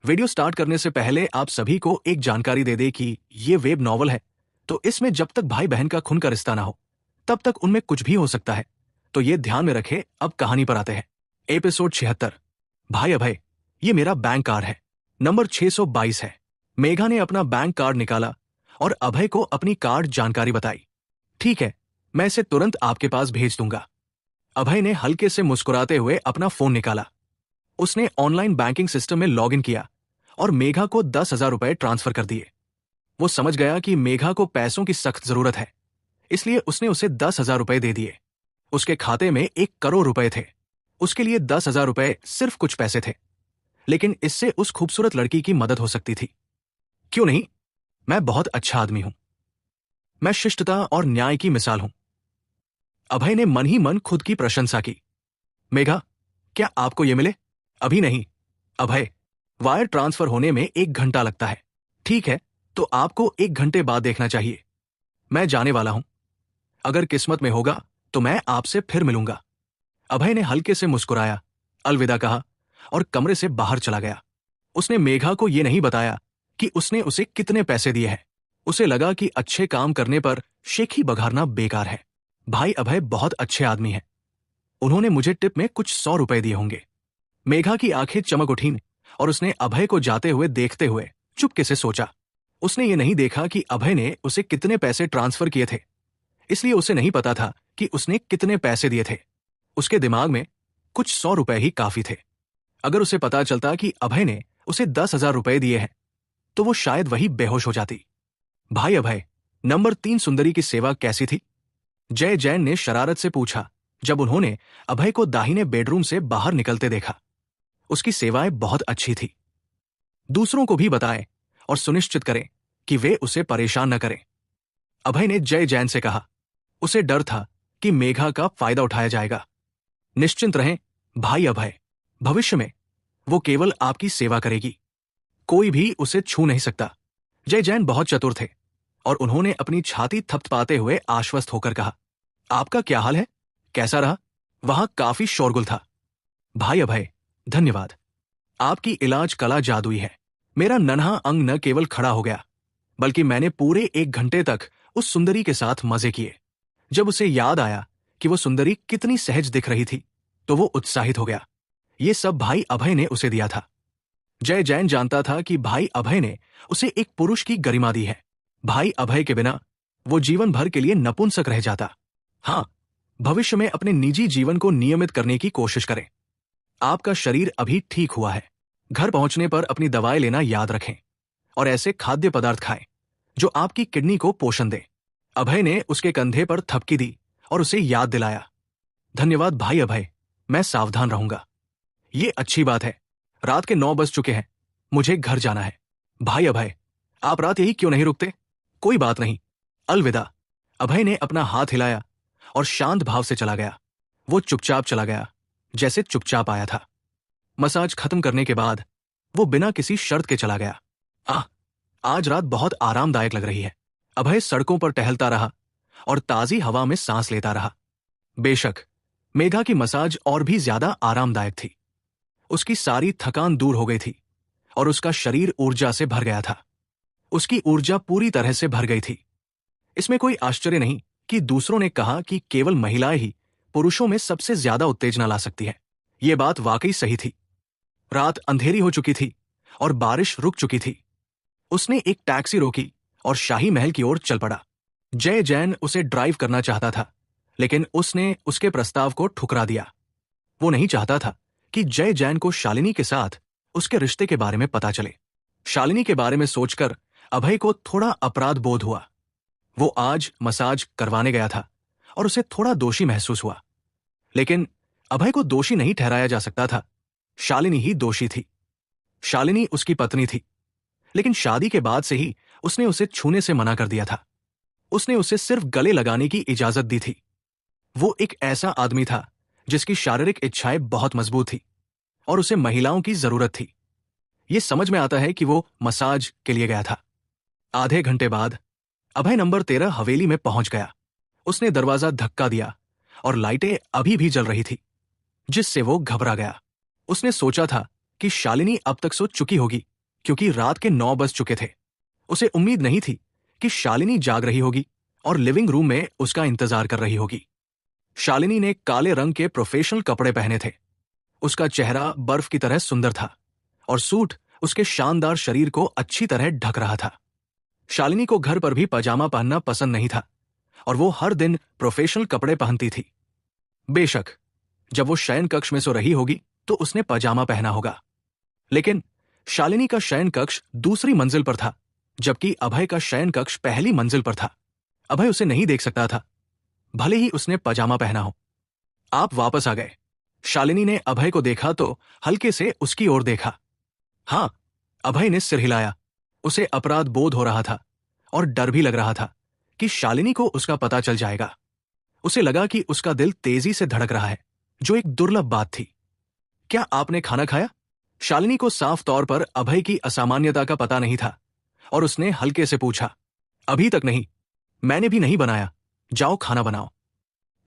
Video start करने से पहले आप सभी को एक जानकारी दे दे कि ये वेब नॉवल है, तो इसमें जब तक भाई बहन का खून का रिश्ता ना हो तब तक उनमें कुछ भी हो सकता है, तो ये ध्यान में रखे। अब कहानी पर आते हैं। एपिसोड 76। भाई अभय, ये मेरा बैंक कार्ड है, नंबर 622 है। मेघा ने अपना बैंक कार्ड निकाला और अभय को अपनी कार्ड जानकारी बताई। ठीक है, मैं इसे तुरंत आपके पास भेज दूंगा। अभय ने हल्के से मुस्कुराते हुए अपना फोन निकाला। उसने ऑनलाइन बैंकिंग सिस्टम में लॉगिन किया और मेघा को 10,000 रुपए ट्रांसफर कर दिए। वो समझ गया कि मेघा को पैसों की सख्त जरूरत है, इसलिए उसने उसे 10,000 रुपए दे दिए। उसके खाते में 1 करोड़ रुपए थे। उसके लिए 10,000 रुपए सिर्फ कुछ पैसे थे, लेकिन इससे उस खूबसूरत लड़की की मदद हो सकती थी। क्यों नहीं? मैं बहुत अच्छा आदमी हूं। मैं शिष्टता और न्याय की मिसाल हूं। अभय ने मन ही मन खुद की प्रशंसा की। मेघा, क्या आपको यह मिले? अभी नहीं अभय, वायर ट्रांसफर होने में 1 घंटा लगता है। ठीक है, तो आपको 1 घंटे बाद देखना चाहिए। मैं जाने वाला हूं। अगर किस्मत में होगा तो मैं आपसे फिर मिलूंगा। अभय ने हल्के से मुस्कुराया, अलविदा कहा और कमरे से बाहर चला गया। उसने मेघा को यह नहीं बताया कि उसने उसे कितने पैसे दिए हैं। उसे लगा कि अच्छे काम करने पर शेखी बघारना बेकार है। भाई अभय बहुत अच्छे आदमी हैं। उन्होंने मुझे टिप में कुछ 100 रुपए दिए होंगे। मेघा की आंखें चमक उठीं और उसने अभय को जाते हुए देखते हुए चुपके से सोचा। उसने ये नहीं देखा कि अभय ने उसे कितने पैसे ट्रांसफर किए थे, इसलिए उसे नहीं पता था कि उसने कितने पैसे दिए थे। उसके दिमाग में कुछ 100 रुपए ही काफी थे। अगर उसे पता चलता कि अभय ने उसे 10,000 रुपए दिए हैं, तो वो शायद वही बेहोश हो जाती। भाई अभय, नंबर 3 सुंदरी की सेवा कैसी थी? जय जैन ने शरारत से पूछा जब उन्होंने अभय को दाहिने बेडरूम से बाहर निकलते देखा। उसकी सेवाएं बहुत अच्छी थी। दूसरों को भी बताएं और सुनिश्चित करें कि वे उसे परेशान न करें, अभय ने जय जैन से कहा। उसे डर था कि मेघा का फायदा उठाया जाएगा। निश्चिंत रहें भाई अभय, भविष्य में वो केवल आपकी सेवा करेगी। कोई भी उसे छू नहीं सकता। जय जैन बहुत चतुर थे और उन्होंने अपनी छाती थपथपाते हुए आश्वस्त होकर कहा, आपका क्या हाल है? कैसा रहा? वहां काफी शोरगुल था। भाई अभय, धन्यवाद। आपकी इलाज कला जादुई है। मेरा नन्हा अंग न केवल खड़ा हो गया, बल्कि मैंने पूरे 1 घंटे तक उस सुंदरी के साथ मजे किए। जब उसे याद आया कि वो सुंदरी कितनी सहज दिख रही थी, तो वो उत्साहित हो गया। ये सब भाई अभय ने उसे दिया था। जय जैन जानता था कि भाई अभय ने उसे एक पुरुष की गरिमा दी है। भाई अभय के बिना वो जीवन भर के लिए नपुंसक रह जाता। हाँ, भविष्य में अपने निजी जीवन को नियमित करने की कोशिश करें। आपका शरीर अभी ठीक हुआ है। घर पहुंचने पर अपनी दवाएं लेना याद रखें और ऐसे खाद्य पदार्थ खाएं जो आपकी किडनी को पोषण दे। अभय ने उसके कंधे पर थपकी दी और उसे याद दिलाया, धन्यवाद भाई अभय, मैं सावधान रहूंगा। ये अच्छी बात है। रात के 9 बज चुके हैं, मुझे घर जाना है। भाई अभय, आप रात यही क्यों नहीं रुकते? कोई बात नहीं, अलविदा। अभय ने अपना हाथ हिलाया और शांत भाव से चला गया। वो चुपचाप चला गया, जैसे चुपचाप आया था। मसाज खत्म करने के बाद वो बिना किसी शर्त के चला गया। आज रात बहुत आरामदायक लग रही है। अभय सड़कों पर टहलता रहा और ताजी हवा में सांस लेता रहा। बेशक मेघा की मसाज और भी ज्यादा आरामदायक थी। उसकी सारी थकान दूर हो गई थी और उसका शरीर ऊर्जा से भर गया था। उसकी ऊर्जा पूरी तरह से भर गई थी। इसमें कोई आश्चर्य नहीं कि दूसरों ने कहा कि केवल महिलाएं ही पुरुषों में सबसे ज्यादा उत्तेजना ला सकती है। ये बात वाकई सही थी। रात अंधेरी हो चुकी थी और बारिश रुक चुकी थी। उसने एक टैक्सी रोकी और शाही महल की ओर चल पड़ा। जय जैन उसे ड्राइव करना चाहता था, लेकिन उसने उसके प्रस्ताव को ठुकरा दिया। वो नहीं चाहता था कि जय जैन को शालिनी के साथ उसके रिश्ते के बारे में पता चले। शालिनी के बारे में सोचकर अभय को थोड़ा अपराध बोध हुआ। वो आज मसाज करवाने गया था और उसे थोड़ा दोषी महसूस हुआ, लेकिन अभय को दोषी नहीं ठहराया जा सकता था। शालिनी ही दोषी थी। शालिनी उसकी पत्नी थी, लेकिन शादी के बाद से ही उसने उसे छूने से मना कर दिया था। उसने उसे सिर्फ गले लगाने की इजाजत दी थी। वो एक ऐसा आदमी था जिसकी शारीरिक इच्छाएं बहुत मजबूत थी और उसे महिलाओं की जरूरत थी। ये समझ में आता है कि वो मसाज के लिए गया था। आधे घंटे बाद अभय नंबर 13 हवेली में पहुंच गया। उसने दरवाजा धक्का दिया और लाइटें अभी भी जल रही थी, जिससे वो घबरा गया। उसने सोचा था कि शालिनी अब तक सो चुकी होगी, क्योंकि रात के 9 बज चुके थे। उसे उम्मीद नहीं थी कि शालिनी जाग रही होगी और लिविंग रूम में उसका इंतजार कर रही होगी। शालिनी ने काले रंग के प्रोफेशनल कपड़े पहने थे। उसका चेहरा बर्फ की तरह सुंदर था और सूट उसके शानदार शरीर को अच्छी तरह ढक रहा था। शालिनी को घर पर भी पजामा पहनना पसंद नहीं था और वो हर दिन प्रोफेशनल कपड़े पहनती थी। बेशक जब वो शयन कक्ष में सो रही होगी तो उसने पजामा पहना होगा, लेकिन शालिनी का शयन कक्ष दूसरी मंजिल पर था, जबकि अभय का शयन कक्ष पहली मंजिल पर था। अभय उसे नहीं देख सकता था, भले ही उसने पजामा पहना हो। आप वापस आ गए। शालिनी ने अभय को देखा तो हल्के से उसकी ओर देखा। हाँ, अभय ने सिर हिलाया। उसे अपराध बोध हो रहा था और डर भी लग रहा था कि शालिनी को उसका पता चल जाएगा। उसे लगा कि उसका दिल तेजी से धड़क रहा है, जो एक दुर्लभ बात थी। क्या आपने खाना खाया? शालिनी को साफ तौर पर अभय की असामान्यता का पता नहीं था और उसने हल्के से पूछा। अभी तक नहीं, मैंने भी नहीं बनाया। जाओ खाना बनाओ।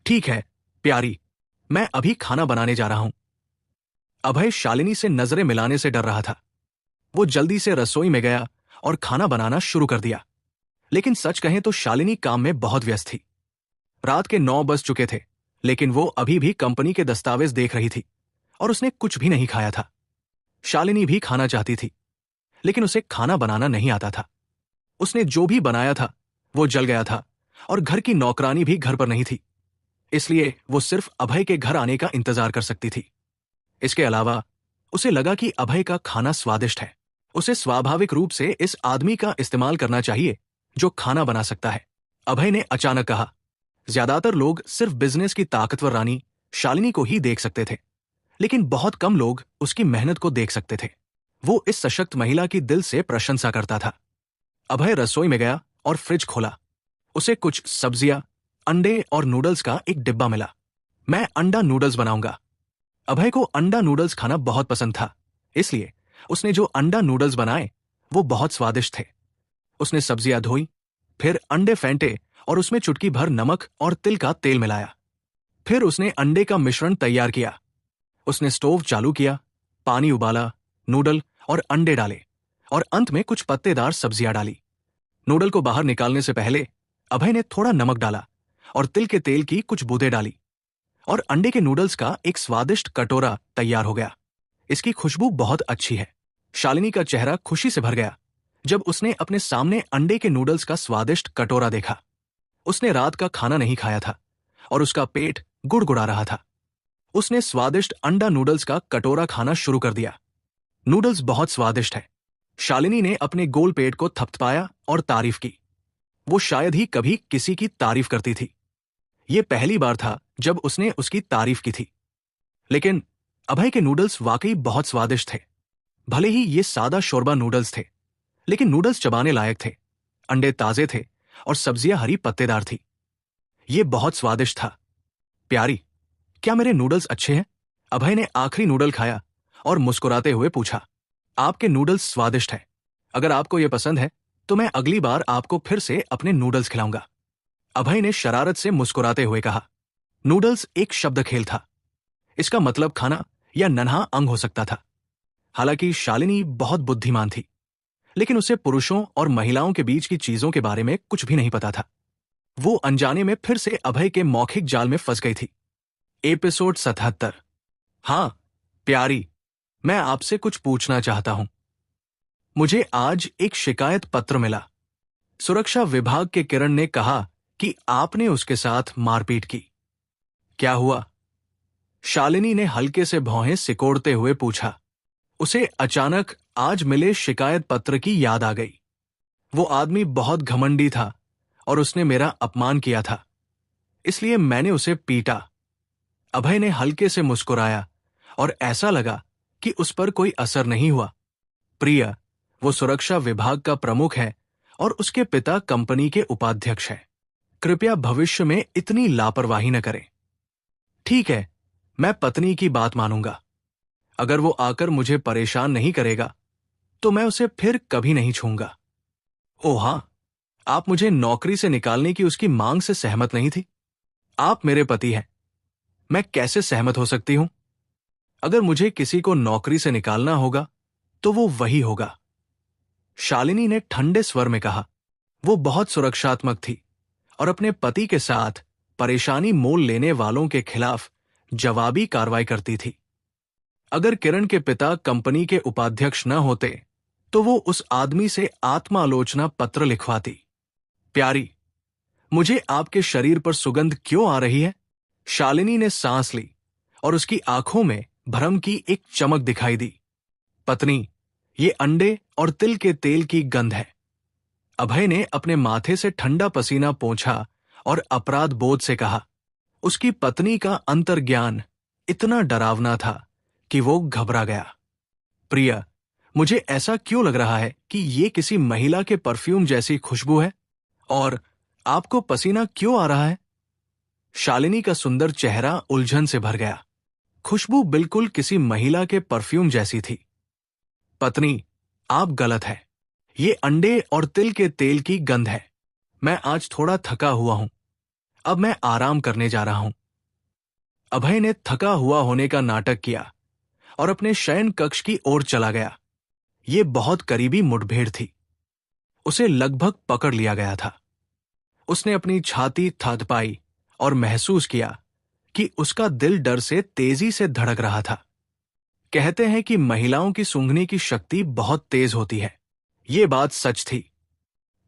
ठीक है प्यारी, मैं अभी खाना बनाने जा रहा हूं। अभय शालिनी से नजरें मिलाने से डर रहा था। वो जल्दी से रसोई में गया और खाना बनाना शुरू कर दिया। लेकिन सच कहें तो शालिनी काम में बहुत व्यस्त थी। रात के 9 बज चुके थे, लेकिन वो अभी भी कंपनी के दस्तावेज देख रही थी और उसने कुछ भी नहीं खाया था। शालिनी भी खाना चाहती थी, लेकिन उसे खाना बनाना नहीं आता था। उसने जो भी बनाया था वो जल गया था और घर की नौकरानी भी घर पर नहीं थी, इसलिए वो सिर्फ अभय के घर आने का इंतजार कर सकती थी। इसके अलावा उसे लगा कि अभय का खाना स्वादिष्ट है। उसे स्वाभाविक रूप से इस आदमी का इस्तेमाल करना चाहिए जो खाना बना सकता है। अभय ने अचानक कहा। ज्यादातर लोग सिर्फ बिजनेस की ताकतवर रानी शालिनी को ही देख सकते थे, लेकिन बहुत कम लोग उसकी मेहनत को देख सकते थे। वो इस सशक्त महिला की दिल से प्रशंसा करता था। अभय रसोई में गया और फ्रिज खोला। उसे कुछ सब्जियां, अंडे और नूडल्स का एक डिब्बा मिला। मैं अंडा नूडल्स बनाऊंगा। अभय को अंडा नूडल्स खाना बहुत पसंद था, इसलिए उसने जो अंडा नूडल्स बनाए वो बहुत स्वादिष्ट थे। उसने सब्जियां धोई, फिर अंडे फेंटे और उसमें चुटकी भर नमक और तिल का तेल मिलाया। फिर उसने अंडे का मिश्रण तैयार किया। उसने स्टोव चालू किया, पानी उबाला, नूडल और अंडे डाले और अंत में कुछ पत्तेदार सब्जियां डाली। नूडल को बाहर निकालने से पहले अभय ने थोड़ा नमक डाला और तिल के तेल की कुछ बूंदें डाली और अंडे के नूडल्स का एक स्वादिष्ट कटोरा तैयार हो गया। इसकी खुशबू बहुत अच्छी है। शालिनी का चेहरा खुशी से भर गया जब उसने अपने सामने अंडे के नूडल्स का स्वादिष्ट कटोरा देखा। उसने रात का खाना नहीं खाया था और उसका पेट गुड़गुड़ा रहा था। उसने स्वादिष्ट अंडा नूडल्स का कटोरा खाना शुरू कर दिया। नूडल्स बहुत स्वादिष्ट है। शालिनी ने अपने गोल पेट को थपथपाया और तारीफ की। वो शायद ही कभी किसी की तारीफ करती थी। ये पहली बार था जब उसने उसकी तारीफ की थी। लेकिन अभय के नूडल्स वाकई बहुत स्वादिष्ट थे। भले ही ये सादा शोरबा नूडल्स थे, लेकिन नूडल्स चबाने लायक थे। अंडे ताजे थे और सब्जियां हरी पत्तेदार थी। ये बहुत स्वादिष्ट था। प्यारी, क्या मेरे नूडल्स अच्छे हैं? अभय ने आखिरी नूडल खाया और मुस्कुराते हुए पूछा। आपके नूडल्स स्वादिष्ट हैं। अगर आपको ये पसंद है तो मैं अगली बार आपको फिर से अपने नूडल्स खिलाऊंगा। अभय ने शरारत से मुस्कुराते हुए कहा। नूडल्स एक शब्द खेल था। इसका मतलब खाना या नन्हा अंग हो सकता था। हालांकि शालिनी बहुत बुद्धिमान थी, लेकिन उसे पुरुषों और महिलाओं के बीच की चीजों के बारे में कुछ भी नहीं पता था। वो अनजाने में फिर से अभय के मौखिक जाल में फंस गई थी। एपिसोड 77। हाँ प्यारी, मैं आपसे कुछ पूछना चाहता हूं। मुझे आज एक शिकायत पत्र मिला। सुरक्षा विभाग के किरण ने कहा कि आपने उसके साथ मारपीट की। क्या हुआ? शालिनी ने हल्के से भौहें सिकोड़ते हुए पूछा। उसे अचानक आज मिले शिकायत पत्र की याद आ गई। वो आदमी बहुत घमंडी था और उसने मेरा अपमान किया था, इसलिए मैंने उसे पीटा। अभय ने हल्के से मुस्कुराया और ऐसा लगा कि उस पर कोई असर नहीं हुआ। प्रिया, वो सुरक्षा विभाग का प्रमुख है और उसके पिता कंपनी के उपाध्यक्ष हैं। कृपया भविष्य में इतनी लापरवाही न करें। ठीक है, मैं पत्नी की बात मानूंगा। अगर वो आकर मुझे परेशान नहीं करेगा तो मैं उसे फिर कभी नहीं छूंगा। ओह हां, आप मुझे नौकरी से निकालने की उसकी मांग से सहमत नहीं थी। आप मेरे पति हैं, मैं कैसे सहमत हो सकती हूं? अगर मुझे किसी को नौकरी से निकालना होगा तो वो वही होगा। शालिनी ने ठंडे स्वर में कहा। वो बहुत सुरक्षात्मक थी और अपने पति के साथ परेशानी मोल लेने वालों के खिलाफ जवाबी कार्रवाई करती थी। अगर किरण के पिता कंपनी के उपाध्यक्ष न होते तो वो उस आदमी से आत्मालोचना पत्र लिखवाती। प्यारी, मुझे आपके शरीर पर सुगंध क्यों आ रही है? शालिनी ने सांस ली और उसकी आंखों में भ्रम की एक चमक दिखाई दी। पत्नी, ये अंडे और तिल के तेल की गंध है। अभय ने अपने माथे से ठंडा पसीना पोंछा और अपराध बोध से कहा। उसकी पत्नी का अंतर्ज्ञान इतना डरावना था कि वो घबरा गया। प्रिया, मुझे ऐसा क्यों लग रहा है कि ये किसी महिला के परफ्यूम जैसी खुशबू है? और आपको पसीना क्यों आ रहा है? शालिनी का सुंदर चेहरा उलझन से भर गया। खुशबू बिल्कुल किसी महिला के परफ्यूम जैसी थी। पत्नी, आप गलत है। ये अंडे और तिल के तेल की गंध है। मैं आज थोड़ा थका हुआ हूं। अब मैं आराम करने जा रहा हूं। अभय ने थका हुआ होने का नाटक किया और अपने शयन कक्ष की ओर चला गया। ये बहुत करीबी मुठभेड़ थी। उसे लगभग पकड़ लिया गया था। उसने अपनी छाती थपथपाई और महसूस किया कि उसका दिल डर से तेजी से धड़क रहा था। कहते हैं कि महिलाओं की सूंघने की शक्ति बहुत तेज होती है। ये बात सच थी।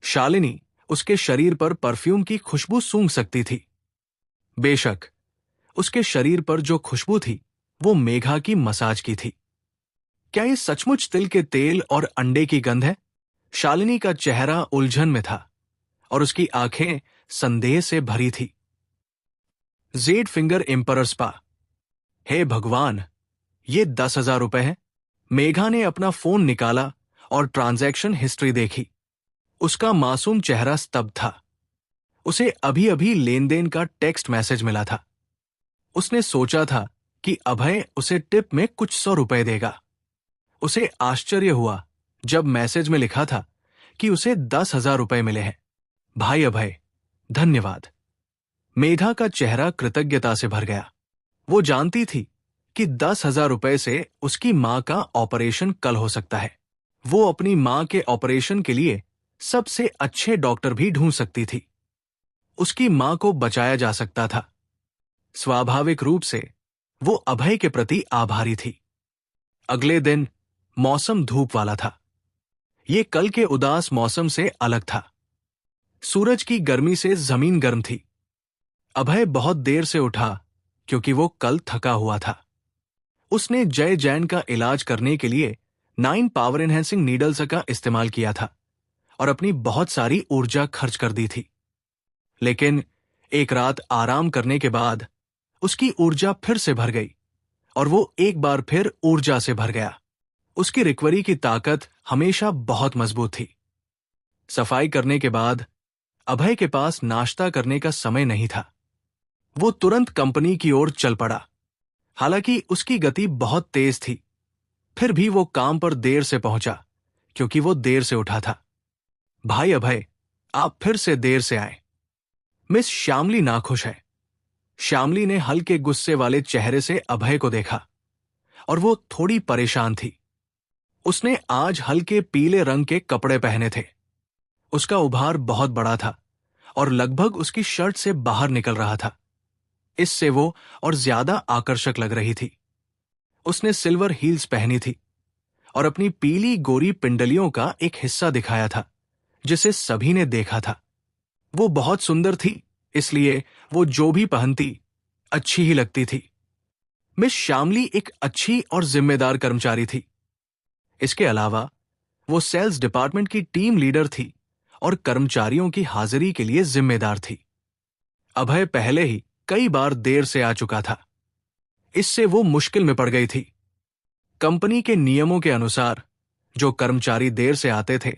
शालिनी उसके शरीर पर परफ्यूम की खुशबू सूंघ सकती थी। बेशक, उसके शरीर पर जो खुशबू थी वो मेघा की मसाज की थी। क्या ये सचमुच तिल के तेल और अंडे की गंध है? शालिनी का चेहरा उलझन में था और उसकी आंखें संदेह से भरी थी। Z finger emperor spa. हे भगवान, ये 10,000 रुपए हैं। मेघा ने अपना फोन निकाला और ट्रांजैक्शन हिस्ट्री देखी। उसका मासूम चेहरा स्तब्ध था। उसे अभी अभी लेन देन का टेक्स्ट मैसेज मिला था। उसने सोचा था कि अभय उसे टिप में कुछ 100 रुपए देगा। उसे आश्चर्य हुआ जब मैसेज में लिखा था कि उसे 10,000 रुपए मिले हैं। भाई अभय, धन्यवाद। मेघा का चेहरा कृतज्ञता से भर गया। वो जानती थी कि 10,000 रुपए से उसकी मां का ऑपरेशन कल हो सकता है। वो अपनी मां के ऑपरेशन के लिए सबसे अच्छे डॉक्टर भी ढूंढ सकती थी। उसकी मां को बचाया जा सकता था। स्वाभाविक रूप से वो अभय के प्रति आभारी थी। अगले दिन मौसम धूप वाला था। ये कल के उदास मौसम से अलग था। सूरज की गर्मी से जमीन गर्म थी। अभय बहुत देर से उठा क्योंकि वो कल थका हुआ था। उसने जय जैन का इलाज करने के लिए 9 पावर एनहेंसिंग नीडल्स का इस्तेमाल किया था और अपनी बहुत सारी ऊर्जा खर्च कर दी थी। लेकिन एक रात आराम करने के बाद उसकी ऊर्जा फिर से भर गई और वो एक बार फिर ऊर्जा से भर गया। उसकी रिकवरी की ताकत हमेशा बहुत मजबूत थी। सफाई करने के बाद अभय के पास नाश्ता करने का समय नहीं था। वो तुरंत कंपनी की ओर चल पड़ा। हालांकि उसकी गति बहुत तेज थी, फिर भी वो काम पर देर से पहुंचा क्योंकि वो देर से उठा था। भाई अभय, आप फिर से देर से आए। मिस श्यामली नाखुश है। श्यामली ने हल्के गुस्से वाले चेहरे से अभय को देखा और वो थोड़ी परेशान थी। उसने आज हल्के पीले रंग के कपड़े पहने थे। उसका उभार बहुत बड़ा था और लगभग उसकी शर्ट से बाहर निकल रहा था। इससे वो और ज्यादा आकर्षक लग रही थी। उसने सिल्वर हील्स पहनी थी और अपनी पीली गोरी पिंडलियों का एक हिस्सा दिखाया था जिसे सभी ने देखा था। वो बहुत सुंदर थी, इसलिए वो जो भी पहनती अच्छी ही लगती थी। मिस श्यामली एक अच्छी और जिम्मेदार कर्मचारी थी। इसके अलावा वो सेल्स डिपार्टमेंट की टीम लीडर थी और कर्मचारियों की हाजिरी के लिए जिम्मेदार थी। अभय पहले ही कई बार देर से आ चुका था। इससे वो मुश्किल में पड़ गई थी। कंपनी के नियमों के अनुसार जो कर्मचारी देर से आते थे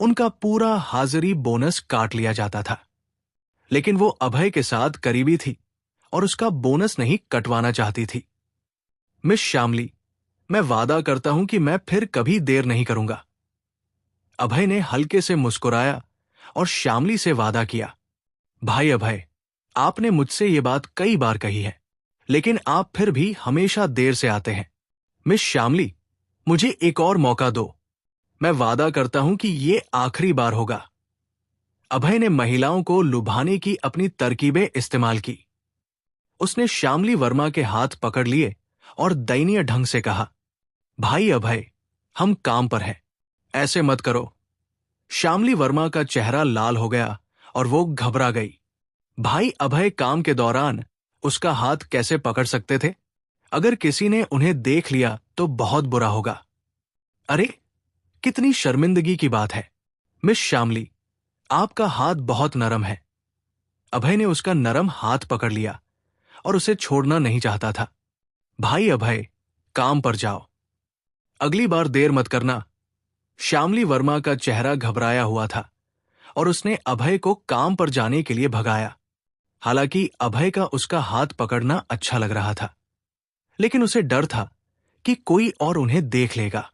उनका पूरा हाजिरी बोनस काट लिया जाता था। लेकिन वो अभय के साथ करीबी थी और उसका बोनस नहीं कटवाना चाहती थी। मिस श्यामली, मैं वादा करता हूं कि मैं फिर कभी देर नहीं करूंगा। अभय ने हल्के से मुस्कुराया और श्यामली से वादा किया। भाई अभय, आपने मुझसे ये बात कई बार कही है, लेकिन आप फिर भी हमेशा देर से आते हैं। मिस श्यामली, मुझे एक और मौका दो। मैं वादा करता हूं कि ये आखिरी बार होगा। अभय ने महिलाओं को लुभाने की अपनी तरकीबें इस्तेमाल की। उसने श्यामली वर्मा के हाथ पकड़ लिए और दयनीय ढंग से कहा, भाई अभय, हम काम पर हैं, ऐसे मत करो। श्यामली वर्मा का चेहरा लाल हो गया और वो घबरा गई। भाई अभय काम के दौरान उसका हाथ कैसे पकड़ सकते थे? अगर किसी ने उन्हें देख लिया तो बहुत बुरा होगा। अरे, कितनी शर्मिंदगी की बात है। मिस श्यामली, आपका हाथ बहुत नरम है। अभय ने उसका नरम हाथ पकड़ लिया और उसे छोड़ना नहीं चाहता था। भाई अभय, काम पर जाओ, अगली बार देर मत करना। श्यामली वर्मा का चेहरा घबराया हुआ था और उसने अभय को काम पर जाने के लिए भगाया। हालांकि अभय का उसका हाथ पकड़ना अच्छा लग रहा था, लेकिन उसे डर था कि कोई और उन्हें देख लेगा।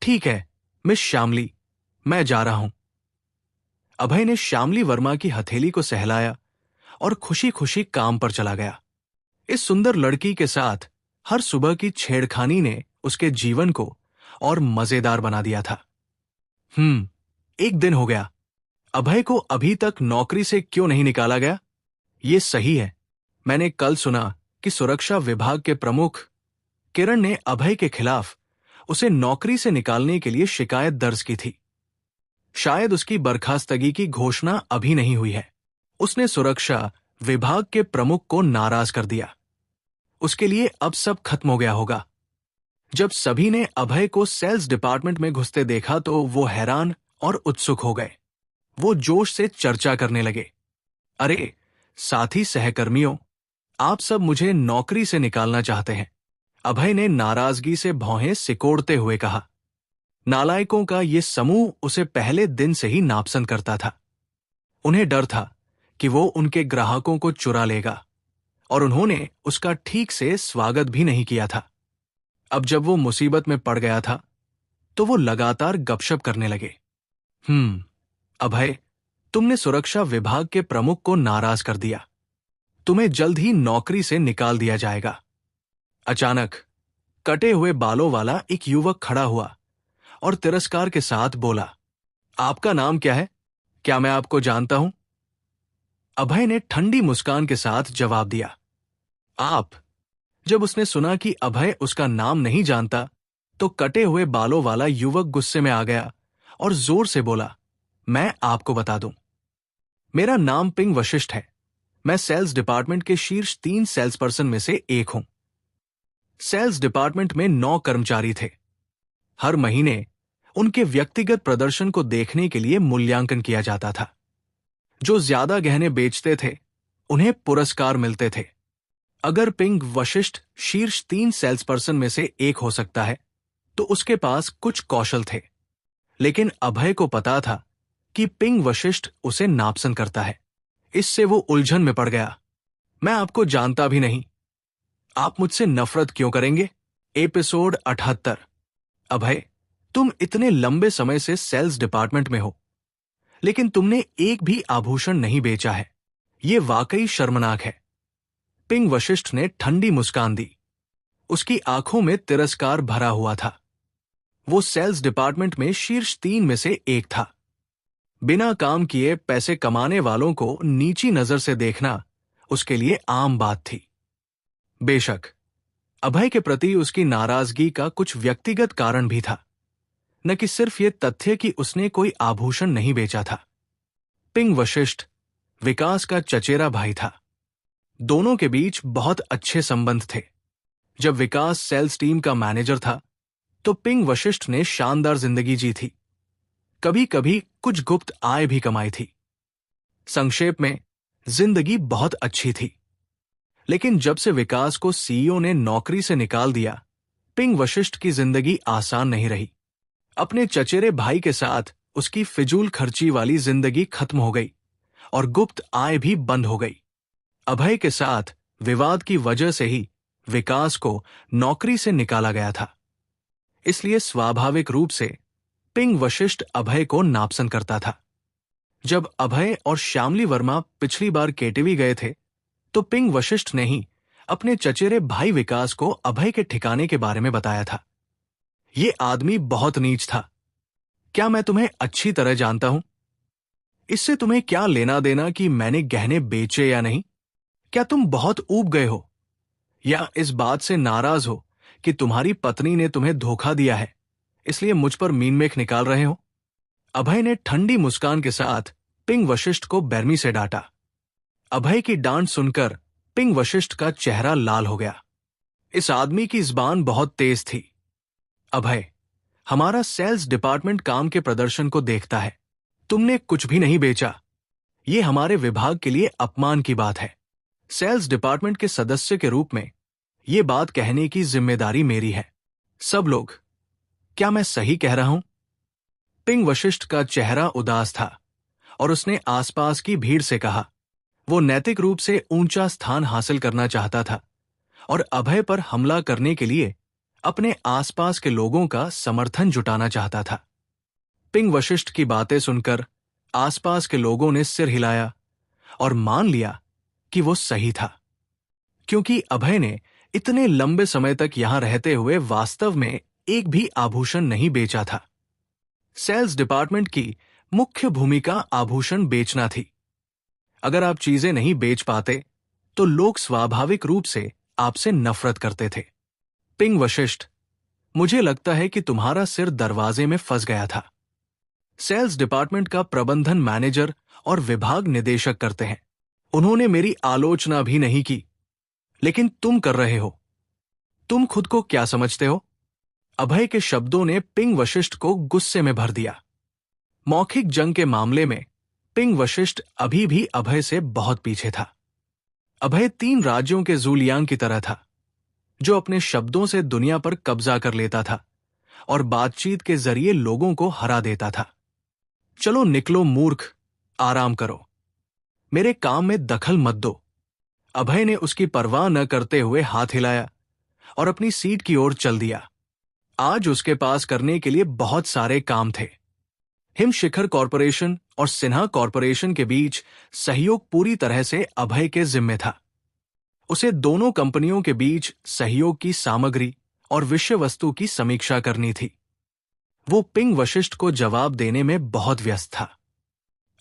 ठीक है मिस श्यामली, मैं जा रहा हूं। अभय ने श्यामली वर्मा की हथेली को सहलाया और खुशी खुशी काम पर चला गया। इस सुंदर लड़की के साथ हर सुबह की छेड़खानी ने उसके जीवन को और मजेदार बना दिया था। एक दिन हो गया। अभय को अभी तक नौकरी से क्यों नहीं निकाला गया? ये सही है, मैंने कल सुना कि सुरक्षा विभाग के प्रमुख किरण ने अभय के खिलाफ उसे नौकरी से निकालने के लिए शिकायत दर्ज की थी। शायद उसकी बर्खास्तगी की घोषणा अभी नहीं हुई है। उसने सुरक्षा विभाग के प्रमुख को नाराज कर दिया। उसके लिए अब सब खत्म हो गया होगा। जब सभी ने अभय को सेल्स डिपार्टमेंट में घुसते देखा तो वो हैरान और उत्सुक हो गए। वो जोश से चर्चा करने लगे। अरे साथी सहकर्मियों, आप सब मुझे नौकरी से निकालना चाहते हैं। अभय ने नाराजगी से भौहें सिकोड़ते हुए कहा। नालायकों का ये समूह उसे पहले दिन से ही नापसंद करता था। उन्हें डर था कि वो उनके ग्राहकों को चुरा लेगा और उन्होंने उसका ठीक से स्वागत भी नहीं किया था। अब जब वो मुसीबत में पड़ गया था तो वो लगातार गपशप करने लगे। अभय, तुमने सुरक्षा विभाग के प्रमुख को नाराज कर दिया। तुम्हें जल्द ही नौकरी से निकाल दिया जाएगा। अचानक कटे हुए बालों वाला एक युवक खड़ा हुआ और तिरस्कार के साथ बोला, आपका नाम क्या है? क्या मैं आपको जानता हूं? अभय ने ठंडी मुस्कान के साथ जवाब दिया, आप। जब उसने सुना कि अभय उसका नाम नहीं जानता तो कटे हुए बालों वाला युवक गुस्से में आ गया और जोर से बोला, मैं आपको बता दूं, मेरा नाम पिंग वशिष्ठ है। मैं सेल्स डिपार्टमेंट के शीर्ष 3 सेल्स पर्सन में से एक हूं। सेल्स डिपार्टमेंट में 9 कर्मचारी थे। हर महीने उनके व्यक्तिगत प्रदर्शन को देखने के लिए मूल्यांकन किया जाता था। जो ज्यादा गहने बेचते थे उन्हें पुरस्कार मिलते थे। अगर पिंग वशिष्ठ शीर्ष 3 सेल्स पर्सन में से एक हो सकता है तो उसके पास कुछ कौशल थे। लेकिन अभय को पता था कि पिंग वशिष्ठ उसे नापसंद करता है। इससे वो उलझन में पड़ गया। मैं आपको जानता भी नहीं, आप मुझसे नफरत क्यों करेंगे? एपिसोड 78। अभय, तुम इतने लंबे समय से सेल्स डिपार्टमेंट में हो, लेकिन तुमने एक भी आभूषण नहीं बेचा है। यह वाकई शर्मनाक है। पिंग वशिष्ठ ने ठंडी मुस्कान दी। उसकी आंखों में तिरस्कार भरा हुआ था। वो सेल्स डिपार्टमेंट में शीर्ष 3 में से एक था। बिना काम किए पैसे कमाने वालों को नीची नजर से देखना उसके लिए आम बात थी। बेशक अभय के प्रति उसकी नाराजगी का कुछ व्यक्तिगत कारण भी था, न कि सिर्फ ये तथ्य कि उसने कोई आभूषण नहीं बेचा था। पिंग वशिष्ठ विकास का चचेरा भाई था। दोनों के बीच बहुत अच्छे संबंध थे। जब विकास सेल्स टीम का मैनेजर था तो पिंग वशिष्ठ ने शानदार जिंदगी जी थी। कभी कभी कुछ गुप्त आय भी कमाई थी। संक्षेप में जिंदगी बहुत अच्छी थी। लेकिन जब से विकास को सीईओ ने नौकरी से निकाल दिया, पिंग वशिष्ठ की जिंदगी आसान नहीं रही। अपने चचेरे भाई के साथ उसकी फिजूल खर्ची वाली जिंदगी खत्म हो गई और गुप्त आय भी बंद हो गई। अभय के साथ विवाद की वजह से ही विकास को नौकरी से निकाला गया था। इसलिए स्वाभाविक रूप से पिंग वशिष्ठ अभय को नापसंद करता था। जब अभय और श्यामली वर्मा पिछली बार केटीवी गए थे तो पिंग वशिष्ठ ने ही अपने चचेरे भाई विकास को अभय के ठिकाने के बारे में बताया था। ये आदमी बहुत नीच था। क्या मैं तुम्हें अच्छी तरह जानता हूं? इससे तुम्हें क्या लेना देना कि मैंने गहने बेचे या नहीं? क्या तुम बहुत ऊब गए हो या इस बात से नाराज हो कि तुम्हारी पत्नी ने तुम्हें धोखा दिया है, इसलिए मुझ पर मीन मेख निकाल रहे हो? अभय ने ठंडी मुस्कान के साथ पिंग वशिष्ठ को बेरमी से डांटा। अभय की डांट सुनकर पिंग वशिष्ठ का चेहरा लाल हो गया। इस आदमी की जुबान बहुत तेज थी। अभय, हमारा सेल्स डिपार्टमेंट काम के प्रदर्शन को देखता है। तुमने कुछ भी नहीं बेचा। ये हमारे विभाग के लिए अपमान की बात है। सेल्स डिपार्टमेंट के सदस्य के रूप में ये बात कहने की जिम्मेदारी मेरी है। सब लोग, क्या मैं सही कह रहा हूं? पिंग वशिष्ठ का चेहरा उदास था और उसने आसपास की भीड़ से कहा, वो नैतिक रूप से ऊंचा स्थान हासिल करना चाहता था और अभय पर हमला करने के लिए अपने आसपास के लोगों का समर्थन जुटाना चाहता था। पिंग वशिष्ठ की बातें सुनकर आसपास के लोगों ने सिर हिलाया और मान लिया कि वो सही था, क्योंकि अभय ने इतने लंबे समय तक यहां रहते हुए वास्तव में एक भी आभूषण नहीं बेचा था। सेल्स डिपार्टमेंट की मुख्य भूमिका आभूषण बेचना थी। अगर आप चीजें नहीं बेच पाते तो लोग स्वाभाविक रूप से आपसे नफरत करते थे। पिंग वशिष्ठ, मुझे लगता है कि तुम्हारा सिर दरवाजे में फंस गया था। सेल्स डिपार्टमेंट का प्रबंधन मैनेजर और विभाग निदेशक करते हैं। उन्होंने मेरी आलोचना भी नहीं की, लेकिन तुम कर रहे हो। तुम खुद को क्या समझते हो? अभय के शब्दों ने पिंग वशिष्ठ को गुस्से में भर दिया। मौखिक जंग के मामले में पिंग वशिष्ठ अभी भी अभय से बहुत पीछे था। अभय 3 राज्यों के जूलियांग की तरह था, जो अपने शब्दों से दुनिया पर कब्जा कर लेता था और बातचीत के जरिए लोगों को हरा देता था। चलो निकलो मूर्ख, आराम करो, मेरे काम में दखल मत दो। अभय ने उसकी परवाह न करते हुए हाथ हिलाया और अपनी सीट की ओर चल दिया। आज उसके पास करने के लिए बहुत सारे काम थे। हिमशिखर कॉरपोरेशन और सिन्हा कॉरपोरेशन के बीच सहयोग पूरी तरह से अभय के जिम्मे था। उसे दोनों कंपनियों के बीच सहयोग की सामग्री और विषय वस्तु की समीक्षा करनी थी। वो पिंग वशिष्ठ को जवाब देने में बहुत व्यस्त था।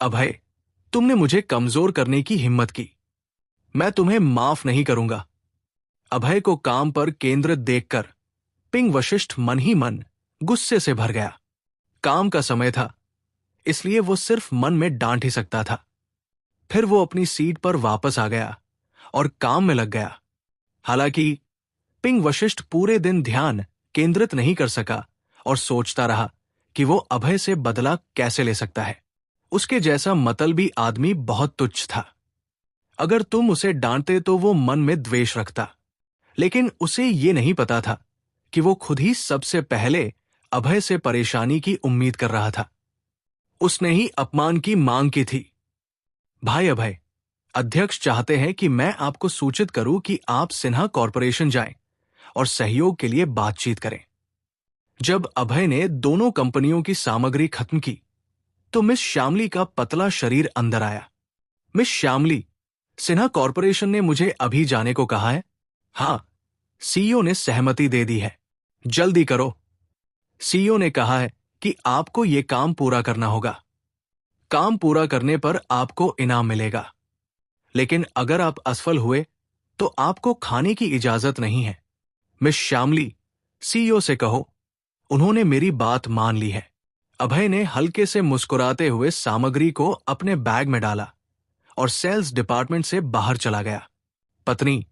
अभय, तुमने मुझे कमजोर करने की हिम्मत की। मैं तुम्हें माफ नहीं करूंगा। अभय को काम पर केंद्रित देखकर पिंग वशिष्ठ मन ही मन गुस्से से भर गया। काम का समय था, इसलिए वो सिर्फ मन में डांट ही सकता था। फिर वो अपनी सीट पर वापस आ गया और काम में लग गया। हालांकि पिंग वशिष्ठ पूरे दिन ध्यान केंद्रित नहीं कर सका और सोचता रहा कि वो अभय से बदला कैसे ले सकता है। उसके जैसा मतलबी आदमी बहुत तुच्छ था। अगर तुम उसे डांटते तो वो मन में द्वेष रखता, लेकिन उसे ये नहीं पता था कि वो खुद ही सबसे पहले अभय से परेशानी की उम्मीद कर रहा था। उसने ही अपमान की मांग की थी। भाई अभय, अध्यक्ष चाहते हैं कि मैं आपको सूचित करूं कि आप सिन्हा कॉरपोरेशन जाएं और सहयोग के लिए बातचीत करें। जब अभय ने दोनों कंपनियों की सामग्री खत्म की तो मिस श्यामली का पतला शरीर अंदर आया। मिस श्यामली, सिन्हा कॉरपोरेशन ने मुझे अभी जाने को कहा है। हां, सीईओ ने सहमति दे दी है। जल्दी करो। सीईओ ने कहा है कि आपको यह काम पूरा करना होगा। काम पूरा करने पर आपको इनाम मिलेगा, लेकिन अगर आप असफल हुए तो आपको खाने की इजाजत नहीं है। मिस श्यामली, सीईओ से कहो, उन्होंने मेरी बात मान ली है। अभय ने हल्के से मुस्कुराते हुए सामग्री को अपने बैग में डाला और सेल्स डिपार्टमेंट से बाहर चला गया। पत्नी,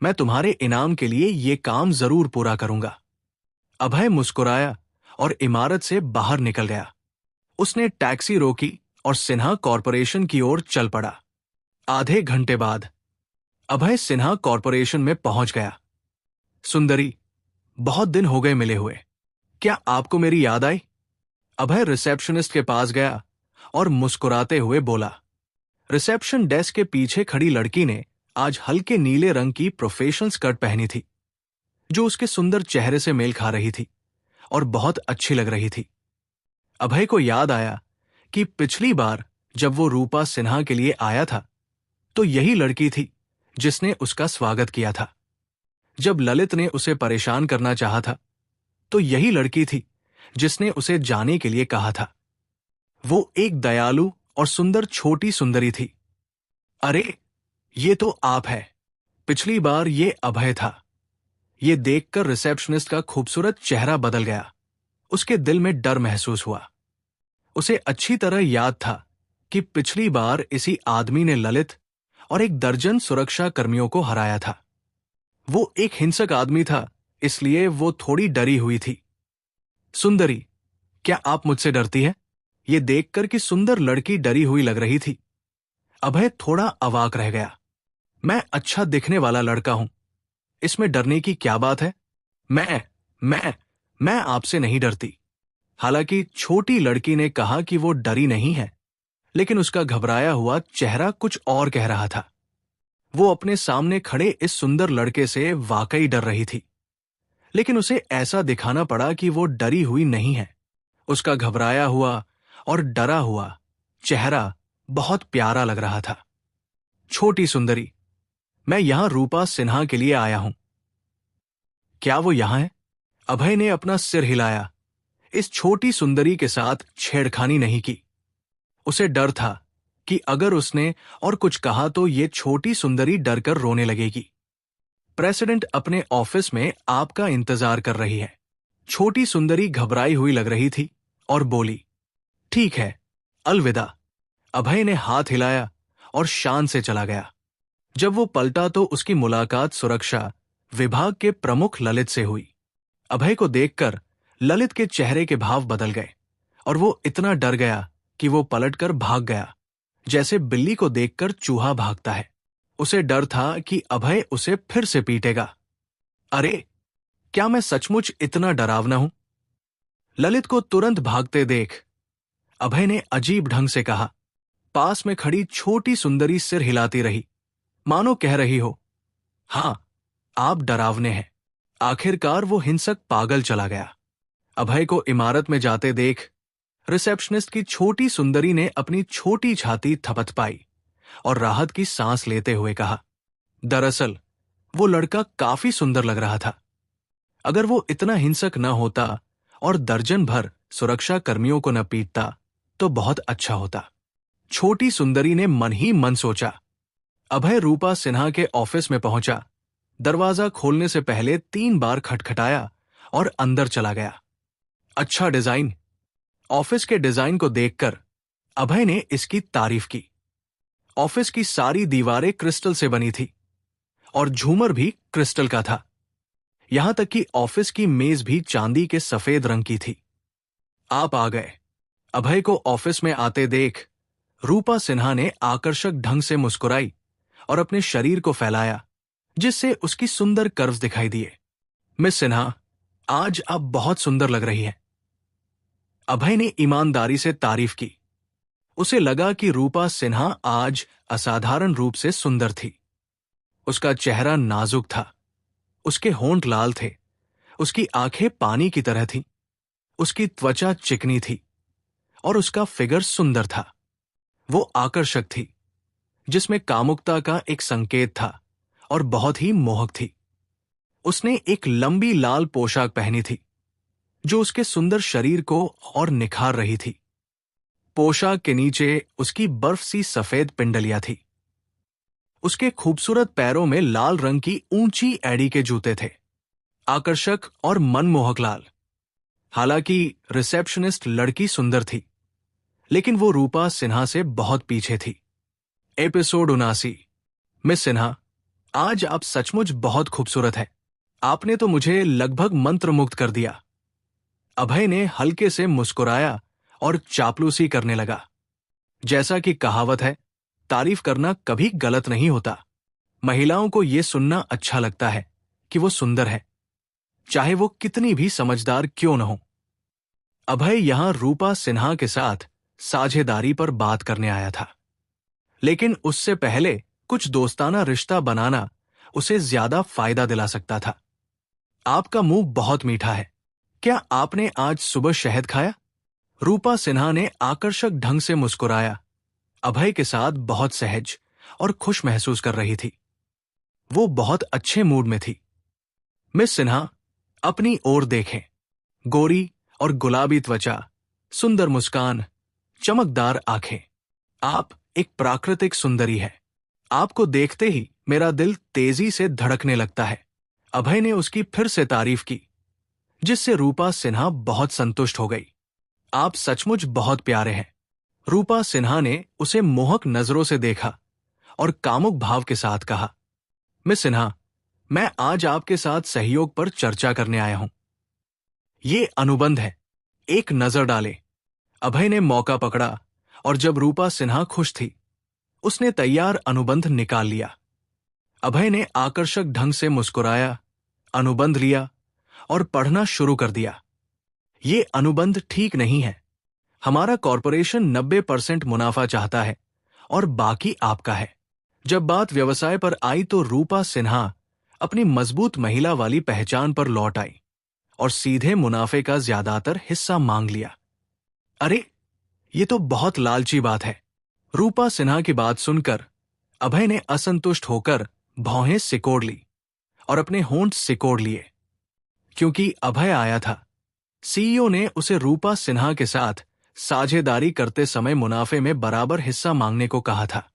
मैं तुम्हारे इनाम के लिए ये काम जरूर पूरा करूंगा। अभय मुस्कुराया और इमारत से बाहर निकल गया। उसने टैक्सी रोकी और सिन्हा कॉरपोरेशन की ओर चल पड़ा। आधे घंटे बाद अभय सिन्हा कॉरपोरेशन में पहुंच गया। सुंदरी, बहुत दिन हो गए मिले हुए। क्या आपको मेरी याद आई? अभय रिसेप्शनिस्ट के पास गया और मुस्कुराते हुए बोला। रिसेप्शन डेस्क के पीछे खड़ी लड़की ने आज हल्के नीले रंग की प्रोफेशनल स्कर्ट पहनी थी, जो उसके सुंदर चेहरे से मेल खा रही थी और बहुत अच्छी लग रही थी। अभय को याद आया कि पिछली बार जब वो रूपा सिन्हा के लिए आया था तो यही लड़की थी जिसने उसका स्वागत किया था। जब ललित ने उसे परेशान करना चाहा था तो यही लड़की थी जिसने उसे जाने के लिए कहा था। वो एक दयालु और सुंदर छोटी सुंदरी थी। अरे, ये तो आप है। पिछली बार ये अभय था। ये देखकर रिसेप्शनिस्ट का खूबसूरत चेहरा बदल गया। उसके दिल में डर महसूस हुआ। उसे अच्छी तरह याद था कि पिछली बार इसी आदमी ने ललित और एक दर्जन सुरक्षा कर्मियों को हराया था। वो एक हिंसक आदमी था, इसलिए वो थोड़ी डरी हुई थी। सुंदरी, क्या आप मुझसे डरती हैं? ये देखकर कि सुंदर लड़की डरी हुई लग रही थी, अभय थोड़ा अवाक रह गया। मैं अच्छा दिखने वाला लड़का हूं, इसमें डरने की क्या बात है? मैं मैं मैं आपसे नहीं डरती। हालांकि छोटी लड़की ने कहा कि वो डरी नहीं है, लेकिन उसका घबराया हुआ चेहरा कुछ और कह रहा था। वो अपने सामने खड़े इस सुंदर लड़के से वाकई डर रही थी, लेकिन उसे ऐसा दिखाना पड़ा कि वो डरी हुई नहीं है। उसका घबराया हुआ और डरा हुआ चेहरा बहुत प्यारा लग रहा था। छोटी सुंदरी, मैं यहां रूपा सिन्हा के लिए आया हूं। क्या वो यहां है? अभय ने अपना सिर हिलाया। इस छोटी सुंदरी के साथ छेड़खानी नहीं की। उसे डर था कि अगर उसने और कुछ कहा तो ये छोटी सुंदरी डरकर रोने लगेगी। प्रेसिडेंट अपने ऑफिस में आपका इंतजार कर रही है। छोटी सुंदरी घबराई हुई लग रही थी और बोली, ठीक है, अलविदा। अभय ने हाथ हिलाया और शान से चला गया। जब वो पलटा तो उसकी मुलाकात सुरक्षा विभाग के प्रमुख ललित से हुई। अभय को देखकर ललित के चेहरे के भाव बदल गए और वो इतना डर गया कि वो पलटकर भाग गया, जैसे बिल्ली को देखकर चूहा भागता है। उसे डर था कि अभय उसे फिर से पीटेगा। अरे, क्या मैं सचमुच इतना डरावना हूं? ललित को तुरंत भागते देख अभय ने अजीब ढंग से कहा। पास में खड़ी छोटी सुंदरी सिर हिलाती रही, मानो कह रही हो, हां, आप डरावने हैं। आखिरकार वो हिंसक पागल चला गया। अभय को इमारत में जाते देख रिसेप्शनिस्ट की छोटी सुंदरी ने अपनी छोटी छाती थपथपाई और राहत की सांस लेते हुए कहा, दरअसल वो लड़का काफी सुंदर लग रहा था। अगर वो इतना हिंसक न होता और दर्जन भर सुरक्षा कर्मियों को न पीटता तो बहुत अच्छा होता। छोटी सुंदरी ने मन ही मन सोचा। अभय रूपा सिन्हा के ऑफिस में पहुंचा। दरवाजा खोलने से पहले 3 बार खटखटाया और अंदर चला गया। अच्छा डिजाइन। ऑफिस के डिजाइन को देखकर अभय ने इसकी तारीफ की। ऑफिस की सारी दीवारें क्रिस्टल से बनी थी और झूमर भी क्रिस्टल का था। यहां तक कि ऑफिस की मेज भी चांदी के सफेद रंग की थी। आप आ गए। अभय को ऑफिस में आते देख रूपा सिन्हा ने आकर्षक ढंग से मुस्कुराई और अपने शरीर को फैलाया, जिससे उसकी सुंदर कर्व्स दिखाई दिए। मिस सिन्हा, आज आप बहुत सुंदर लग रही हैं। अभय ने ईमानदारी से तारीफ की। उसे लगा कि रूपा सिन्हा आज असाधारण रूप से सुंदर थी। उसका चेहरा नाजुक था, उसके होंठ लाल थे, उसकी आंखें पानी की तरह थीं, उसकी त्वचा चिकनी थी और उसका फिगर सुंदर था। वो आकर्षक थी, जिसमें कामुकता का एक संकेत था और बहुत ही मोहक थी। उसने एक लंबी लाल पोशाक पहनी थी, जो उसके सुंदर शरीर को और निखार रही थी। पोशाक के नीचे उसकी बर्फ सी सफेद पिंडलियां थी। उसके खूबसूरत पैरों में लाल रंग की ऊंची एड़ी के जूते थे, आकर्षक और मनमोहक लाल। हालांकि रिसेप्शनिस्ट लड़की सुंदर थी, लेकिन वो रूपा सिन्हा से बहुत पीछे थी। एपिसोड 79। मिस सिन्हा, आज आप सचमुच बहुत खूबसूरत हैं। आपने तो मुझे लगभग मंत्रमुग्ध कर दिया। अभय ने हल्के से मुस्कुराया और चापलूसी करने लगा। जैसा कि कहावत है, तारीफ करना कभी गलत नहीं होता। महिलाओं को यह सुनना अच्छा लगता है कि वो सुंदर है, चाहे वो कितनी भी समझदार क्यों न हो। अभय यहां रूपा सिन्हा के साथ साझेदारी पर बात करने आया था, लेकिन उससे पहले कुछ दोस्ताना रिश्ता बनाना उसे ज्यादा फायदा दिला सकता था। आपका मुंह बहुत मीठा है। क्या आपने आज सुबह शहद खाया? रूपा सिन्हा ने आकर्षक ढंग से मुस्कुराया। अभय के साथ बहुत सहज और खुश महसूस कर रही थी। वो बहुत अच्छे मूड में थी। मिस सिन्हा, अपनी ओर देखें। गोरी और गुलाबी त्वचा, सुंदर मुस्कान, चमकदार आंखें। आप एक प्राकृतिक सुंदरी है। आपको देखते ही मेरा दिल तेजी से धड़कने लगता है। अभय ने उसकी फिर से तारीफ की, जिससे रूपा सिन्हा बहुत संतुष्ट हो गई। आप सचमुच बहुत प्यारे हैं। रूपा सिन्हा ने उसे मोहक नजरों से देखा और कामुक भाव के साथ कहा, मिस सिन्हा, मैं आज आपके साथ सहयोग पर चर्चा करने आया हूं। ये अनुबंध है, एक नजर डाले। अभय ने मौका पकड़ा और जब रूपा सिन्हा खुश थी, उसने तैयार अनुबंध निकाल लिया। अभय ने आकर्षक ढंग से मुस्कुराया, अनुबंध लिया और पढ़ना शुरू कर दिया। ये अनुबंध ठीक नहीं है। हमारा कॉरपोरेशन 90% मुनाफा चाहता है और बाकी आपका है। जब बात व्यवसाय पर आई तो रूपा सिन्हा अपनी मजबूत महिला वाली पहचान पर लौट आई और सीधे मुनाफे का ज्यादातर हिस्सा मांग लिया। अरे, ये तो बहुत लालची बात है। रूपा सिन्हा की बात सुनकर अभय ने असंतुष्ट होकर भौहें सिकोड़ ली और अपने होंठ सिकोड़ लिए। क्योंकि अभय आया था, सीईओ ने उसे रूपा सिन्हा के साथ साझेदारी करते समय मुनाफे में बराबर हिस्सा मांगने को कहा था।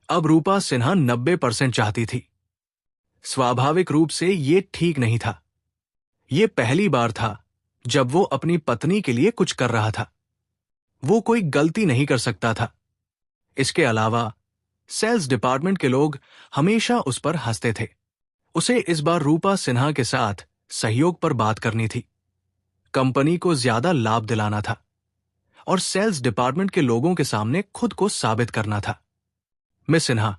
अब रूपा सिन्हा 90% चाहती थी। स्वाभाविक रूप से ये ठीक नहीं था। ये पहली बार था जब वो अपनी पत्नी के लिए कुछ कर रहा था। वो कोई गलती नहीं कर सकता था। इसके अलावा सेल्स डिपार्टमेंट के लोग हमेशा उस पर हंसते थे। उसे इस बार रूपा सिन्हा के साथ सहयोग पर बात करनी थी। कंपनी को ज्यादा लाभ दिलाना था और सेल्स डिपार्टमेंट के लोगों के सामने खुद को साबित करना था। मिस सिन्हा,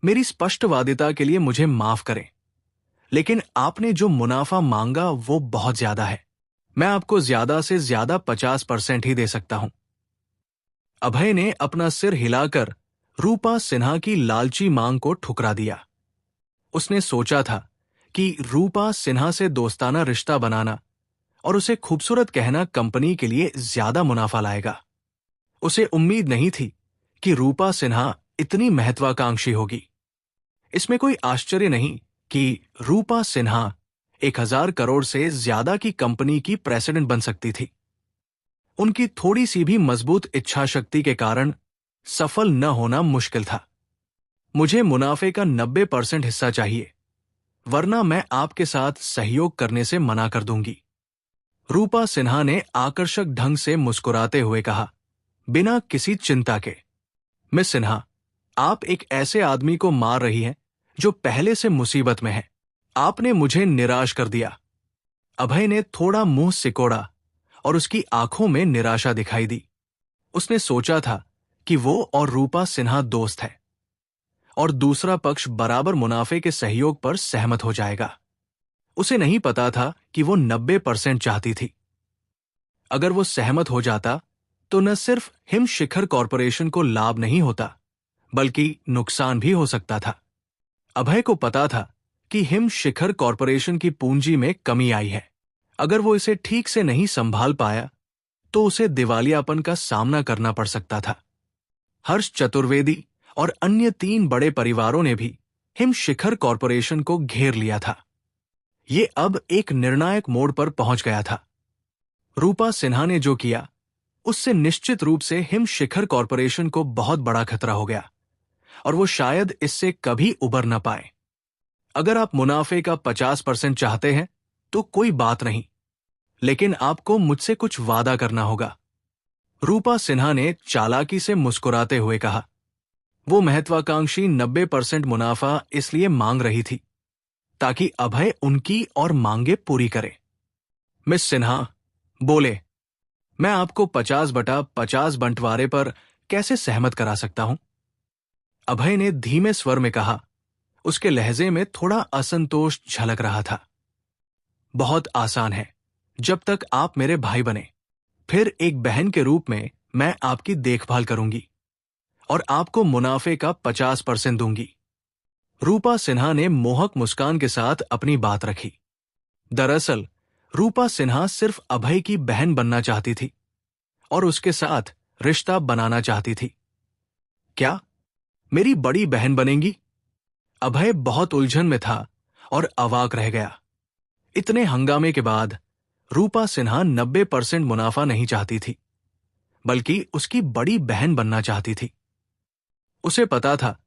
मेरी स्पष्टवादिता के लिए मुझे माफ करें, लेकिन आपने जो मुनाफा मांगा वो बहुत ज्यादा है। मैं आपको ज्यादा से ज्यादा 50% ही दे सकता हूं। अभय ने अपना सिर हिलाकर रूपा सिन्हा की लालची मांग को ठुकरा दिया। उसने सोचा था कि रूपा सिन्हा से दोस्ताना रिश्ता बनाना और उसे खूबसूरत कहना कंपनी के लिए ज्यादा मुनाफा लाएगा। उसे उम्मीद नहीं थी कि रूपा सिन्हा इतनी महत्वाकांक्षी होगी। इसमें कोई आश्चर्य नहीं कि रूपा सिन्हा 1000 करोड़ से ज्यादा की कंपनी की प्रेसिडेंट बन सकती थी। उनकी थोड़ी सी भी मजबूत इच्छा शक्ति के कारण सफल न होना मुश्किल था। मुझे मुनाफे का 90% हिस्सा चाहिए, वरना मैं आपके साथ सहयोग करने से मना कर दूंगी। रूपा सिन्हा ने आकर्षक ढंग से मुस्कुराते हुए कहा, बिना किसी चिंता के। मिस सिन्हा, आप एक ऐसे आदमी को मार रही हैं जो पहले से मुसीबत में है। आपने मुझे निराश कर दिया। अभय ने थोड़ा मुंह सिकोड़ा और उसकी आंखों में निराशा दिखाई दी। उसने सोचा था कि वो और रूपा सिन्हा दोस्त है और दूसरा पक्ष बराबर मुनाफे के सहयोग पर सहमत हो जाएगा। उसे नहीं पता था कि वो 90% चाहती थी। अगर वो सहमत हो जाता तो न सिर्फ हिम शिखर कॉरपोरेशन को लाभ नहीं होता, बल्कि नुकसान भी हो सकता था। अभय को पता था कि हिम शिखर कॉरपोरेशन की पूंजी में कमी आई है। अगर वो इसे ठीक से नहीं संभाल पाया तो उसे दिवालियापन का सामना करना पड़ सकता था। हर्ष चतुर्वेदी और अन्य 3 बड़े परिवारों ने भी हिम शिखर कॉरपोरेशन को घेर लिया था। ये अब एक निर्णायक मोड़ पर पहुंच गया था। रूपा सिन्हा ने जो किया, उससे निश्चित रूप से हिम शिखर कॉरपोरेशन को बहुत बड़ा खतरा हो गया और वो शायद इससे कभी उबर न पाए। अगर आप मुनाफे का 50% चाहते हैं तो कोई बात नहीं, लेकिन आपको मुझसे कुछ वादा करना होगा। रूपा सिन्हा ने चालाकी से मुस्कुराते हुए कहा। वो महत्वाकांक्षी 90% मुनाफा इसलिए मांग रही थी ताकि अभय उनकी और मांगे पूरी करे। मिस सिन्हा बोले, मैं आपको 50/50 बंटवारे पर कैसे सहमत करा सकता हूं? अभय ने धीमे स्वर में कहा। उसके लहजे में थोड़ा असंतोष झलक रहा था। बहुत आसान है, जब तक आप मेरे भाई बने। फिर एक बहन के रूप में मैं आपकी देखभाल करूंगी और आपको मुनाफे का 50% दूंगी। रूपा सिन्हा ने मोहक मुस्कान के साथ अपनी बात रखी। दरअसल रूपा सिन्हा सिर्फ अभय की बहन बनना चाहती थी और उसके साथ रिश्ता बनाना चाहती थी। क्या मेरी बड़ी बहन बनेंगी? अभय बहुत उलझन में था और अवाक रह गया। इतने हंगामे के बाद रूपा सिन्हा 90% मुनाफा नहीं चाहती थी, बल्कि उसकी बड़ी बहन बनना चाहती थी। उसे पता था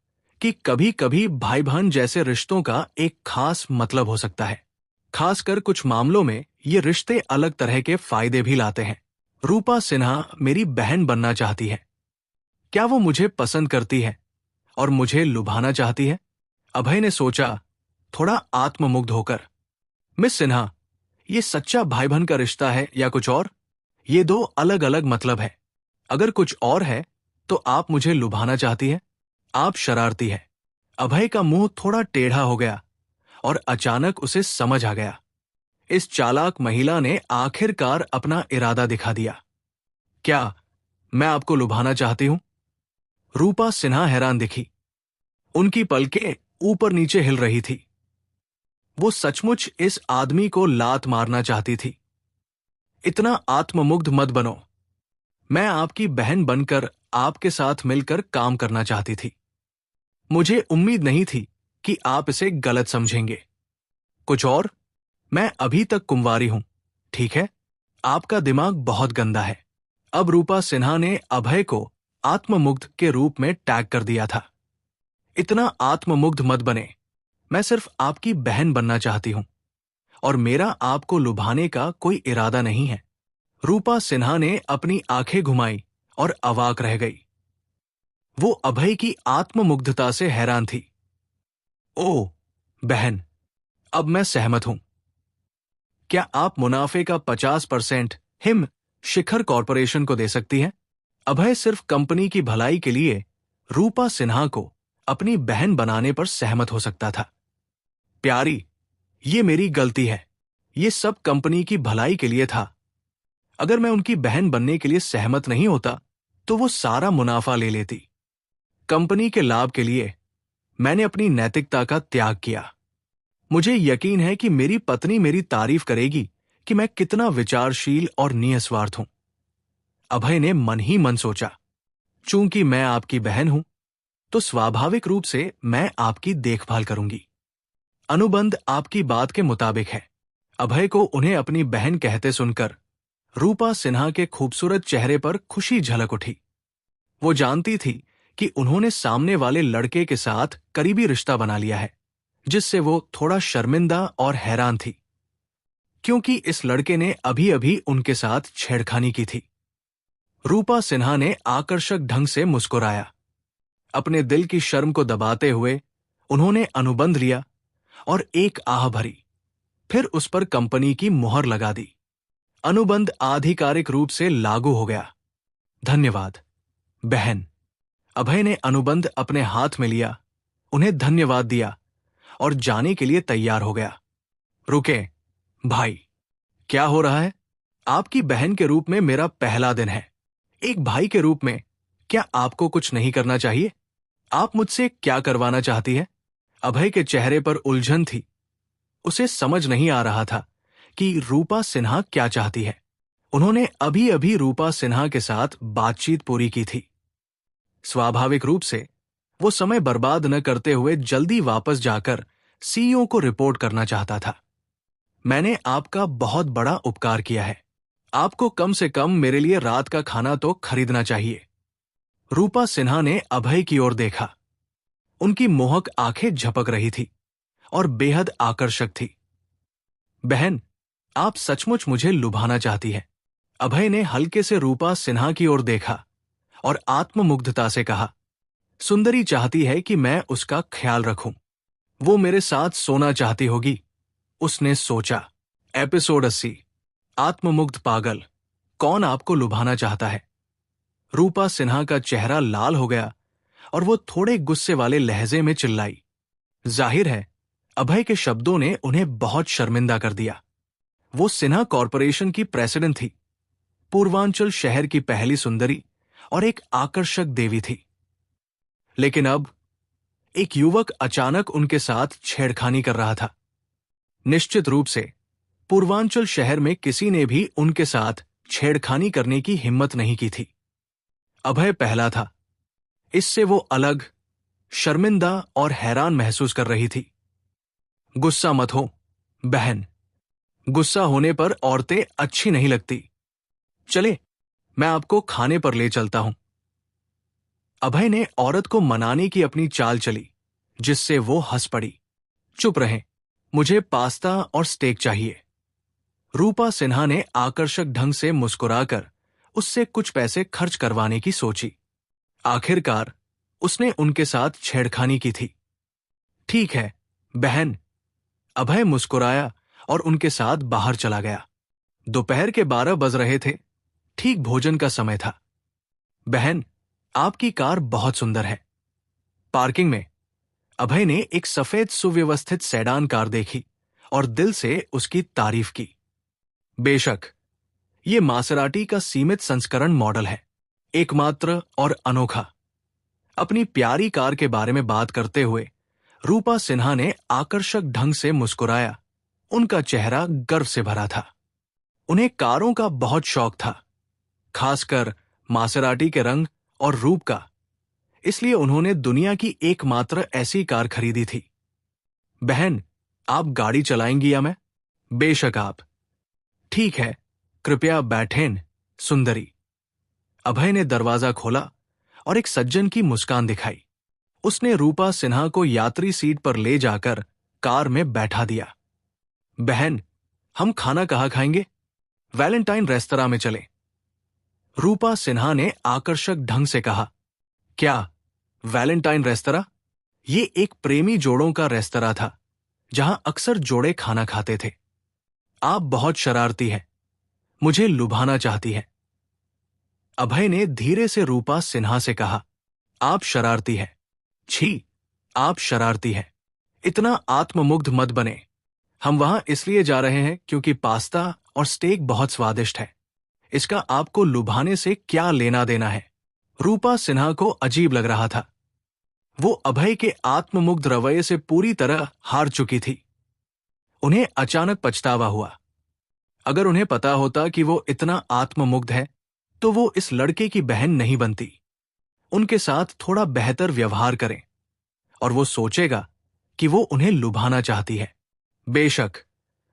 कि कभी कभी भाई बहन जैसे रिश्तों का एक खास मतलब हो सकता है। खासकर कुछ मामलों में ये रिश्ते अलग तरह के फायदे भी लाते हैं। रूपा सिन्हा मेरी बहन बनना चाहती है। क्या वो मुझे पसंद करती है और मुझे लुभाना चाहती है? अभय ने सोचा, थोड़ा आत्ममुग्ध होकर। मिस सिन्हा, ये सच्चा भाई बहन का रिश्ता है या कुछ और? ये दो अलग अलग मतलब है। अगर कुछ और है तो आप मुझे लुभाना चाहती है, आप शरारती है। अभय का मुंह थोड़ा टेढ़ा हो गया और अचानक उसे समझ आ गया। इस चालाक महिला ने आखिरकार अपना इरादा दिखा दिया। क्या मैं आपको लुभाना चाहती हूं? रूपा सिन्हा हैरान दिखी। उनकी पलकें ऊपर नीचे हिल रही थी। वो सचमुच इस आदमी को लात मारना चाहती थी। इतना आत्ममुग्ध मत बनो। मैं आपकी बहन बनकर आपके साथ मिलकर काम करना चाहती थी। मुझे उम्मीद नहीं थी कि आप इसे गलत समझेंगे। कुछ और? मैं अभी तक कुंवारी हूं, ठीक है? आपका दिमाग बहुत गंदा है। अब रूपा सिन्हा ने अभय को आत्ममुग्ध के रूप में टैग कर दिया था। इतना आत्ममुग्ध मत बने। मैं सिर्फ आपकी बहन बनना चाहती हूं और मेरा आपको लुभाने का कोई इरादा नहीं है। रूपा सिन्हा ने अपनी आंखें घुमाई और अवाक रह गई। वो अभय की आत्ममुग्धता से हैरान थी। ओह बहन, अब मैं सहमत हूं। क्या आप मुनाफे का 50% हिम शिखर कॉरपोरेशन को दे सकती हैं? अभय सिर्फ कंपनी की भलाई के लिए रूपा सिन्हा को अपनी बहन बनाने पर सहमत हो सकता था। प्यारी, ये मेरी गलती है। ये सब कंपनी की भलाई के लिए था। अगर मैं उनकी बहन बनने के लिए सहमत नहीं होता तो वो सारा मुनाफा ले लेती। कंपनी के लाभ के लिए मैंने अपनी नैतिकता का त्याग किया। मुझे यकीन है कि मेरी पत्नी मेरी तारीफ करेगी कि मैं कितना विचारशील और निस्वार्थ हूं। अभय ने मन ही मन सोचा, चूंकि मैं आपकी बहन हूं तो स्वाभाविक रूप से मैं आपकी देखभाल करूंगी। अनुबंध आपकी बात के मुताबिक है। अभय को उन्हें अपनी बहन कहते सुनकर रूपा सिन्हा के खूबसूरत चेहरे पर खुशी झलक उठी। वो जानती थी कि उन्होंने सामने वाले लड़के के साथ करीबी रिश्ता बना लिया है, जिससे वो थोड़ा शर्मिंदा और हैरान थी, क्योंकि इस लड़के ने अभी अभी उनके साथ छेड़खानी की थी। रूपा सिन्हा ने आकर्षक ढंग से मुस्कुराया। अपने दिल की शर्म को दबाते हुए उन्होंने अनुबंध लिया और एक आह भरी, फिर उस पर कंपनी की मुहर लगा दी। अनुबंध आधिकारिक रूप से लागू हो गया। धन्यवाद बहन। अभय ने अनुबंध अपने हाथ में लिया, उन्हें धन्यवाद दिया और जाने के लिए तैयार हो गया। रुके भाई, क्या हो रहा है? आपकी बहन के रूप में मेरा पहला दिन है। एक भाई के रूप में क्या आपको कुछ नहीं करना चाहिए? आप मुझसे क्या करवाना चाहती है? अभय के चेहरे पर उलझन थी। उसे समझ नहीं आ रहा था कि रूपा सिन्हा क्या चाहती है। उन्होंने अभी अभी रूपा सिन्हा के साथ बातचीत पूरी की थी। स्वाभाविक रूप से वो समय बर्बाद न करते हुए जल्दी वापस जाकर सीईओ को रिपोर्ट करना चाहता था। मैंने आपका बहुत बड़ा उपकार किया है। आपको कम से कम मेरे लिए रात का खाना तो खरीदना चाहिए। रूपा सिन्हा ने अभय की ओर देखा। उनकी मोहक आंखें झपक रही थी और बेहद आकर्षक थी। बहन, आप सचमुच मुझे लुभाना चाहती है। अभय ने हल्के से रूपा सिन्हा की ओर देखा और आत्ममुग्धता से कहा, सुंदरी चाहती है कि मैं उसका ख्याल रखूं। वो मेरे साथ सोना चाहती होगी, उसने सोचा। एपिसोड 80, आत्ममुग्ध पागल। कौन आपको लुभाना चाहता है? रूपा सिन्हा का चेहरा लाल हो गया और वो थोड़े गुस्से वाले लहजे में चिल्लाई। जाहिर है अभय के शब्दों ने उन्हें बहुत शर्मिंदा कर दिया। वो सिन्हा कॉरपोरेशन की प्रेसिडेंट थी, पूर्वांचल शहर की पहली सुंदरी और एक आकर्षक देवी थी। लेकिन अब एक युवक अचानक उनके साथ छेड़खानी कर रहा था। निश्चित रूप से पूर्वांचल शहर में किसी ने भी उनके साथ छेड़खानी करने की हिम्मत नहीं की थी। अभय पहला था। इससे वो अलग, शर्मिंदा और हैरान महसूस कर रही थी। गुस्सा मत हो बहन, गुस्सा होने पर औरतें अच्छी नहीं लगती। चले, मैं आपको खाने पर ले चलता हूं। अभय ने औरत को मनाने की अपनी चाल चली, जिससे वो हंस पड़ी। चुप रहें, मुझे पास्ता और स्टेक चाहिए। रूपा सिन्हा ने आकर्षक ढंग से मुस्कुराकर उससे कुछ पैसे खर्च करवाने की सोची। आखिरकार उसने उनके साथ छेड़खानी की थी। ठीक है बहन, अभय मुस्कुराया और उनके साथ बाहर चला गया। दोपहर के 12 बज रहे थे, ठीक भोजन का समय था। बहन, आपकी कार बहुत सुंदर है। पार्किंग में अभय ने एक सफेद सुव्यवस्थित सेडान कार देखी और दिल से उसकी तारीफ की। बेशक, ये मासेराटी का सीमित संस्करण मॉडल है, एकमात्र और अनोखा। अपनी प्यारी कार के बारे में बात करते हुए रूपा सिन्हा ने आकर्षक ढंग से मुस्कुराया। उनका चेहरा गर्व से भरा था। उन्हें कारों का बहुत शौक था, खासकर मासेराटी के रंग और रूप का। इसलिए उन्होंने दुनिया की एकमात्र ऐसी कार खरीदी थी। बहन, आप गाड़ी चलाएंगी या मैं? बेशक आप। ठीक है, कृपया बैठें सुंदरी। अभय ने दरवाजा खोला और एक सज्जन की मुस्कान दिखाई। उसने रूपा सिन्हा को यात्री सीट पर ले जाकर कार में बैठा दिया। बहन, हम खाना कहाँ खाएंगे? वैलेंटाइन रेस्तरां में चलें। रूपा सिन्हा ने आकर्षक ढंग से कहा। क्या वैलेंटाइन रेस्तरां? ये एक प्रेमी जोड़ों का रेस्तरां था, जहां अक्सर जोड़े खाना खाते थे। आप बहुत शरारती हैं, मुझे लुभाना चाहती हैं। अभय ने धीरे से रूपा सिन्हा से कहा। आप शरारती हैं। छी, आप शरारती हैं। इतना आत्ममुग्ध मत बने। हम वहां इसलिए जा रहे हैं क्योंकि पास्ता और स्टेक बहुत स्वादिष्ट है। इसका आपको लुभाने से क्या लेना देना है? रूपा सिन्हा को अजीब लग रहा था। वो अभय के आत्ममुग्ध रवैये से पूरी तरह हार चुकी थी। उन्हें अचानक पछतावा हुआ। अगर उन्हें पता होता कि वो इतना आत्ममुग्ध है, तो वो इस लड़के की बहन नहीं बनती। उनके साथ थोड़ा बेहतर व्यवहार करें और वो सोचेगा कि वो उन्हें लुभाना चाहती है। बेशक,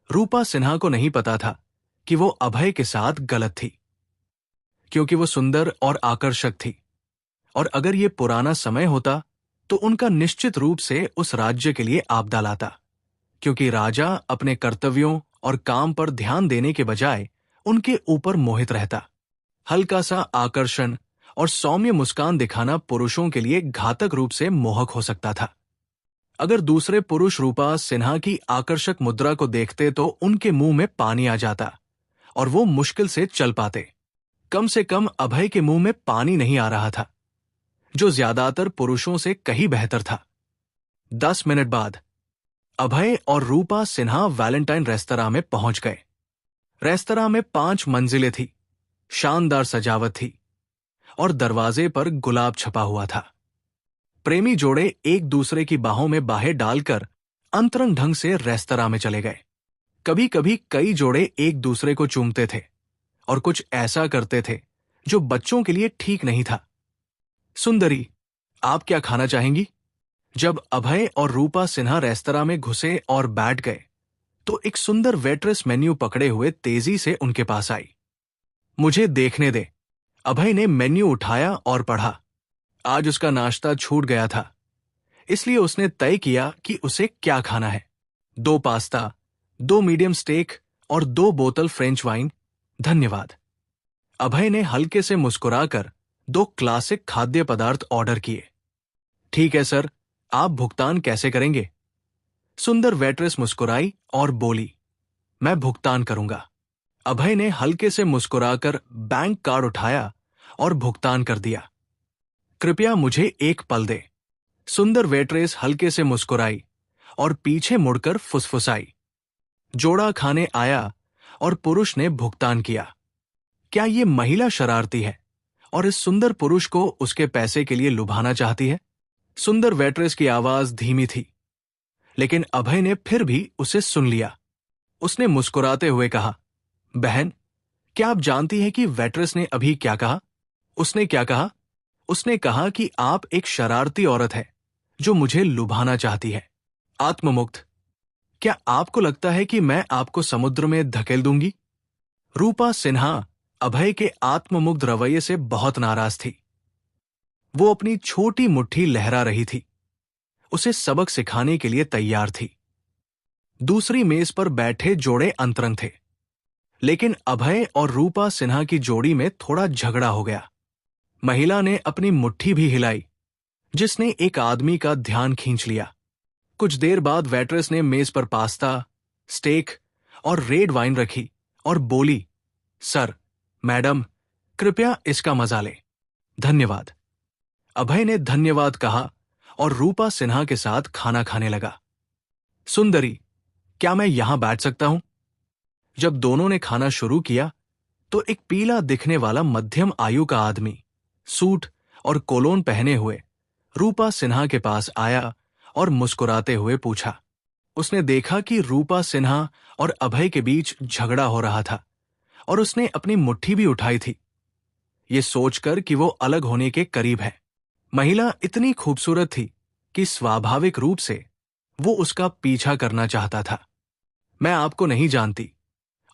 रूपा सिन्हा को नहीं पता था कि वो अभय के साथ गलत थी, क्योंकि वो सुंदर और आकर्षक थी। और अगर ये पुराना समय होता तो उनका निश्चित रूप से उस राज्य के लिए आपदा लाता, क्योंकि राजा अपने कर्तव्यों और काम पर ध्यान देने के बजाय उनके ऊपर मोहित रहता। हल्का सा आकर्षण और सौम्य मुस्कान दिखाना पुरुषों के लिए घातक रूप से मोहक हो सकता था। अगर दूसरे पुरुष रूपा सिन्हा की आकर्षक मुद्रा को देखते तो उनके मुंह में पानी आ जाता और वो मुश्किल से चल पाते। कम से कम अभय के मुंह में पानी नहीं आ रहा था, जो ज्यादातर पुरुषों से कहीं बेहतर था। 10 मिनट बाद अभय और रूपा सिन्हा वैलेंटाइन रेस्तरां में पहुंच गए। रेस्तरां में 5 मंजिलें थी, शानदार सजावट थी और दरवाजे पर गुलाब छपा हुआ था। प्रेमी जोड़े एक दूसरे की बाहों में बाहें डालकर अंतरंग ढंग से रेस्तरां में चले गए। कभी कभी कई जोड़े एक दूसरे को चूमते थे और कुछ ऐसा करते थे जो बच्चों के लिए ठीक नहीं था। सुंदरी, आप क्या खाना चाहेंगी? जब अभय और रूपा सिन्हा रेस्तरां में घुसे और बैठ गए, तो एक सुंदर वेट्रेस मेन्यू पकड़े हुए तेजी से उनके पास आई। मुझे देखने दे। अभय ने मेन्यू उठाया और पढ़ा। आज उसका नाश्ता छूट गया था, इसलिए उसने तय किया कि उसे क्या खाना है। 2 पास्ता, 2 मीडियम स्टेक और 2 बोतल फ्रेंच वाइन, धन्यवाद। अभय ने हल्के से मुस्कुराकर 2 क्लासिक खाद्य पदार्थ ऑर्डर किए। ठीक है सर, आप भुगतान कैसे करेंगे? सुंदर वेट्रेस मुस्कुराई और बोली, मैं भुगतान करूंगा। अभय ने हल्के से मुस्कुराकर बैंक कार्ड उठाया और भुगतान कर दिया। कृपया मुझे एक पल दे। सुंदर वेट्रेस हल्के से मुस्कुराई और पीछे मुड़कर फुसफुसाई। जोड़ा खाने आया और पुरुष ने भुगतान किया। क्या ये महिला शरारती है और इस सुंदर पुरुष को उसके पैसे के लिए लुभाना चाहती है? सुंदर वेट्रेस की आवाज धीमी थी, लेकिन अभय ने फिर भी उसे सुन लिया। उसने मुस्कुराते हुए कहा, बहन, क्या आप जानती हैं कि वेट्रेस ने अभी क्या कहा? उसने क्या कहा? उसने कहा कि आप एक शरारती औरत है जो मुझे लुभाना चाहती है। आत्ममुग्ध। क्या आपको लगता है कि मैं आपको समुद्र में धकेल दूंगी? रूपा सिन्हा अभय के आत्ममुग्ध रवैये से बहुत नाराज थी। वो अपनी छोटी मुट्ठी लहरा रही थी, उसे सबक सिखाने के लिए तैयार थी। दूसरी मेज पर बैठे जोड़े अंतरंग थे, लेकिन अभय और रूपा सिन्हा की जोड़ी में थोड़ा झगड़ा हो गया। महिला ने अपनी मुट्ठी भी हिलाई, जिसने एक आदमी का ध्यान खींच लिया। कुछ देर बाद वेट्रेस ने मेज पर पास्ता, स्टेक और रेड वाइन रखी और बोली, सर, मैडम, कृपया इसका मजा लें। धन्यवाद। अभय ने धन्यवाद कहा और रूपा सिन्हा के साथ खाना खाने लगा। सुंदरी, क्या मैं यहां बैठ सकता हूं? जब दोनों ने खाना शुरू किया तो एक पीला दिखने वाला मध्यम आयु का आदमी सूट और कोलोन पहने हुए रूपा सिन्हा के पास आया और मुस्कुराते हुए पूछा। उसने देखा कि रूपा सिन्हा और अभय के बीच झगड़ा हो रहा था और उसने अपनी मुट्ठी भी उठाई थी, ये सोचकर कि वो अलग होने के करीब है। महिला इतनी खूबसूरत थी कि स्वाभाविक रूप से वो उसका पीछा करना चाहता था। मैं आपको नहीं जानती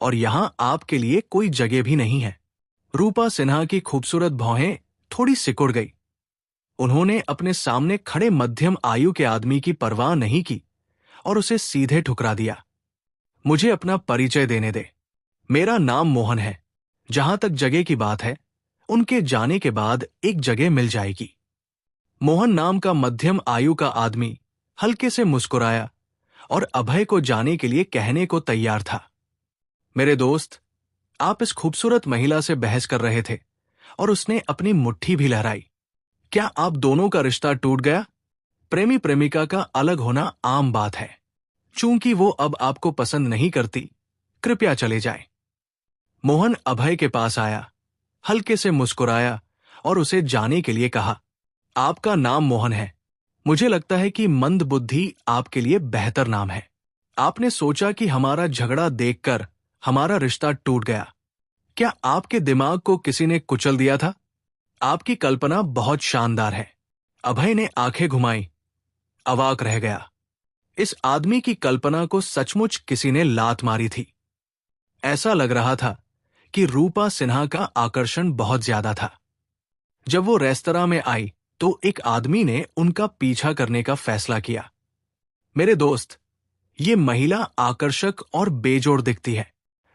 और यहां आपके लिए कोई जगह भी नहीं है। रूपा सिन्हा की खूबसूरत भौहें थोड़ी सिकुड़ गई। उन्होंने अपने सामने खड़े मध्यम आयु के आदमी की परवाह नहीं की और उसे सीधे ठुकरा दिया। मुझे अपना परिचय देने दे। मेरा नाम मोहन है। जहां तक जगह की बात है, उनके जाने के बाद एक जगह मिल जाएगी। मोहन नाम का मध्यम आयु का आदमी हल्के से मुस्कुराया और अभय को जाने के लिए कहने को तैयार था। मेरे दोस्त, आप इस खूबसूरत महिला से बहस कर रहे थे और उसने अपनी मुट्ठी भी लहराई। क्या आप दोनों का रिश्ता टूट गया? प्रेमी प्रेमिका का अलग होना आम बात है। चूंकि वो अब आपको पसंद नहीं करती, कृपया चले जाएं। मोहन अभय के पास आया, हल्के से मुस्कुराया और उसे जाने के लिए कहा, आपका नाम मोहन है। मुझे लगता है कि मंद बुद्धि आपके लिए बेहतर नाम है। आपने सोचा कि हमारा झगड़ा देखकर हमारा रिश्ता टूट गया। क्या आपके दिमाग को किसी ने कुचल दिया था? आपकी कल्पना बहुत शानदार है। अभय ने आंखें घुमाई, अवाक रह गया। इस आदमी की कल्पना को सचमुच किसी ने लात मारी थी। ऐसा लग रहा था कि रूपा सिन्हा का आकर्षण बहुत ज्यादा था। जब वो रेस्तरां में आई तो एक आदमी ने उनका पीछा करने का फैसला किया। मेरे दोस्त, ये महिला आकर्षक और बेजोड़ दिखती है,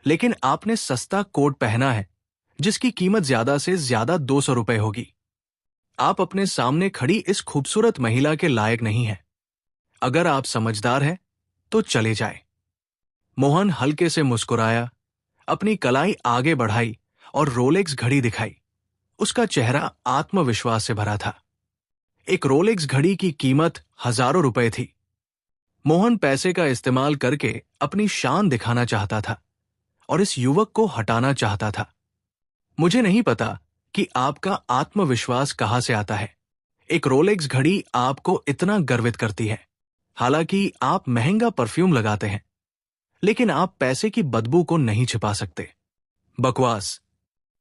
लेकिन आपने सस्ता कोट पहना है जिसकी कीमत ज्यादा से ज्यादा 200 रुपए होगी। आप अपने सामने खड़ी इस खूबसूरत महिला के लायक नहीं हैं। अगर आप समझदार हैं तो चले जाए। मोहन हल्के से मुस्कुराया, अपनी कलाई आगे बढ़ाई और रोलेक्स घड़ी दिखाई। उसका चेहरा आत्मविश्वास से भरा था। एक रोलेक्स घड़ी की कीमत हजारों रुपए थी। मोहन पैसे का इस्तेमाल करके अपनी शान दिखाना चाहता था और इस युवक को हटाना चाहता था। मुझे नहीं पता कि आपका आत्मविश्वास कहां से आता है। एक रोलेक्स घड़ी आपको इतना गर्वित करती है। हालांकि आप महंगा परफ्यूम लगाते हैं, लेकिन आप पैसे की बदबू को नहीं छिपा सकते। बकवास।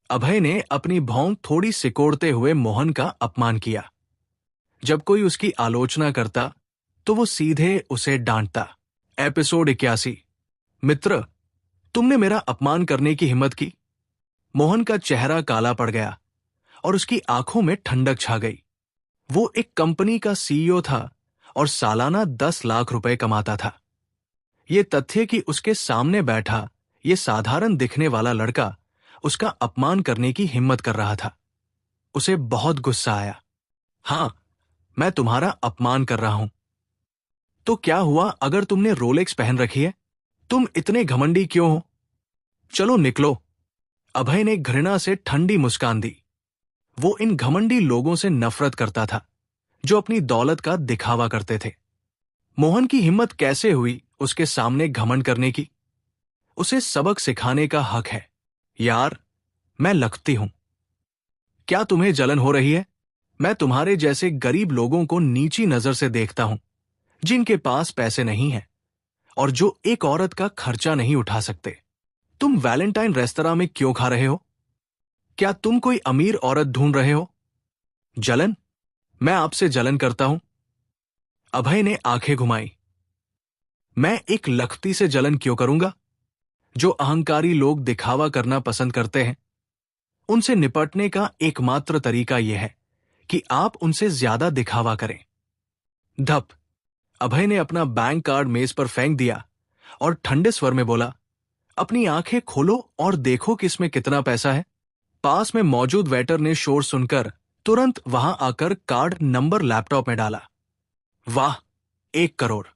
अभय ने अपनी भौं थोड़ी सिकोड़ते हुए मोहन का अपमान किया। जब कोई उसकी आलोचना करता तो वो सीधे उसे डांटता। एपिसोड 81। मित्र, तुमने मेरा अपमान करने की हिम्मत की। मोहन का चेहरा काला पड़ गया और उसकी आंखों में ठंडक छा गई। वो एक कंपनी का सीईओ था और सालाना 10 लाख रुपए कमाता था। ये तथ्य कि उसके सामने बैठा ये साधारण दिखने वाला लड़का उसका अपमान करने की हिम्मत कर रहा था। उसे बहुत गुस्सा आया। हां, मैं तुम्हारा अपमान कर रहा हूं। तो क्या हुआ अगर तुमने रोलेक्स पहन रखी है? तुम इतने घमंडी क्यों हो? चलो निकलो। अभय ने घृणा से ठंडी मुस्कान दी। वो इन घमंडी लोगों से नफरत करता था जो अपनी दौलत का दिखावा करते थे। मोहन की हिम्मत कैसे हुई उसके सामने घमंड करने की? उसे सबक सिखाने का हक है। यार, मैं लखती हूं। क्या तुम्हें जलन हो रही है? मैं तुम्हारे जैसे गरीब लोगों को नीची नजर से देखता हूं, जिनके पास पैसे नहीं हैं और जो एक औरत का खर्चा नहीं उठा सकते। तुम वैलेंटाइन रेस्तरां में क्यों खा रहे हो? क्या तुम कोई अमीर औरत ढूंढ रहे हो? जलन? मैं आपसे जलन करता हूं? अभय ने आंखें घुमाई। मैं एक लखपति से जलन क्यों करूंगा? जो अहंकारी लोग दिखावा करना पसंद करते हैं, उनसे निपटने का एकमात्र तरीका यह है कि आप उनसे ज्यादा दिखावा करें। धप। अभय ने अपना बैंक कार्ड मेज पर फेंक दिया और ठंडे स्वर में बोला, अपनी आंखें खोलो और देखो कि इसमें कितना पैसा है। पास में मौजूद वेटर ने शोर सुनकर तुरंत वहां आकर कार्ड नंबर लैपटॉप में डाला। वाह, 1 करोड़।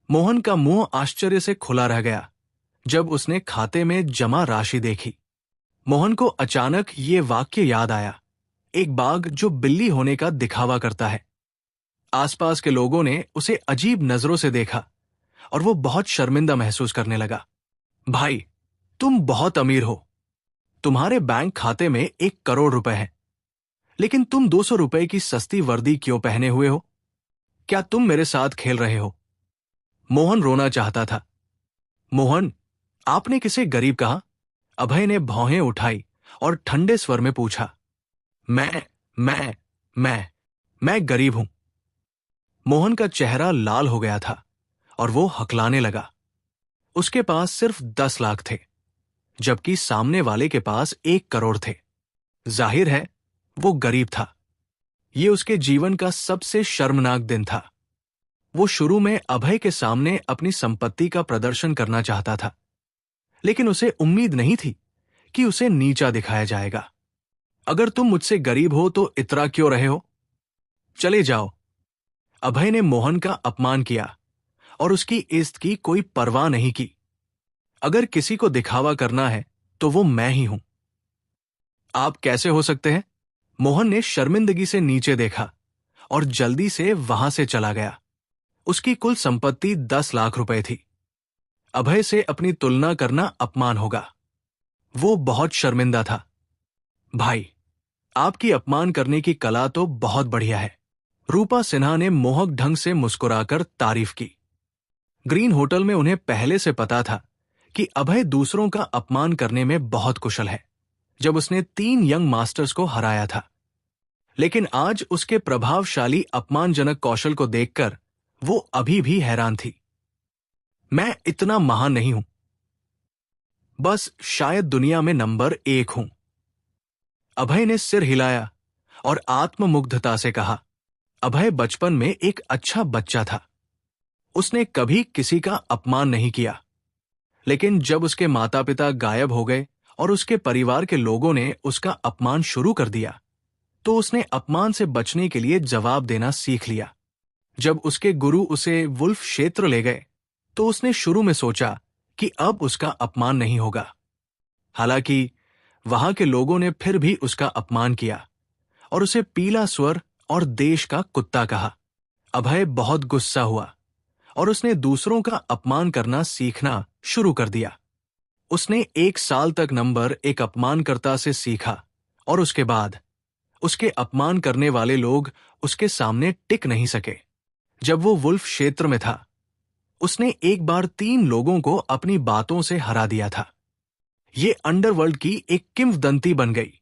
मोहन का मुंह आश्चर्य से खुला रह गया जब उसने खाते में जमा राशि देखी। मोहन को अचानक ये वाक्य याद आया, एक बाघ जो बिल्ली होने का दिखावा करता है। आसपास के लोगों ने उसे अजीब नजरों से देखा और वो बहुत शर्मिंदा महसूस करने लगा। भाई, तुम बहुत अमीर हो। तुम्हारे बैंक खाते में 1 करोड़ रुपए हैं, लेकिन तुम 200 रुपए की सस्ती वर्दी क्यों पहने हुए हो? क्या तुम मेरे साथ खेल रहे हो? मोहन रोना चाहता था। मोहन, आपने किसे गरीब कहा? अभय ने भौहें उठाई और ठंडे स्वर में पूछा। मैं गरीब हूं। मोहन का चेहरा लाल हो गया था और वो हकलाने लगा। उसके पास सिर्फ 10 लाख थे, जबकि सामने वाले के पास 1 करोड़ थे। जाहिर है वो गरीब था। ये उसके जीवन का सबसे शर्मनाक दिन था। वो शुरू में अभय के सामने अपनी संपत्ति का प्रदर्शन करना चाहता था, लेकिन उसे उम्मीद नहीं थी कि उसे नीचा दिखाया जाएगा। अगर तुम मुझसे गरीब हो तो इतरा क्यों रहे हो? चले जाओ। अभय ने मोहन का अपमान किया और उसकी इज्जत की कोई परवाह नहीं की। अगर किसी को दिखावा करना है तो वो मैं ही हूं। आप कैसे हो सकते हैं? मोहन ने शर्मिंदगी से नीचे देखा और जल्दी से वहां से चला गया। उसकी कुल संपत्ति 10 लाख रुपए थी। अभय से अपनी तुलना करना अपमान होगा। वो बहुत शर्मिंदा था। भाई, आपकी अपमान करने की कला तो बहुत बढ़िया है। रूपा सिन्हा ने मोहक ढंग से मुस्कुराकर तारीफ की। ग्रीन होटल में उन्हें पहले से पता था कि अभय दूसरों का अपमान करने में बहुत कुशल है, जब उसने 3 यंग मास्टर्स को हराया था। लेकिन आज उसके प्रभावशाली अपमानजनक कौशल को देखकर वो अभी भी हैरान थी। मैं इतना महान नहीं हूं, बस शायद दुनिया में नंबर 1 हूं। अभय ने सिर हिलाया और आत्ममुग्धता से कहा। अभय बचपन में एक अच्छा बच्चा था। उसने कभी किसी का अपमान नहीं किया, लेकिन जब उसके माता पिता गायब हो गए और उसके परिवार के लोगों ने उसका अपमान शुरू कर दिया, तो उसने अपमान से बचने के लिए जवाब देना सीख लिया। जब उसके गुरु उसे वुल्फ क्षेत्र ले गए, तो उसने शुरू में सोचा कि अब उसका अपमान नहीं होगा। हालांकि वहां के लोगों ने फिर भी उसका अपमान किया और उसे पीला स्वर और देश का कुत्ता कहा। अभय बहुत गुस्सा हुआ और उसने दूसरों का अपमान करना सीखना शुरू कर दिया। उसने 1 साल तक नंबर एक अपमानकर्ता से सीखा और उसके बाद उसके अपमान करने वाले लोग उसके सामने टिक नहीं सके। जब वो वुल्फ क्षेत्र में था, उसने एक बार 3 लोगों को अपनी बातों से हरा दिया था। ये अंडरवर्ल्ड की एक किंवदंती बन गई।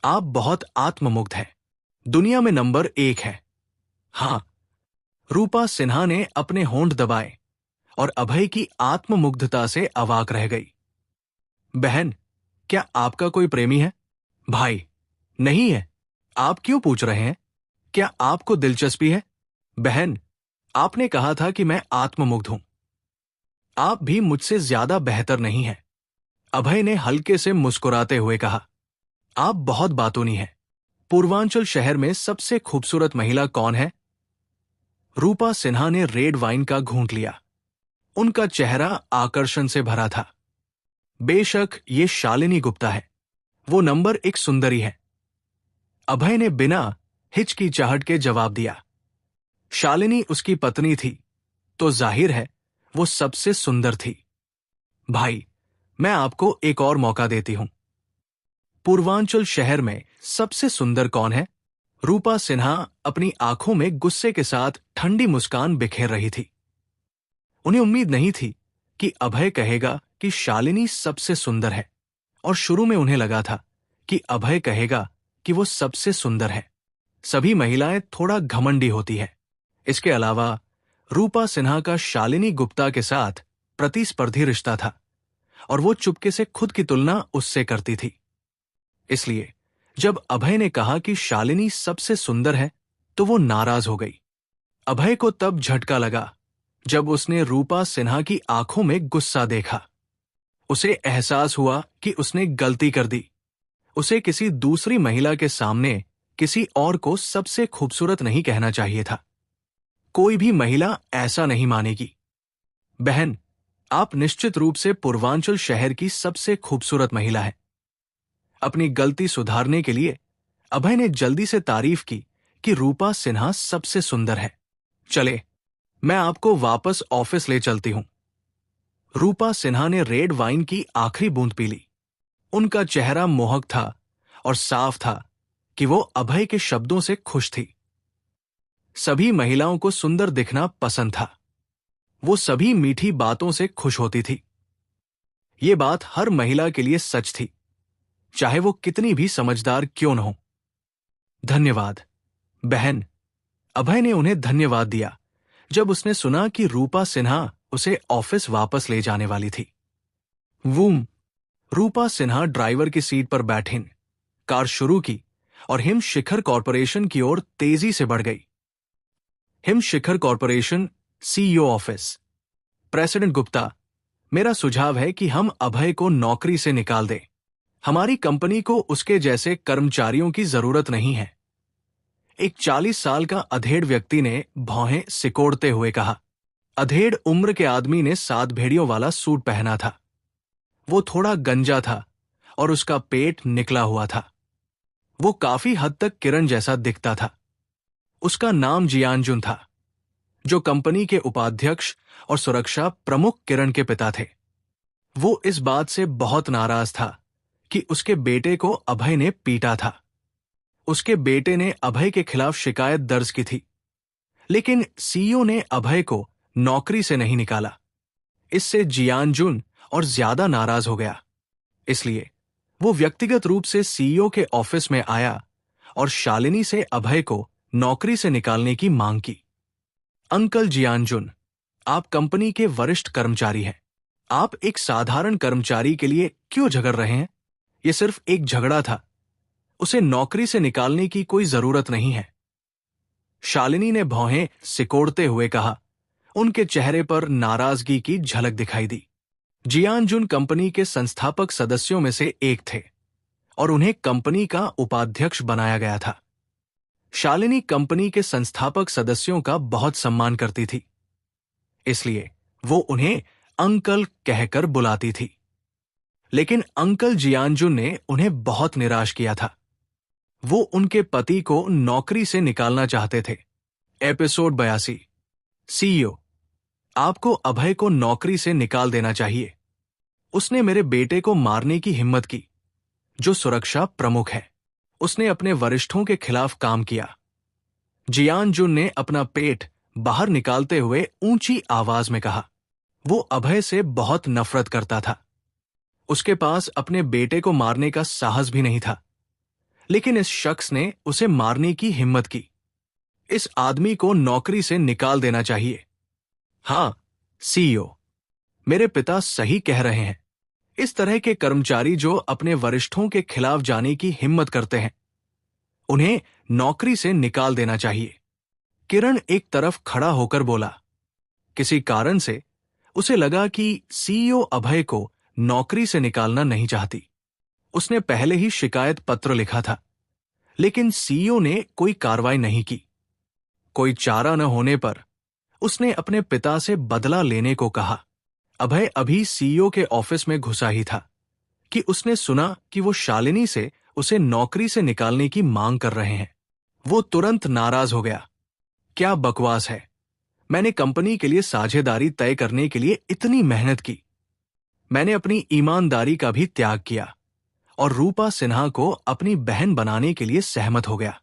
आप बहुत आत्ममुग्ध हैं। दुनिया में नंबर 1 है। हां। रूपा सिन्हा ने अपने होंठ दबाए और अभय की आत्ममुग्धता से अवाक रह गई। बहन, क्या आपका कोई प्रेमी है? भाई, नहीं है। आप क्यों पूछ रहे हैं? क्या आपको दिलचस्पी है? बहन, आपने कहा था कि मैं आत्ममुग्ध हूं। आप भी मुझसे ज्यादा बेहतर नहीं हैं। अभय ने हल्के से मुस्कुराते हुए कहा। आप बहुत बातूनी हैं। पूर्वांचल शहर में सबसे खूबसूरत महिला कौन है? रूपा सिन्हा ने रेड वाइन का घूंट लिया। उनका चेहरा आकर्षण से भरा था। बेशक ये शालिनी गुप्ता है। वो नंबर 1 सुंदरी है। अभय ने बिना हिचकिचाहट के जवाब दिया। शालिनी उसकी पत्नी थी, तो जाहिर है वो सबसे सुंदर थी। भाई, मैं आपको एक और मौका देती हूं। पूर्वांचल शहर में सबसे सुंदर कौन है? रूपा सिन्हा अपनी आंखों में गुस्से के साथ ठंडी मुस्कान बिखेर रही थी। उन्हें उम्मीद नहीं थी कि अभय कहेगा कि शालिनी सबसे सुंदर है, और शुरू में उन्हें लगा था कि अभय कहेगा कि वो सबसे सुंदर है। सभी महिलाएं थोड़ा घमंडी होती है। इसके अलावा रूपा सिन्हा का शालिनी गुप्ता के साथ प्रतिस्पर्धी रिश्ता था और वो चुपके से खुद की तुलना उससे करती थी। इसलिए जब अभय ने कहा कि शालिनी सबसे सुंदर है तो वो नाराज हो गई। अभय को तब झटका लगा जब उसने रूपा सिन्हा की आंखों में गुस्सा देखा। उसे एहसास हुआ कि उसने गलती कर दी। उसे किसी दूसरी महिला के सामने किसी और को सबसे खूबसूरत नहीं कहना चाहिए था। कोई भी महिला ऐसा नहीं मानेगी। बहन, आप निश्चित रूप से पूर्वांचल शहर की सबसे खूबसूरत महिला हैं। अपनी गलती सुधारने के लिए अभय ने जल्दी से तारीफ की कि रूपा सिन्हा सबसे सुंदर है। चले, मैं आपको वापस ऑफिस ले चलती हूं। रूपा सिन्हा ने रेड वाइन की आखिरी बूंद पी ली। उनका चेहरा मोहक था और साफ था कि वो अभय के शब्दों से खुश थी। सभी महिलाओं को सुंदर दिखना पसंद था। वो सभी मीठी बातों से खुश होती थी। ये बात हर महिला के लिए सच थी, चाहे वो कितनी भी समझदार क्यों न हो। धन्यवाद, बहन। अभय ने उन्हें धन्यवाद दिया जब उसने सुना कि रूपा सिन्हा उसे ऑफिस वापस ले जाने वाली थी। वूम। रूपा सिन्हा ड्राइवर की सीट पर बैठी कार शुरू की और हिम शिखर कॉरपोरेशन की ओर तेजी से बढ़ गई। Him Shikhar corporation CEO office. President Gupta, मेरा सुझाव है कि हम अभय को नौकरी से निकाल दें। हमारी कंपनी को उसके जैसे कर्मचारियों की जरूरत नहीं है। एक 40 साल का अधेड़ व्यक्ति ने भौहें सिकोड़ते हुए कहा। अधेड़ उम्र के आदमी ने 7 भेड़ियों वाला सूट पहना था। वो थोड़ा गंजा था और उसका पेट निकला हुआ था। वो काफी हद तक किरण जैसा दिखता था। उसका नाम जियानजुन था, जो कंपनी के उपाध्यक्ष और सुरक्षा प्रमुख किरण के पिता थे। वो इस बात से बहुत नाराज था कि उसके बेटे को अभय ने पीटा था। उसके बेटे ने अभय के खिलाफ शिकायत दर्ज की थी, लेकिन सीईओ ने अभय को नौकरी से नहीं निकाला। इससे जियानजुन और ज्यादा नाराज हो गया। इसलिए वो व्यक्तिगत रूप से सीईओ के ऑफिस में आया और शालिनी से अभय को नौकरी से निकालने की मांग की। अंकल जियानजुन, आप कंपनी के वरिष्ठ कर्मचारी हैं। आप एक साधारण कर्मचारी के लिए क्यों झगड़ रहे हैं? यह सिर्फ एक झगड़ा था। उसे नौकरी से निकालने की कोई जरूरत नहीं है। शालिनी ने भौहें सिकोड़ते हुए कहा। उनके चेहरे पर नाराजगी की झलक दिखाई दी। जियानजुन कंपनी के संस्थापक सदस्यों में से एक थे और उन्हें कंपनी का उपाध्यक्ष बनाया गया था। शालिनी कंपनी के संस्थापक सदस्यों का बहुत सम्मान करती थी, इसलिए वो उन्हें अंकल कहकर बुलाती थी। लेकिन अंकल जियानजुन ने उन्हें बहुत निराश किया था। वो उनके पति को नौकरी से निकालना चाहते थे। एपिसोड 82। सीईओ, आपको अभय को नौकरी से निकाल देना चाहिए। उसने मेरे बेटे को मारने की हिम्मत की, जो सुरक्षा प्रमुख है। उसने अपने वरिष्ठों के खिलाफ काम किया। जियानजुन ने अपना पेट बाहर निकालते हुए ऊंची आवाज में कहा। वो अभय से बहुत नफरत करता था। उसके पास अपने बेटे को मारने का साहस भी नहीं था, लेकिन इस शख्स ने उसे मारने की हिम्मत की। इस आदमी को नौकरी से निकाल देना चाहिए। हाँ, सीईओ, मेरे पिता सही कह रहे हैं। इस तरह के कर्मचारी जो अपने वरिष्ठों के खिलाफ जाने की हिम्मत करते हैं, उन्हें नौकरी से निकाल देना चाहिए। किरण एक तरफ खड़ा होकर बोला। किसी कारण से उसे लगा कि सीईओ अभय को नौकरी से निकालना नहीं चाहती। उसने पहले ही शिकायत पत्र लिखा था, लेकिन सीईओ ने कोई कार्रवाई नहीं की। कोई चारा न होने पर उसने अपने पिता से बदला लेने को कहा। अभय अभी सीईओ के ऑफिस में घुसा ही था कि उसने सुना कि वो शालिनी से उसे नौकरी से निकालने की मांग कर रहे हैं। वो तुरंत नाराज हो गया। क्या बकवास है! मैंने कंपनी के लिए साझेदारी तय करने के लिए इतनी मेहनत की। मैंने अपनी ईमानदारी का भी त्याग किया और रूपा सिन्हा को अपनी बहन बनाने के लिए सहमत हो गया।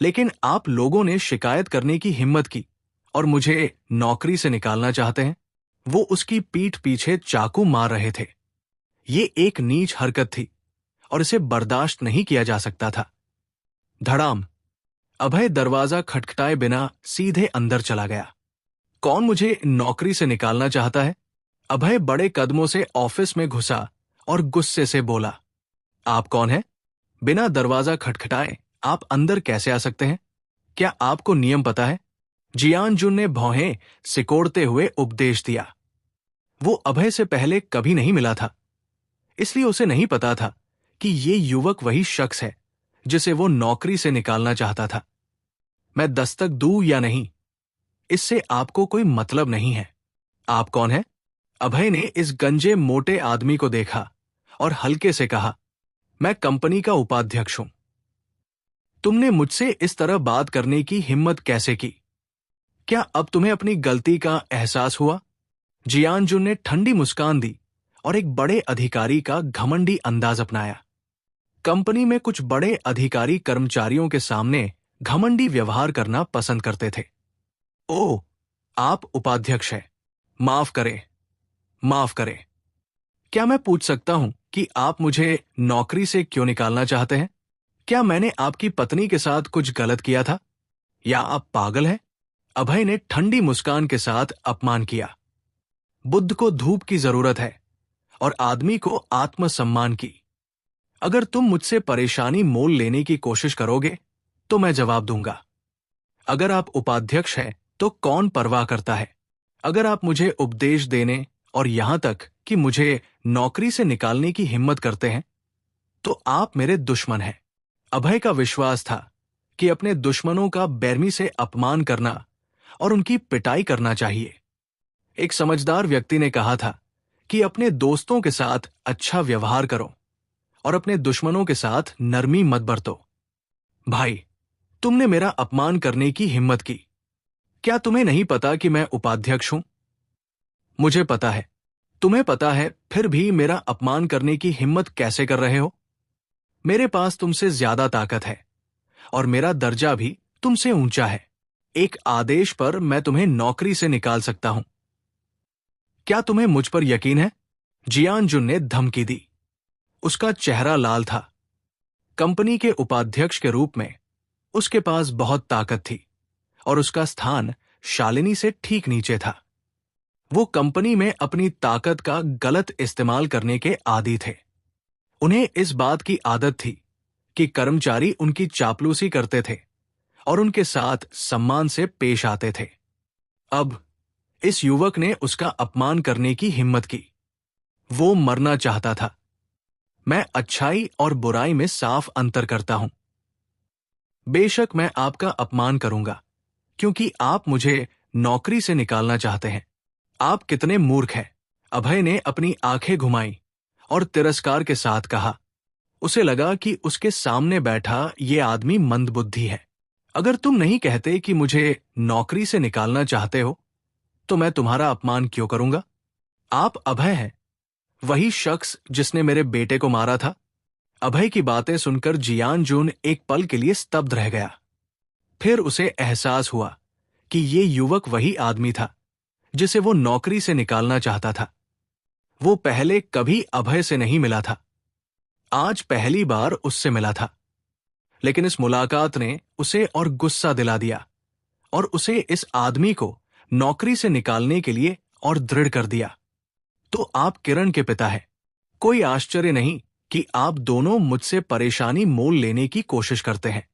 लेकिन आप लोगों ने शिकायत करने की हिम्मत की और मुझे नौकरी से निकालना चाहते हैं। वो उसकी पीठ पीछे चाकू मार रहे थे। ये एक नीच हरकत थी और इसे बर्दाश्त नहीं किया जा सकता था। धड़ाम! अभय दरवाजा खटखटाए बिना सीधे अंदर चला गया। कौन मुझे नौकरी से निकालना चाहता है? अभय बड़े कदमों से ऑफिस में घुसा और गुस्से से बोला, आप कौन हैं? बिना दरवाजा खटखटाए आप अंदर कैसे आ सकते हैं? क्या आपको नियम पता है? जियान जुन ने भौहें सिकोड़ते हुए उपदेश दिया। वो अभय से पहले कभी नहीं मिला था, इसलिए उसे नहीं पता था कि ये युवक वही शख्स है जिसे वो नौकरी से निकालना चाहता था। मैं दस्तक दूं या नहीं, इससे आपको कोई मतलब नहीं है। आप कौन है? अभय ने इस गंजे मोटे आदमी को देखा और हल्के से कहा, मैं कंपनी का उपाध्यक्ष हूं। तुमने मुझसे इस तरह बात करने की हिम्मत कैसे की? क्या अब तुम्हें अपनी गलती का एहसास हुआ? जियान जुन ने ठंडी मुस्कान दी और एक बड़े अधिकारी का घमंडी अंदाज अपनाया। कंपनी में कुछ बड़े अधिकारी कर्मचारियों के सामने घमंडी व्यवहार करना पसंद करते थे। ओह, आप उपाध्यक्ष हैं। माफ करें, माफ करें। क्या मैं पूछ सकता हूं कि आप मुझे नौकरी से क्यों निकालना चाहते हैं? क्या मैंने आपकी पत्नी के साथ कुछ गलत किया था? या आप पागल हैं? अभय ने ठंडी मुस्कान के साथ अपमान किया। बुद्ध को धूप की जरूरत है और आदमी को आत्मसम्मान की। अगर तुम मुझसे परेशानी मोल लेने की कोशिश करोगे तो मैं जवाब दूंगा। अगर आप उपाध्यक्ष हैं तो कौन परवाह करता है? अगर आप मुझे उपदेश देने और यहां तक कि मुझे नौकरी से निकालने की हिम्मत करते हैं तो आप मेरे दुश्मन हैं। अभय का विश्वास था कि अपने दुश्मनों का बेरमी से अपमान करना और उनकी पिटाई करना चाहिए। एक समझदार व्यक्ति ने कहा था कि अपने दोस्तों के साथ अच्छा व्यवहार करो और अपने दुश्मनों के साथ नरमी मत बरतो। भाई, तुमने मेरा अपमान करने की हिम्मत की। क्या तुम्हें नहीं पता कि मैं उपाध्यक्ष हूं? मुझे पता है, तुम्हें पता है, फिर भी मेरा अपमान करने की हिम्मत कैसे कर रहे हो? मेरे पास तुमसे ज्यादा ताकत है और मेरा दर्जा भी तुमसे ऊंचा है। एक आदेश पर मैं तुम्हें नौकरी से निकाल सकता हूं। क्या तुम्हें मुझ पर यकीन है? जियान जुन ने धमकी दी। उसका चेहरा लाल था। कंपनी के उपाध्यक्ष के रूप में उसके पास बहुत ताकत थी और उसका स्थान शालिनी से ठीक नीचे था। वो कंपनी में अपनी ताकत का गलत इस्तेमाल करने के आदी थे। उन्हें इस बात की आदत थी कि कर्मचारी उनकी चापलूसी करते थे और उनके साथ सम्मान से पेश आते थे। अब इस युवक ने उसका अपमान करने की हिम्मत की। वो मरना चाहता था। मैं अच्छाई और बुराई में साफ अंतर करता हूं। बेशक मैं आपका अपमान करूंगा क्योंकि आप मुझे नौकरी से निकालना चाहते हैं। आप कितने मूर्ख हैं। अभय ने अपनी आंखें घुमाई और तिरस्कार के साथ कहा। उसे लगा कि उसके सामने बैठा ये आदमी मंदबुद्धि है। अगर तुम नहीं कहते कि मुझे नौकरी से निकालना चाहते हो तो मैं तुम्हारा अपमान क्यों करूंगा? आप अभय हैं, वही शख्स जिसने मेरे बेटे को मारा था। अभय की बातें सुनकर जियान जुन एक पल के लिए स्तब्ध रह गया। फिर उसे एहसास हुआ कि ये युवक वही आदमी था जिसे वो नौकरी से निकालना चाहता था। वो पहले कभी अभय से नहीं मिला था, आज पहली बार उससे मिला था। लेकिन इस मुलाकात ने उसे और गुस्सा दिला दिया और उसे इस आदमी को नौकरी से निकालने के लिए और दृढ़ कर दिया। तो आप किरण के पिता हैं। कोई आश्चर्य नहीं कि आप दोनों मुझसे परेशानी मोल लेने की कोशिश करते हैं।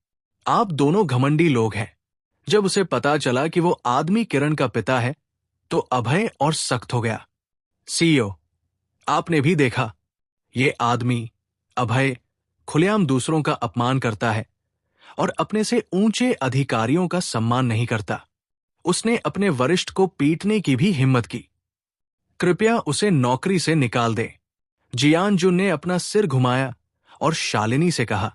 आप दोनों घमंडी लोग हैं। जब उसे पता चला कि वो आदमी किरण का पिता है तो अभय और सख्त हो गया। सीईओ, आपने भी देखा, ये आदमी अभय खुलेआम दूसरों का अपमान करता है और अपने से ऊंचे अधिकारियों का सम्मान नहीं करता। उसने अपने वरिष्ठ को पीटने की भी हिम्मत की। कृपया उसे नौकरी से निकाल दें। जियान जुन ने अपना सिर घुमाया और शालिनी से कहा।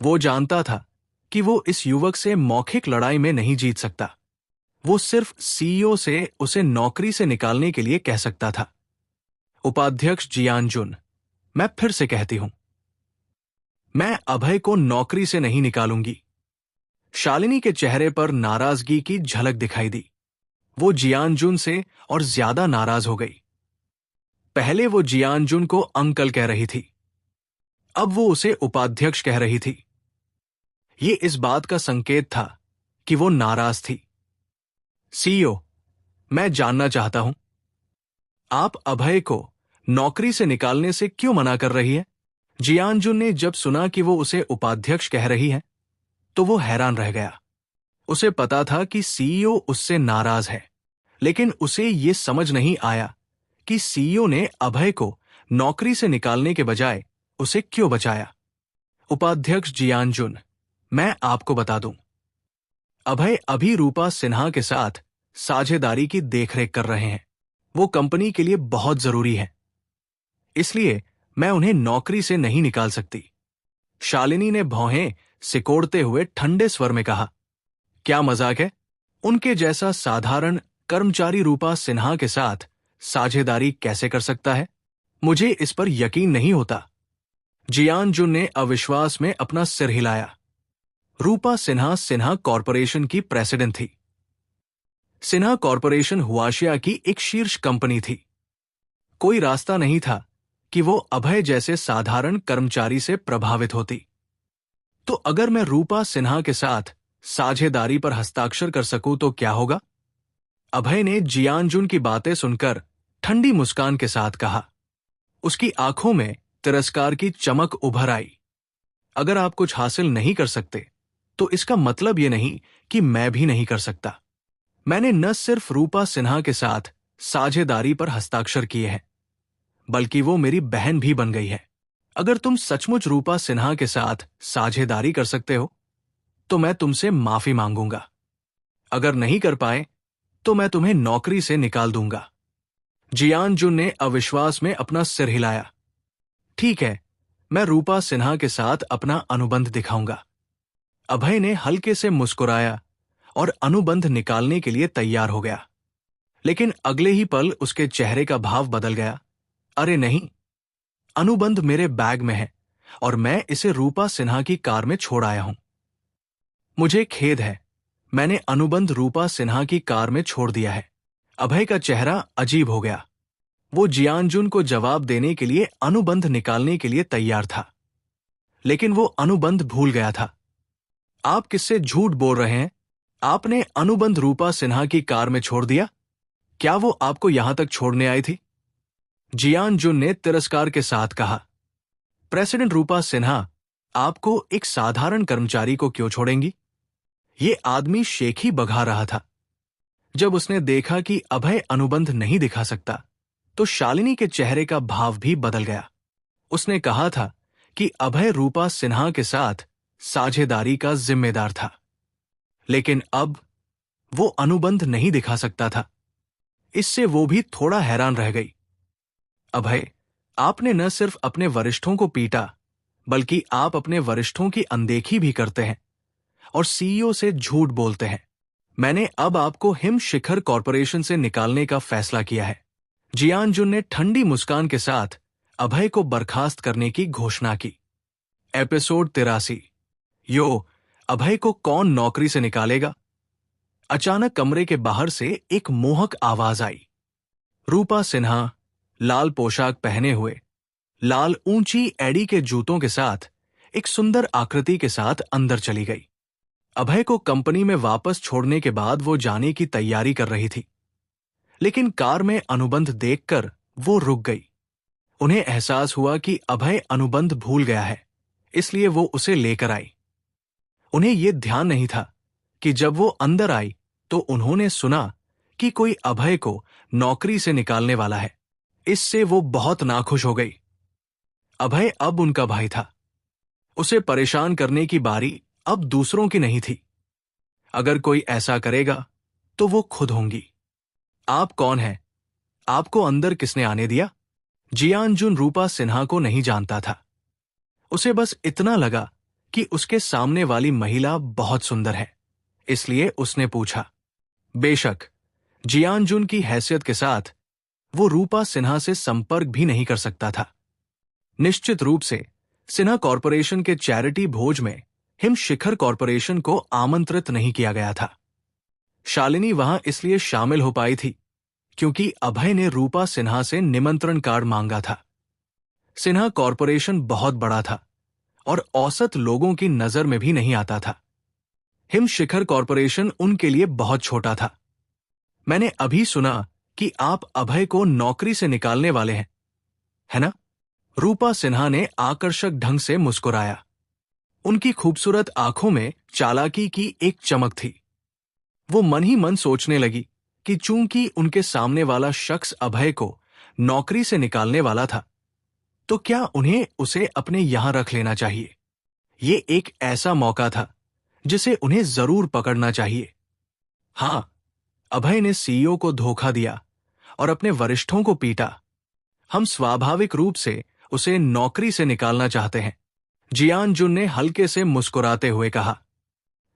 वो जानता था कि वो इस युवक से मौखिक लड़ाई में नहीं जीत सकता। वो सिर्फ सीईओ से उसे नौकरी से निकालने के लिए कह सकता था। उपाध्यक्ष जियान जुन, मैं फिर से कहती हूं, मैं अभय को नौकरी से नहीं निकालूंगी। शालिनी के चेहरे पर नाराजगी की झलक दिखाई दी। वो जियान जुन से और ज्यादा नाराज हो गई। पहले वो जियान जुन को अंकल कह रही थी, अब वो उसे उपाध्यक्ष कह रही थी। ये इस बात का संकेत था कि वो नाराज थी। सीईओ, मैं जानना चाहता हूं, आप अभय को नौकरी से निकालने से क्यों मना कर रही है? जियानजुन ने जब सुना कि वो उसे उपाध्यक्ष कह रही है, तो वो हैरान रह गया। उसे पता था कि सीईओ उससे नाराज है, लेकिन उसे ये समझ नहीं आया कि सीईओ ने अभय को नौकरी से निकालने के बजाय उसे क्यों बचाया। उपाध्यक्ष जियानजुन, मैं आपको बता दूं, अभय अभी रूपा सिन्हा के साथ साझेदारी की देखरेख कर रहे हैं। वो कंपनी के लिए बहुत जरूरी है, इसलिए मैं उन्हें नौकरी से नहीं निकाल सकती। शालिनी ने भौहें सिकोड़ते हुए ठंडे स्वर में कहा, क्या मजाक है? उनके जैसा साधारण कर्मचारी रूपा सिन्हा के साथ साझेदारी कैसे कर सकता है? मुझे इस पर यकीन नहीं होता। जियानजुन ने अविश्वास में अपना सिर हिलाया। रूपा सिन्हा सिन्हा कॉरपोरेशन की प्रेसिडेंट थी। सिन्हा कॉरपोरेशन हुआशिया की एक शीर्ष कंपनी थी। कोई रास्ता नहीं था कि वो अभय जैसे साधारण कर्मचारी से प्रभावित होती। तो अगर मैं रूपा सिन्हा के साथ साझेदारी पर हस्ताक्षर कर सकूं तो क्या होगा? अभय ने जियानजुन की बातें सुनकर ठंडी मुस्कान के साथ कहा। उसकी आंखों में तिरस्कार की चमक उभर आई। अगर आप कुछ हासिल नहीं कर सकते, तो इसका मतलब यह नहीं कि मैं भी नहीं कर सकता। मैंने न सिर्फ रूपा सिन्हा के साथ साझेदारी पर हस्ताक्षर किए हैं, बल्कि वो मेरी बहन भी बन गई है। अगर तुम सचमुच रूपा सिन्हा के साथ साझेदारी कर सकते हो, तो मैं तुमसे माफी मांगूंगा। अगर नहीं कर पाए, तो मैं तुम्हें नौकरी से निकाल दूंगा। जियानजुन ने अविश्वास में अपना सिर हिलाया। ठीक है, मैं रूपा सिन्हा के साथ अपना अनुबंध दिखाऊंगा। अभय ने हल्के से मुस्कुराया और अनुबंध निकालने के लिए तैयार हो गया। लेकिन अगले ही पल उसके चेहरे का भाव बदल गया। अरे नहीं, अनुबंध मेरे बैग में है और मैं इसे रूपा सिन्हा की कार में छोड़ आया हूं। मुझे खेद है, मैंने अनुबंध रूपा सिन्हा की कार में छोड़ दिया है। अभय का चेहरा अजीब हो गया। वो जियानजुन को जवाब देने के लिए अनुबंध निकालने के लिए तैयार था, लेकिन वो अनुबंध भूल गया था। आप किससे झूठ बोल रहे हैं? आपने अनुबंध रूपा सिन्हा की कार में छोड़ दिया? क्या वो आपको यहां तक छोड़ने आई थी? जियानजुन ने तिरस्कार के साथ कहा। प्रेसिडेंट रूपा सिन्हा आपको एक साधारण कर्मचारी को क्यों छोड़ेंगी? ये आदमी शेखी बघा रहा था। जब उसने देखा कि अभय अनुबंध नहीं दिखा सकता, तो शालिनी के चेहरे का भाव भी बदल गया। उसने कहा था कि अभय रूपा सिन्हा के साथ साझेदारी का जिम्मेदार था, लेकिन अब वो अनुबंध नहीं दिखा सकता था। इससे वो भी थोड़ा हैरान रह गई। अभय, आपने न सिर्फ अपने वरिष्ठों को पीटा, बल्कि आप अपने वरिष्ठों की अनदेखी भी करते हैं और सीईओ से झूठ बोलते हैं। मैंने अब आपको हिम शिखर कॉरपोरेशन से निकालने का फैसला किया है। जियानजुन ने ठंडी मुस्कान के साथ अभय को बर्खास्त करने की घोषणा की। एपिसोड 83। यो, अभय को कौन नौकरी से निकालेगा? अचानक कमरे के बाहर से एक मोहक आवाज आई। रूपा सिन्हा लाल पोशाक पहने हुए, लाल ऊंची एड़ी के जूतों के साथ एक सुंदर आकृति के साथ अंदर चली गई। अभय को कंपनी में वापस छोड़ने के बाद वो जाने की तैयारी कर रही थी, लेकिन कार में अनुबंध देखकर वो रुक गई। उन्हें एहसास हुआ कि अभय अनुबंध भूल गया है, इसलिए वो उसे लेकर आई। उन्हें यह ध्यान नहीं था कि जब वो अंदर आई तो उन्होंने सुना कि कोई अभय को नौकरी से निकालने वाला है। इससे वो बहुत नाखुश हो गई। अभय अब उनका भाई था। उसे परेशान करने की बारी अब दूसरों की नहीं थी। अगर कोई ऐसा करेगा तो वो खुद होंगी। आप कौन हैं? आपको अंदर किसने आने दिया? जियानजुन रूपा सिन्हा को नहीं जानता था। उसे बस इतना लगा कि उसके सामने वाली महिला बहुत सुंदर है, इसलिए उसने पूछा। बेशक जियानजुन की हैसियत के साथ वो रूपा सिन्हा से संपर्क भी नहीं कर सकता था। निश्चित रूप से सिन्हा कॉरपोरेशन के चैरिटी भोज में हिम शिखर कॉरपोरेशन को आमंत्रित नहीं किया गया था। शालिनी वहां इसलिए शामिल हो पाई थी क्योंकि अभय ने रूपा सिन्हा से निमंत्रण कार्ड मांगा था। सिन्हा कॉरपोरेशन बहुत बड़ा था और औसत लोगों की नजर में भी नहीं आता था। हिम शिखर कॉरपोरेशन उनके लिए बहुत छोटा था। मैंने अभी सुना कि आप अभय को नौकरी से निकालने वाले हैं, है ना? रूपा सिन्हा ने आकर्षक ढंग से मुस्कुराया। उनकी खूबसूरत आंखों में चालाकी की एक चमक थी। वो मन ही मन सोचने लगी कि चूंकि उनके सामने वाला शख्स अभय को नौकरी से निकालने वाला था, तो क्या उन्हें उसे अपने यहां रख लेना चाहिए। ये एक ऐसा मौका था जिसे उन्हें जरूर पकड़ना चाहिए। हां, अभय ने सीईओ को धोखा दिया और अपने वरिष्ठों को पीटा। हम स्वाभाविक रूप से उसे नौकरी से निकालना चाहते हैं, जियान जुन ने हल्के से मुस्कुराते हुए कहा।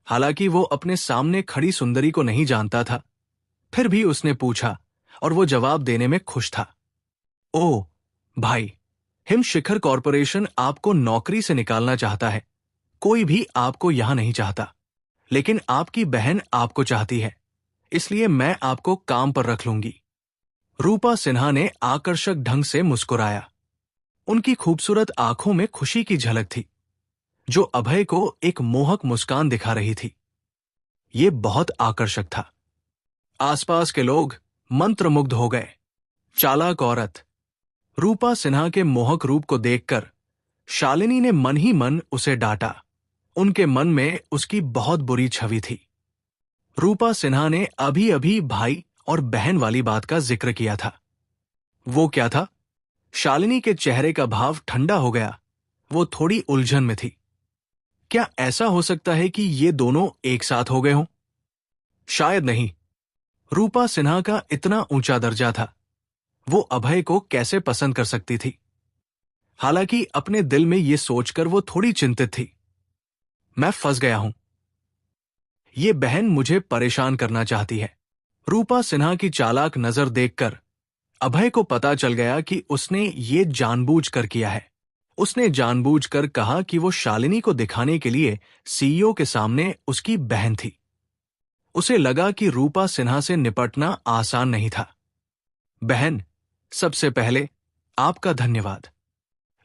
हालांकि वो अपने सामने खड़ी सुंदरी को नहीं जानता था, फिर भी उसने पूछा और वो जवाब देने में खुश था। ओह भाई, हिम शिखर कॉरपोरेशन आपको नौकरी से निकालना चाहता है। कोई भी आपको यहां नहीं चाहता, लेकिन आपकी बहन आपको चाहती है, इसलिए मैं आपको काम पर रख लूंगी। रूपा सिन्हा ने आकर्षक ढंग से मुस्कुराया। उनकी खूबसूरत आंखों में खुशी की झलक थी, जो अभय को एक मोहक मुस्कान दिखा रही थी। ये बहुत आकर्षक था। आसपास के लोग मंत्रमुग्ध हो गए। चालाक औरत। रूपा सिन्हा के मोहक रूप को देखकर शालिनी ने मन ही मन उसे डांटा। उनके मन में उसकी बहुत बुरी छवि थी। रूपा सिन्हा ने अभी अभी भाई और बहन वाली बात का जिक्र किया था। वो क्या था? शालिनी के चेहरे का भाव ठंडा हो गया। वो थोड़ी उलझन में थी। क्या ऐसा हो सकता है कि ये दोनों एक साथ हो गए हों? शायद नहीं। रूपा सिन्हा का इतना ऊंचा दर्जा था, वो अभय को कैसे पसंद कर सकती थी? हालांकि अपने दिल में ये सोचकर वो थोड़ी चिंतित थी। मैं फंस गया हूं। ये बहन मुझे परेशान करना चाहती है। रूपा सिन्हा की चालाक नजर देखकर अभय को पता चल गया कि उसने ये जानबूझकर किया है। उसने जानबूझकर कहा कि वो शालिनी को दिखाने के लिए सीईओ के सामने उसकी बहन थी। उसे लगा कि रूपा सिन्हा से निपटना आसान नहीं था। बहन, सबसे पहले आपका धन्यवाद,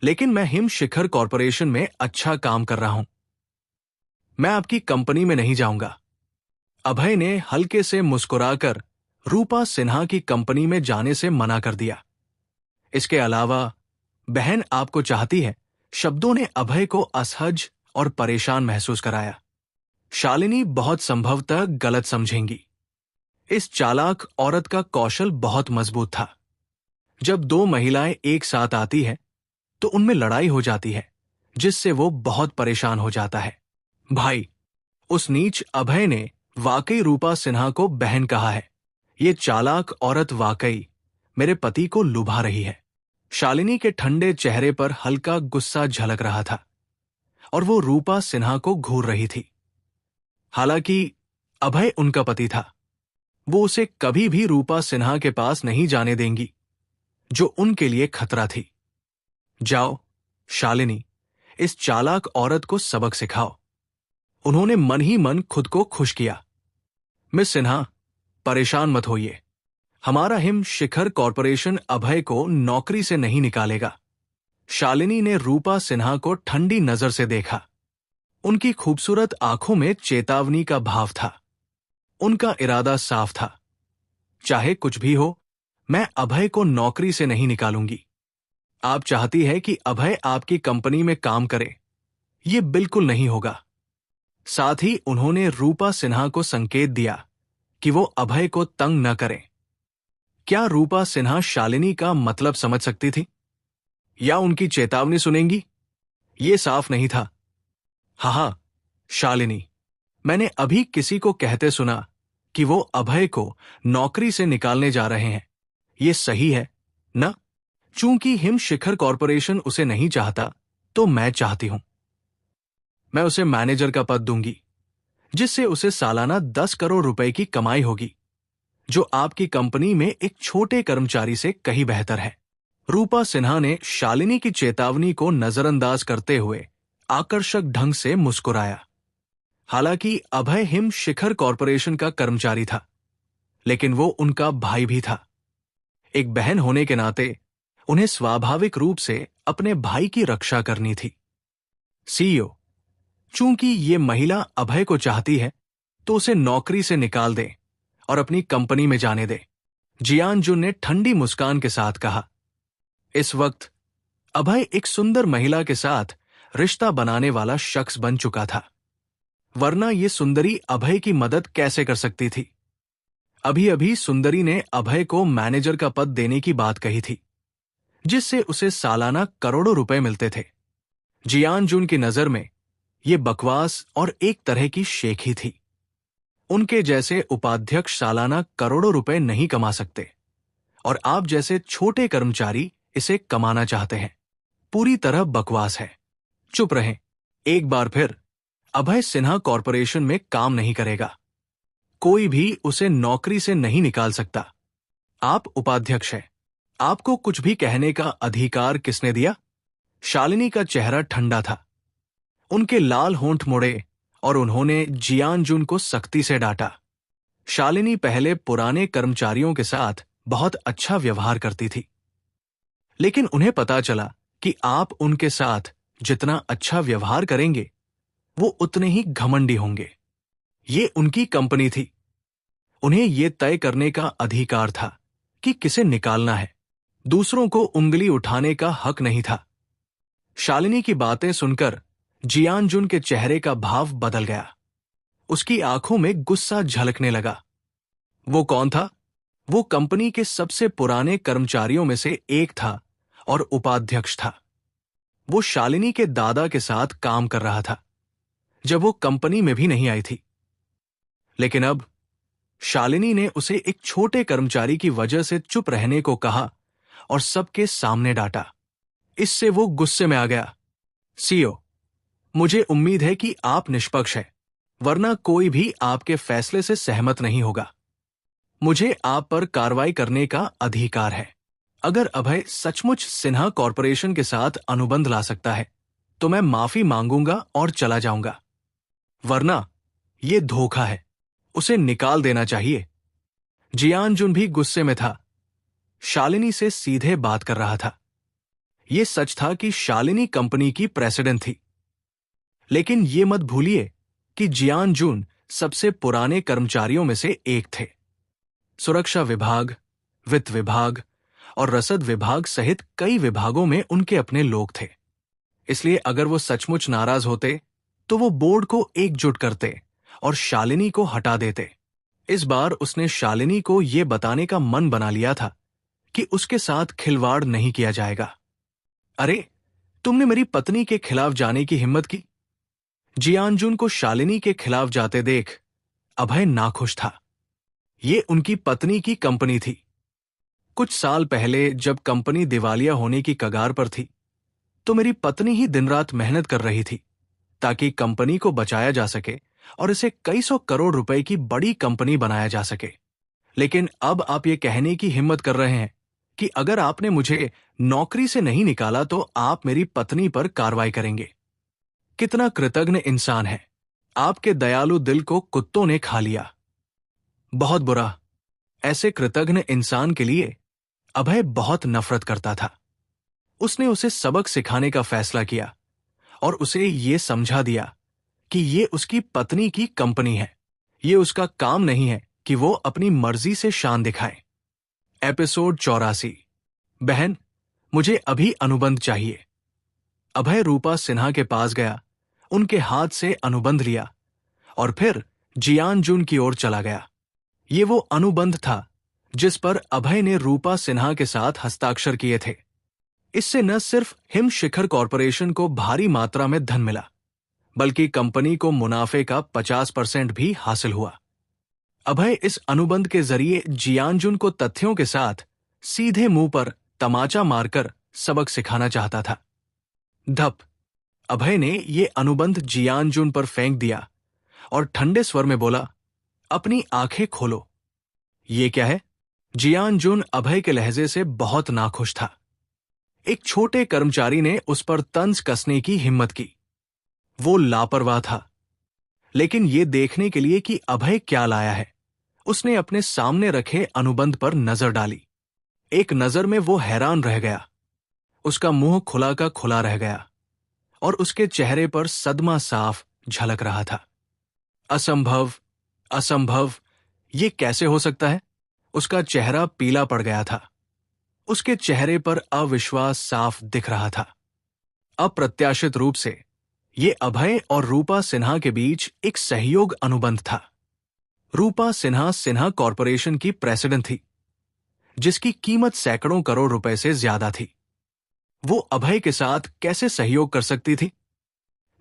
लेकिन मैं हिम शिखर कॉरपोरेशन में अच्छा काम कर रहा हूं। मैं आपकी कंपनी में नहीं जाऊंगा। अभय ने हल्के से मुस्कुराकर रूपा सिन्हा की कंपनी में जाने से मना कर दिया। इसके अलावा बहन आपको चाहती है, शब्दों ने अभय को असहज और परेशान महसूस कराया। शालिनी बहुत संभवतः गलत समझेंगी। इस चालाक औरत का कौशल बहुत मजबूत था। जब दो महिलाएं एक साथ आती है तो उनमें लड़ाई हो जाती है, जिससे वो बहुत परेशान हो जाता है। भाई, उस नीच अभय ने वाकई रूपा सिन्हा को बहन कहा है। ये चालाक औरत वाकई मेरे पति को लुभा रही है। शालिनी के ठंडे चेहरे पर हल्का गुस्सा झलक रहा था और वो रूपा सिन्हा को घूर रही थी। हालांकि अभय उनका पति था, वो उसे कभी भी रूपा सिन्हा के पास नहीं जाने देंगी, जो उनके लिए खतरा थी। जाओ शालिनी, इस चालाक औरत को सबक सिखाओ। उन्होंने मन ही मन खुद को खुश किया। मिस सिन्हा, परेशान मत होइए। हमारा हिम शिखर कॉरपोरेशन अभय को नौकरी से नहीं निकालेगा। शालिनी ने रूपा सिन्हा को ठंडी नजर से देखा। उनकी खूबसूरत आंखों में चेतावनी का भाव था। उनका इरादा साफ था। चाहे कुछ भी हो, मैं अभय को नौकरी से नहीं निकालूंगी। आप चाहती है कि अभय आपकी कंपनी में काम करे? ये बिल्कुल नहीं होगा। साथ ही उन्होंने रूपा सिन्हा को संकेत दिया कि वो अभय को तंग न करें। क्या रूपा सिन्हा शालिनी का मतलब समझ सकती थी या उनकी चेतावनी सुनेंगी? ये साफ नहीं था। हाँ, शालिनी, मैंने अभी किसी को कहते सुना कि वो अभय को नौकरी से निकालने जा रहे हैं। ये सही है ना? चूंकि हिम शिखर कॉरपोरेशन उसे नहीं चाहता, तो मैं चाहती हूं। मैं उसे मैनेजर का पद दूंगी, जिससे उसे सालाना 10 करोड़ रुपए की कमाई होगी, जो आपकी कंपनी में एक छोटे कर्मचारी से कहीं बेहतर है। रूपा सिन्हा ने शालिनी की चेतावनी को नजरअंदाज करते हुए आकर्षक ढंग से मुस्कुराया। हालांकि अभय हिम शिखर कॉरपोरेशन का कर्मचारी था, लेकिन वो उनका भाई भी था। एक बहन होने के नाते उन्हें स्वाभाविक रूप से अपने भाई की रक्षा करनी थी। सीईओ, चूंकि ये महिला अभय को चाहती है, तो उसे नौकरी से निकाल दें और अपनी कंपनी में जाने दे, जियान जुन ने ठंडी मुस्कान के साथ कहा। इस वक्त अभय एक सुंदर महिला के साथ रिश्ता बनाने वाला शख्स बन चुका था, वरना ये सुंदरी अभय की मदद कैसे कर सकती थी। अभी अभी सुंदरी ने अभय को मैनेजर का पद देने की बात कही थी, जिससे उसे सालाना करोड़ों रुपए मिलते थे। जियान जुन की नजर में ये बकवास और एक तरह की शेखी थी। उनके जैसे उपाध्यक्ष सालाना करोड़ों रुपए नहीं कमा सकते, और आप जैसे छोटे कर्मचारी इसे कमाना चाहते हैं। पूरी तरह बकवास है। चुप रहें। एक बार फिर अभय सिन्हा कॉरपोरेशन में काम नहीं करेगा। कोई भी उसे नौकरी से नहीं निकाल सकता। आप उपाध्यक्ष हैं। आपको कुछ भी कहने का अधिकार किसने दिया? शालिनी का चेहरा ठंडा था। उनके लाल होंठ मुड़े और उन्होंने जियान जुन को सख्ती से डांटा। शालिनी पहले पुराने कर्मचारियों के साथ बहुत अच्छा व्यवहार करती थी, लेकिन उन्हें पता चला कि आप उनके साथ जितना अच्छा व्यवहार करेंगे, वो उतने ही घमंडी होंगे। ये उनकी कंपनी थी। उन्हें ये तय करने का अधिकार था कि किसे निकालना है। दूसरों को उंगली उठाने का हक नहीं था। शालिनी की बातें सुनकर जियान जुन के चेहरे का भाव बदल गया। उसकी आंखों में गुस्सा झलकने लगा। वो कौन था? वो कंपनी के सबसे पुराने कर्मचारियों में से एक था और उपाध्यक्ष था। वो शालिनी के दादा के साथ काम कर रहा था जब वो कंपनी में भी नहीं आई थी। लेकिन अब शालिनी ने उसे एक छोटे कर्मचारी की वजह से चुप रहने को कहा और सबके सामने डांटा। इससे वो गुस्से में आ गया। सीईओ, मुझे उम्मीद है कि आप निष्पक्ष हैं, वरना कोई भी आपके फैसले से सहमत नहीं होगा। मुझे आप पर कार्रवाई करने का अधिकार है। अगर अभय सचमुच सिन्हा कॉरपोरेशन के साथ अनुबंध ला सकता है तो मैं माफी मांगूंगा और चला जाऊंगा, वरना यह धोखा है। उसे निकाल देना चाहिए। जियान जुन भी गुस्से में था। शालिनी से सीधे बात कर रहा था। यह सच था कि शालिनी कंपनी की प्रेसिडेंट थी, लेकिन यह मत भूलिए कि जियान जुन सबसे पुराने कर्मचारियों में से एक थे। सुरक्षा विभाग, वित्त विभाग और रसद विभाग सहित कई विभागों में उनके अपने लोग थे। इसलिए अगर वो सचमुच नाराज होते तो वो बोर्ड को एकजुट करते और शालिनी को हटा देते। इस बार उसने शालिनी को यह बताने का मन बना लिया था कि उसके साथ खिलवाड़ नहीं किया जाएगा। अरे, तुमने मेरी पत्नी के खिलाफ जाने की हिम्मत की। जियान जुन को शालिनी के खिलाफ जाते देख अभय नाखुश था। ये उनकी पत्नी की कंपनी थी। कुछ साल पहले जब कंपनी दिवालिया होने की कगार पर थी, तो मेरी पत्नी ही दिन रात मेहनत कर रही थी ताकि कंपनी को बचाया जा सके और इसे कई सौ करोड़ रुपए की बड़ी कंपनी बनाया जा सके। लेकिन अब आप ये कहने की हिम्मत कर रहे हैं कि अगर आपने मुझे नौकरी से नहीं निकाला तो आप मेरी पत्नी पर कार्रवाई करेंगे। कितना कृतज्ञ इंसान है। आपके दयालु दिल को कुत्तों ने खा लिया। बहुत बुरा। ऐसे कृतज्ञ इंसान के लिए अभय बहुत नफरत करता था। उसने उसे सबक सिखाने का फैसला किया और उसे ये समझा दिया कि ये उसकी पत्नी की कंपनी है। ये उसका काम नहीं है कि वो अपनी मर्जी से शान दिखाए। एपिसोड 84। बहन, मुझे अभी अनुबंध चाहिए। अभय रूपा सिन्हा के पास गया, उनके हाथ से अनुबंध लिया और फिर जियान जुन की ओर चला गया। ये वो अनुबंध था जिस पर अभय ने रूपा सिन्हा के साथ हस्ताक्षर किए थे। इससे न सिर्फ हिम शिखर कॉरपोरेशन को भारी मात्रा में धन मिला, बल्कि कंपनी को मुनाफे का 50% भी हासिल हुआ। अभय इस अनुबंध के जरिए जियान जुन को तथ्यों के साथ सीधे मुंह पर तमाचा मारकर सबक सिखाना चाहता था। धप। अभय ने ये अनुबंध जियान जुन पर फेंक दिया और ठंडे स्वर में बोला, अपनी आंखें खोलो। ये क्या है? जियान जुन अभय के लहजे से बहुत नाखुश था। एक छोटे कर्मचारी ने उस पर तंज कसने की हिम्मत की। वो लापरवाह था, लेकिन ये देखने के लिए कि अभय क्या लाया है, उसने अपने सामने रखे अनुबंध पर नजर डाली। एक नजर में वो हैरान रह गया। उसका मुंह खुला का खुला रह गया और उसके चेहरे पर सदमा साफ झलक रहा था। असंभव, असंभव, ये कैसे हो सकता है? उसका चेहरा पीला पड़ गया था। उसके चेहरे पर अविश्वास साफ दिख रहा था। अप्रत्याशित रूप से ये अभय और रूपा सिन्हा के बीच एक सहयोग अनुबंध था। रूपा सिन्हा सिन्हा कॉरपोरेशन की प्रेसिडेंट थी, जिसकी कीमत सैकड़ों करोड़ रुपए से ज्यादा थी। वो अभय के साथ कैसे सहयोग कर सकती थी?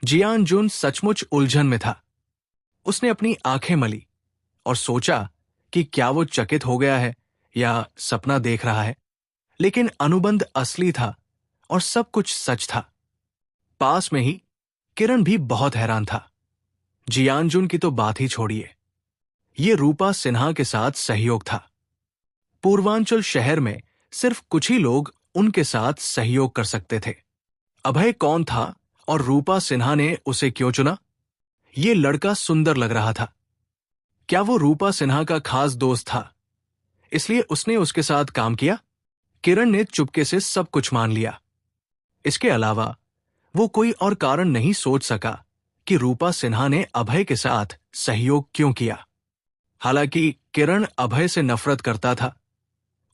जियान जुन सचमुच उलझन में था। उसने अपनी आंखें मली और सोचा कि क्या वो चकित हो गया है या सपना देख रहा है। लेकिन अनुबंध असली था और सब कुछ सच था। पास में ही किरण भी बहुत हैरान था। जियान जुन की तो बात ही छोड़िए, ये रूपा सिन्हा के साथ सहयोग था। पूर्वांचल शहर में सिर्फ कुछ ही लोग उनके साथ सहयोग कर सकते थे। अभय कौन था और रूपा सिन्हा ने उसे क्यों चुना? ये लड़का सुंदर लग रहा था। क्या वो रूपा सिन्हा का खास दोस्त था, इसलिए उसने उसके साथ काम किया? किरण ने चुपके से सब कुछ मान लिया। इसके अलावा वो कोई और कारण नहीं सोच सका कि रूपा सिन्हा ने अभय के साथ सहयोग क्यों किया। हालांकि किरण अभय से नफरत करता था,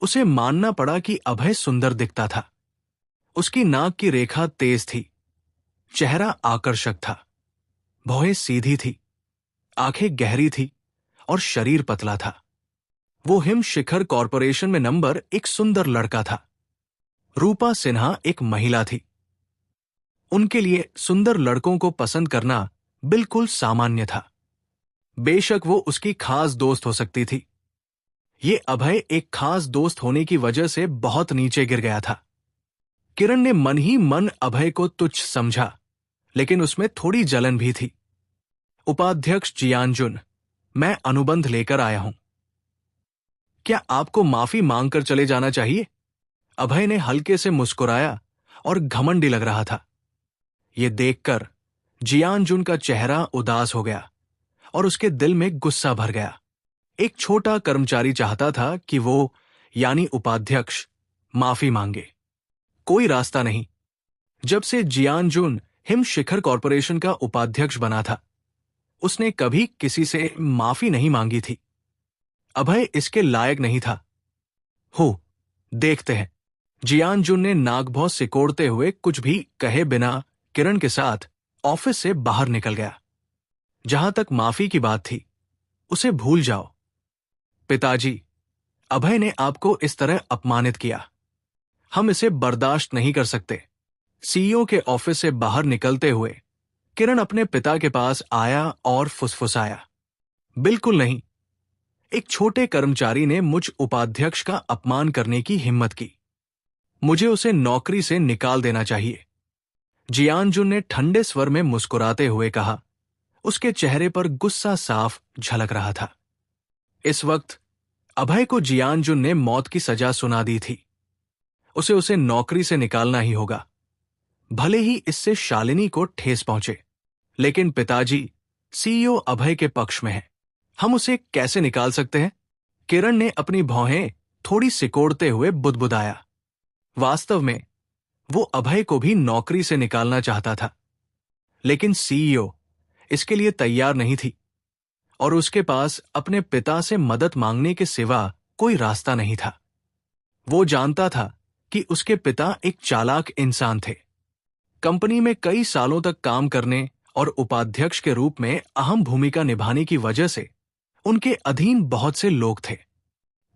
उसे मानना पड़ा कि अभय सुंदर दिखता था। उसकी नाक की रेखा तेज थी, चेहरा आकर्षक था, भौहें सीधी थी, आंखें गहरी थी और शरीर पतला था। वो हिम शिखर कॉरपोरेशन में नंबर एक सुंदर लड़का था। रूपा सिन्हा एक महिला थी। उनके लिए सुंदर लड़कों को पसंद करना बिल्कुल सामान्य था। बेशक वो उसकी खास दोस्त हो सकती थी। ये अभय एक खास दोस्त होने की वजह से बहुत नीचे गिर गया था। किरण ने मन ही मन अभय को तुच्छ समझा, लेकिन उसमें थोड़ी जलन भी थी। उपाध्यक्ष जियानजुन, मैं अनुबंध लेकर आया हूं। क्या आपको माफी मांगकर चले जाना चाहिए? अभय ने हल्के से मुस्कुराया और घमंडी लग रहा था। यह देखकर जियानजुन का चेहरा उदास हो गया और उसके दिल में गुस्सा भर गया। एक छोटा कर्मचारी चाहता था कि वो, यानी उपाध्यक्ष, माफी मांगे। कोई रास्ता नहीं। जब से जियानजुन हिम शिखर कॉरपोरेशन का उपाध्यक्ष बना था, उसने कभी किसी से माफी नहीं मांगी थी। अभय इसके लायक नहीं था। हो, देखते हैं। जियानजुन ने नागभौं सिकोड़ते हुए कुछ भी कहे बिना किरण के साथ ऑफिस से बाहर निकल गया। जहां तक माफी की बात थी, उसे भूल जाओ। पिताजी, अभय ने आपको इस तरह अपमानित किया। हम इसे बर्दाश्त नहीं कर सकते। सीईओ के ऑफिस से बाहर निकलते हुए किरण अपने पिता के पास आया और फुसफुसाया, बिल्कुल नहीं। एक छोटे कर्मचारी ने मुझ उपाध्यक्ष का अपमान करने की हिम्मत की। मुझे उसे नौकरी से निकाल देना चाहिए। जियानजुन ने ठंडे स्वर में मुस्कुराते हुए कहा। उसके चेहरे पर गुस्सा साफ झलक रहा था। इस वक्त अभय को जियानजुन ने मौत की सजा सुना दी थी। उसे नौकरी से निकालना ही होगा, भले ही इससे शालिनी को ठेस पहुंचे। लेकिन पिताजी, सीईओ अभय के पक्ष में है। हम उसे कैसे निकाल सकते हैं? किरण ने अपनी भौहें थोड़ी सिकोड़ते हुए बुदबुदाया। वास्तव में वो अभय को भी नौकरी से निकालना चाहता था, लेकिन सीईओ इसके लिए तैयार नहीं थी और उसके पास अपने पिता से मदद मांगने के सिवा कोई रास्ता नहीं था। वो जानता था कि उसके पिता एक चालाक इंसान थे। कंपनी में कई सालों तक काम करने और उपाध्यक्ष के रूप में अहम भूमिका निभाने की वजह से उनके अधीन बहुत से लोग थे।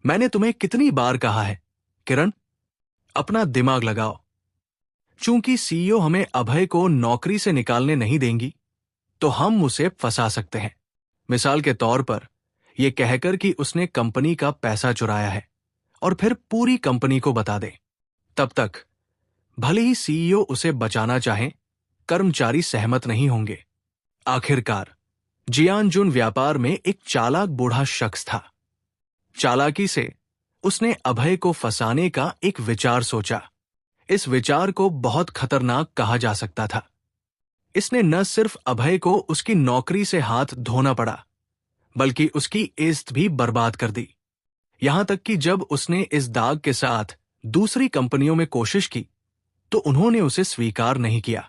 मैंने तुम्हें कितनी बार कहा है, किरण, अपना दिमाग लगाओ। चूंकि सीईओ हमें अभय को नौकरी से निकालने नहीं देंगी, तो हम उसे फंसा सकते हैं। मिसाल के तौर पर यह कहकर कि उसने कंपनी का पैसा चुराया है और फिर पूरी कंपनी को बता दे। तब तक भले ही सीईओ उसे बचाना चाहे, कर्मचारी सहमत नहीं होंगे। आखिरकार जियानजुन व्यापार में एक चालाक बूढ़ा शख्स था। चालाकी से उसने अभय को फंसाने का एक विचार सोचा। इस विचार को बहुत खतरनाक कहा जा सकता था। इसने न सिर्फ अभय को उसकी नौकरी से हाथ धोना पड़ा, बल्कि उसकी इज्जत भी बर्बाद कर दी। यहां तक कि जब उसने इस दाग के साथ दूसरी कंपनियों में कोशिश की, तो उन्होंने उसे स्वीकार नहीं किया।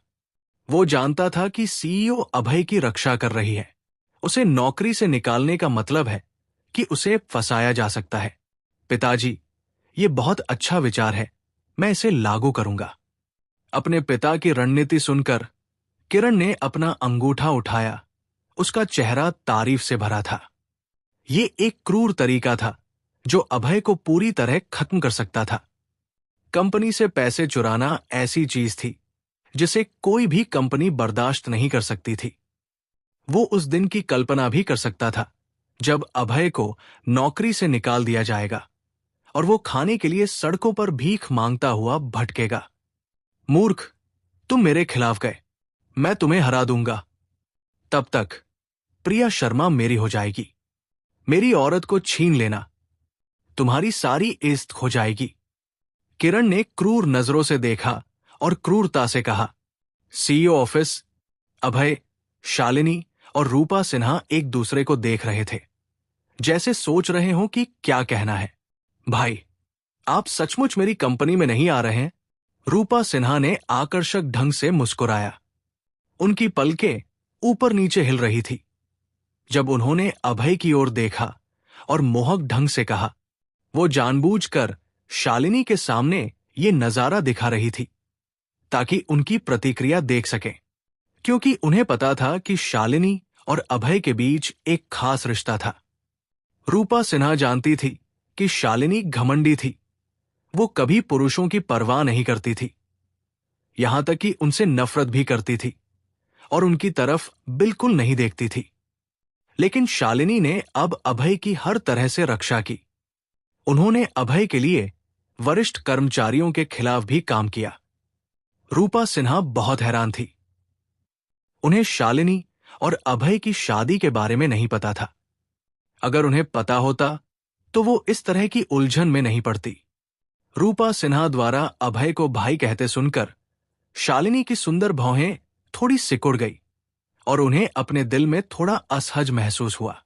वो जानता था कि सीईओ अभय की रक्षा कर रही है। उसे नौकरी से निकालने का मतलब है कि उसे फंसाया जा सकता है। पिताजी, ये बहुत अच्छा विचार है, मैं इसे लागू करूंगा। अपने पिता की रणनीति सुनकर किरण ने अपना अंगूठा उठाया। उसका चेहरा तारीफ से भरा था। ये एक क्रूर तरीका था जो अभय को पूरी तरह खत्म कर सकता था। कंपनी से पैसे चुराना ऐसी चीज थी जिसे कोई भी कंपनी बर्दाश्त नहीं कर सकती थी। वो उस दिन की कल्पना भी कर सकता था जब अभय को नौकरी से निकाल दिया जाएगा और वो खाने के लिए सड़कों पर भीख मांगता हुआ भटकेगा। मूर्ख, तुम मेरे खिलाफ गए, मैं तुम्हें हरा दूंगा। तब तक प्रिया शर्मा मेरी हो जाएगी। मेरी औरत को छीन लेना, तुम्हारी सारी इज्जत खो जाएगी। किरण ने क्रूर नजरों से देखा और क्रूरता से कहा। CEO office. अभय, शालिनी और रूपा सिन्हा एक दूसरे को देख रहे थे, जैसे सोच रहे हो कि क्या कहना है। भाई, आप सचमुच मेरी कंपनी में नहीं आ रहे हैं? रूपा सिन्हा ने आकर्षक ढंग से मुस्कुराया। उनकी पलकें ऊपर नीचे हिल रही थी जब उन्होंने अभय की ओर देखा और मोहक ढंग से कहा। वो जानबूझकर शालिनी के सामने ये नजारा दिखा रही थी ताकि उनकी प्रतिक्रिया देख सकें, क्योंकि उन्हें पता था कि शालिनी और अभय के बीच एक खास रिश्ता था। रूपा सिन्हा जानती थी कि शालिनी घमंडी थी। वो कभी पुरुषों की परवाह नहीं करती थी, यहां तक कि उनसे नफरत भी करती थी और उनकी तरफ बिल्कुल नहीं देखती थी। लेकिन शालिनी ने अब अभय की हर तरह से रक्षा की। उन्होंने अभय के लिए वरिष्ठ कर्मचारियों के खिलाफ भी काम किया। रूपा सिन्हा बहुत हैरान थी। उन्हें शालिनी और अभय की शादी के बारे में नहीं पता था। अगर उन्हें पता होता तो वो इस तरह की उलझन में नहीं पड़ती। रूपा सिन्हा द्वारा अभय को भाई कहते सुनकर शालिनी की सुंदर भौहें थोड़ी सिकुड़ गई और उन्हें अपने दिल में थोड़ा असहज महसूस हुआ।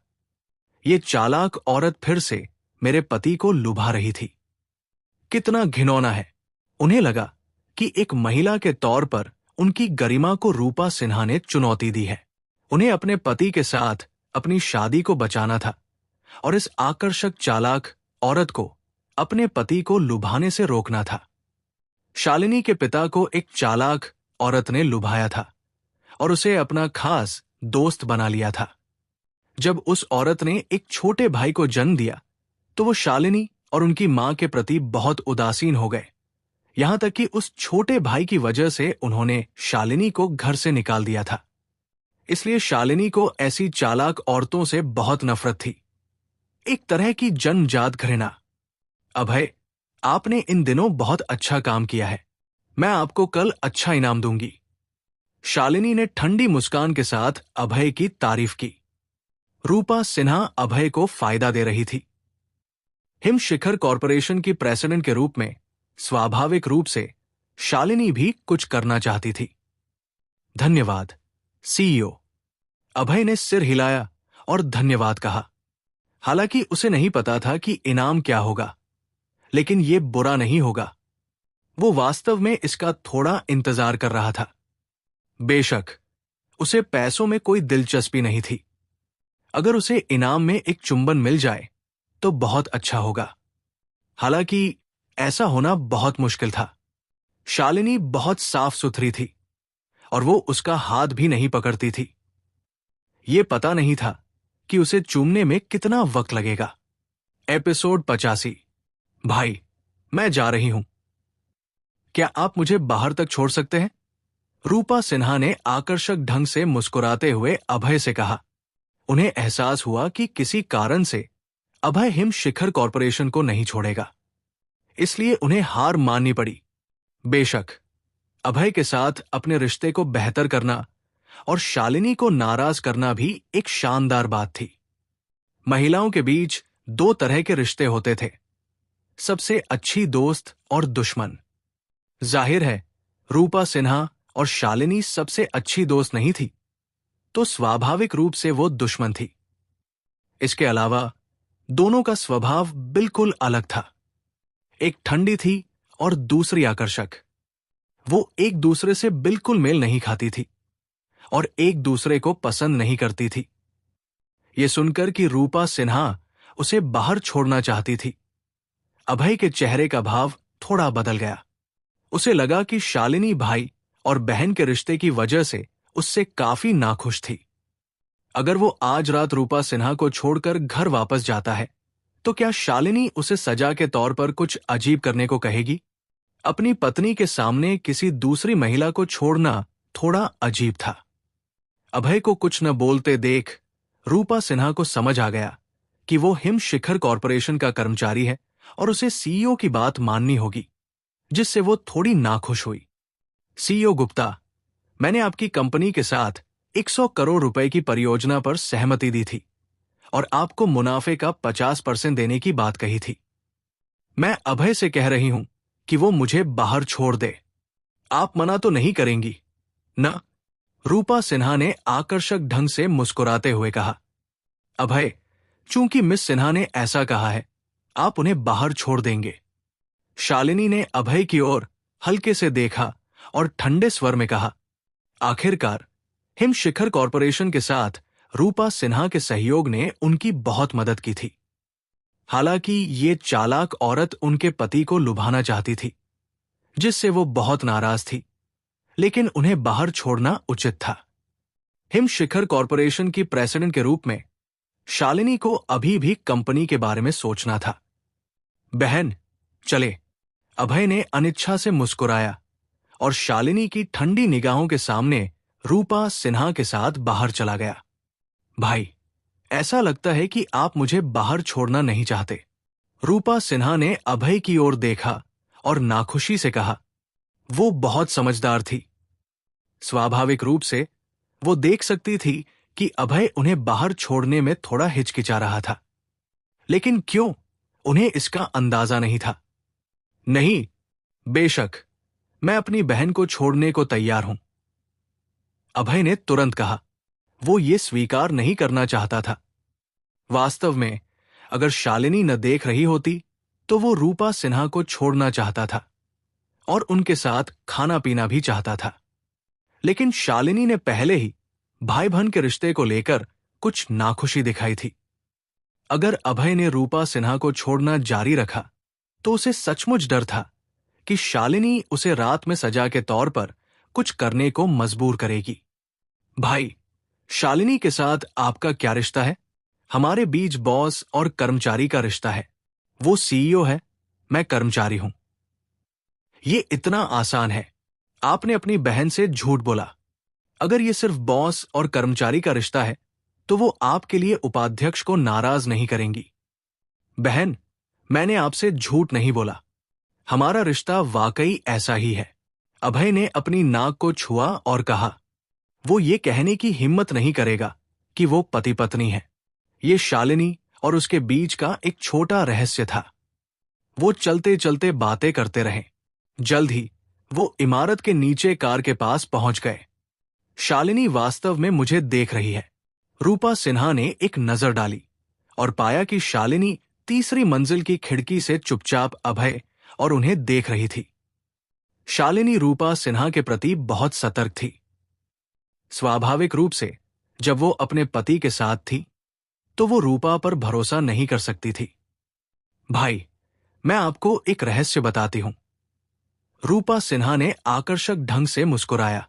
ये चालाक औरत फिर से मेरे पति को लुभा रही थी। कितना घिनौना है। उन्हें लगा कि एक महिला के तौर पर उनकी गरिमा को रूपा सिन्हा ने चुनौती दी है। उन्हें अपने पति के साथ अपनी शादी को बचाना था और इस आकर्षक चालाक औरत को अपने पति को लुभाने से रोकना था। शालिनी के पिता को एक चालाक औरत ने लुभाया था और उसे अपना खास दोस्त बना लिया था। जब उस औरत ने एक छोटे भाई को जन्म दिया तो वो शालिनी और उनकी मां के प्रति बहुत उदासीन हो गए, यहां तक कि उस छोटे भाई की वजह से उन्होंने शालिनी को घर से निकाल दिया था। इसलिए शालिनी को ऐसी चालाक औरतों से बहुत नफरत थी, एक तरह की जन्मजात घृणा। अभय, आपने इन दिनों बहुत अच्छा काम किया है, मैं आपको कल अच्छा इनाम दूंगी। शालिनी ने ठंडी मुस्कान के साथ अभय की तारीफ की। रूपा सिन्हा अभय को फायदा दे रही थी। हिम शिखर कॉरपोरेशन की प्रेसिडेंट के रूप में स्वाभाविक रूप से शालिनी भी कुछ करना चाहती थी। धन्यवाद सीईओ। अभय ने सिर हिलाया और धन्यवाद कहा। हालांकि उसे नहीं पता था कि इनाम क्या होगा, लेकिन यह बुरा नहीं होगा। वो वास्तव में इसका थोड़ा इंतजार कर रहा था। बेशक उसे पैसों में कोई दिलचस्पी नहीं थी। अगर उसे इनाम में एक चुंबन मिल जाए तो बहुत अच्छा होगा। हालांकि ऐसा होना बहुत मुश्किल था। शालिनी बहुत साफ सुथरी थी और वो उसका हाथ भी नहीं पकड़ती थी। ये पता नहीं था कि उसे चूमने में कितना वक्त लगेगा। एपिसोड 85। भाई, मैं जा रही हूं, क्या आप मुझे बाहर तक छोड़ सकते हैं? रूपा सिन्हा ने आकर्षक ढंग से मुस्कुराते हुए अभय से कहा। उन्हें एहसास हुआ कि किसी कारण से अभय हिम शिखर कॉरपोरेशन को नहीं छोड़ेगा, इसलिए उन्हें हार माननी पड़ी। बेशक अभय के साथ अपने रिश्ते को बेहतर करना और शालिनी को नाराज करना भी एक शानदार बात थी। महिलाओं के बीच दो तरह के रिश्ते होते थे, सबसे अच्छी दोस्त और दुश्मन। जाहिर है रूपा सिन्हा और शालिनी सबसे अच्छी दोस्त नहीं थी, तो स्वाभाविक रूप से वो दुश्मन थी। इसके अलावा दोनों का स्वभाव बिल्कुल अलग था। एक ठंडी थी और दूसरी आकर्षक। वो एक दूसरे से बिल्कुल मेल नहीं खाती थी और एक दूसरे को पसंद नहीं करती थी। ये सुनकर कि रूपा सिन्हा उसे बाहर छोड़ना चाहती थी। अभय के चेहरे का भाव थोड़ा बदल गया। उसे लगा कि शालिनी भाई और बहन के रिश्ते की वजह से उससे काफी नाखुश थी। अगर वो आज रात रूपा सिन्हा को छोड़कर घर वापस जाता है तो क्या शालिनी उसे सजा के तौर पर कुछ अजीब करने को कहेगी? अपनी पत्नी के सामने किसी दूसरी महिला को छोड़ना थोड़ा अजीब था। अभय को कुछ न बोलते देख रूपा सिन्हा को समझ आ गया कि वो हिम शिखर कॉरपोरेशन का कर्मचारी है और उसे सीईओ की बात माननी होगी, जिससे वो थोड़ी नाखुश हुई। सीईओ गुप्ता, मैंने आपकी कंपनी के साथ 100 करोड़ रुपए की परियोजना पर सहमति दी थी और आपको मुनाफे का 50% देने की बात कही थी। मैं अभय से कह रही हूं कि वो मुझे बाहर छोड़ दे। आप मना तो नहीं करेंगी न? रूपा सिन्हा ने आकर्षक ढंग से मुस्कुराते हुए कहा। अभय, चूंकि मिस सिन्हा ने ऐसा कहा है, आप उन्हें बाहर छोड़ देंगे। शालिनी ने अभय की ओर हल्के से देखा और ठंडे स्वर में कहा, आखिरकार हिम शिखर कॉरपोरेशन के साथ रूपा सिन्हा के सहयोग ने उनकी बहुत मदद की थी। हालांकि ये चालाक औरत उनके पति को लुभाना चाहती थी, जिससे वो बहुत नाराज थी, लेकिन उन्हें बाहर छोड़ना उचित था। हिम शिखर कॉरपोरेशन की प्रेसिडेंट के रूप में शालिनी को अभी भी कंपनी के बारे में सोचना था। बहन, चले। अभय ने अनिच्छा से मुस्कुराया और शालिनी की ठंडी निगाहों के सामने रूपा सिन्हा के साथ बाहर चला गया। भाई, ऐसा लगता है कि आप मुझे बाहर छोड़ना नहीं चाहते। रूपा सिन्हा ने अभय की ओर देखा और नाखुशी से कहा। वो बहुत समझदार थी। स्वाभाविक रूप से वो देख सकती थी कि अभय उन्हें बाहर छोड़ने में थोड़ा हिचकिचा रहा था, लेकिन क्यों, उन्हें इसका अंदाजा नहीं था। नहीं, बेशक, मैं अपनी बहन को छोड़ने को तैयार हूं, अभय ने तुरंत कहा। वो ये स्वीकार नहीं करना चाहता था। वास्तव में अगर शालिनी न देख रही होती तो वो रूपा सिन्हा को छोड़ना चाहता था और उनके साथ खाना पीना भी चाहता था, लेकिन शालिनी ने पहले ही भाई बहन के रिश्ते को लेकर कुछ नाखुशी दिखाई थी। अगर अभय ने रूपा सिन्हा को छोड़ना जारी रखा तो उसे सचमुच डर था कि शालिनी उसे रात में सजा के तौर पर कुछ करने को मजबूर करेगी। भाई, शालिनी के साथ आपका क्या रिश्ता है? हमारे बीच बॉस और कर्मचारी का रिश्ता है। वो सीईओ है, मैं कर्मचारी हूं। ये इतना आसान है। आपने अपनी बहन से झूठ बोला। अगर ये सिर्फ बॉस और कर्मचारी का रिश्ता है तो वो आपके लिए उपाध्यक्ष को नाराज नहीं करेंगी। बहन, मैंने आपसे झूठ नहीं बोला। हमारा रिश्ता वाकई ऐसा ही है। अभय ने अपनी नाक को छुआ और कहा। वो ये कहने की हिम्मत नहीं करेगा कि वो पति पत्नी है। ये शालिनी और उसके बीच का एक छोटा रहस्य था। वो चलते चलते बातें करते रहे। जल्द ही वो इमारत के नीचे कार के पास पहुंच गए। शालिनी वास्तव में मुझे देख रही है। रूपा सिन्हा ने एक नजर डाली और पाया कि शालिनी तीसरी मंजिल की खिड़की से चुपचाप अभय और उन्हें देख रही थी। शालिनी रूपा सिन्हा के प्रति बहुत सतर्क थी। स्वाभाविक रूप से जब वो अपने पति के साथ थी तो वो रूपा पर भरोसा नहीं कर सकती थी। भाई, मैं आपको एक रहस्य बताती हूं। रूपा सिन्हा ने आकर्षक ढंग से मुस्कुराया।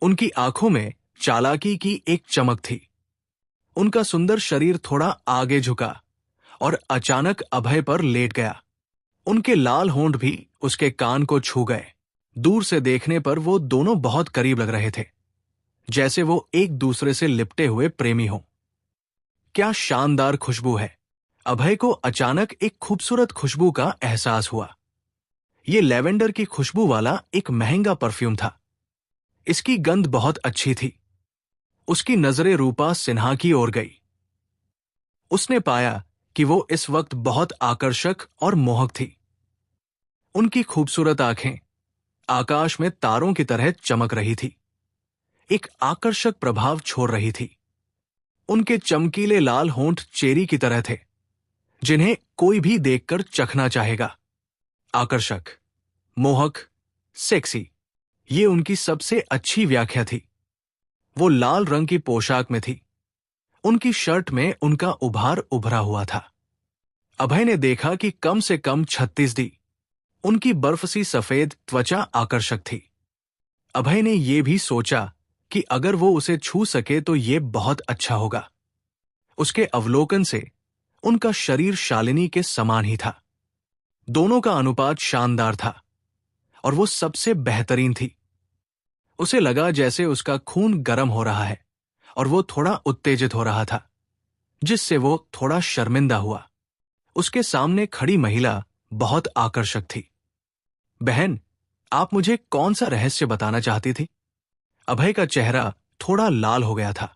उनकी आंखों में चालाकी की एक चमक थी। उनका सुंदर शरीर थोड़ा आगे झुका और अचानक अभय पर लेट गया। उनके लाल होंठ भी उसके कान को छू गए। दूर से देखने पर वो दोनों बहुत करीब लग रहे थे, जैसे वो एक दूसरे से लिपटे हुए प्रेमी हों। क्या शानदार खुशबू है! अभय को अचानक एक खूबसूरत खुशबू का एहसास हुआ। ये लेवेंडर की खुशबू वाला एक महंगा परफ्यूम था। इसकी गंध बहुत अच्छी थी। उसकी नजरें रूपा सिन्हा की ओर गई। उसने पाया कि वो इस वक्त बहुत आकर्षक और मोहक थी। उनकी खूबसूरत आंखें आकाश में तारों की तरह चमक रही थी, एक आकर्षक प्रभाव छोड़ रही थी। उनके चमकीले लाल होंठ चेरी की तरह थे, जिन्हें कोई भी देखकर चखना चाहेगा। आकर्षक, मोहक, सेक्सी, ये उनकी सबसे अच्छी व्याख्या थी। वो लाल रंग की पोशाक में थी। उनकी शर्ट में उनका उभार उभरा हुआ था। अभय ने देखा कि कम से कम 36 दी। उनकी बर्फ सी सफेद त्वचा आकर्षक थी। अभय ने यह भी सोचा कि अगर वो उसे छू सके तो ये बहुत अच्छा होगा। उसके अवलोकन से उनका शरीर शालिनी के समान ही था। दोनों का अनुपात शानदार था और वो सबसे बेहतरीन थी। उसे लगा जैसे उसका खून गर्म हो रहा है और वो थोड़ा उत्तेजित हो रहा था, जिससे वो थोड़ा शर्मिंदा हुआ। उसके सामने खड़ी महिला बहुत आकर्षक थी। बहन, आप मुझे कौन सा रहस्य बताना चाहती थी? अभय का चेहरा थोड़ा लाल हो गया था।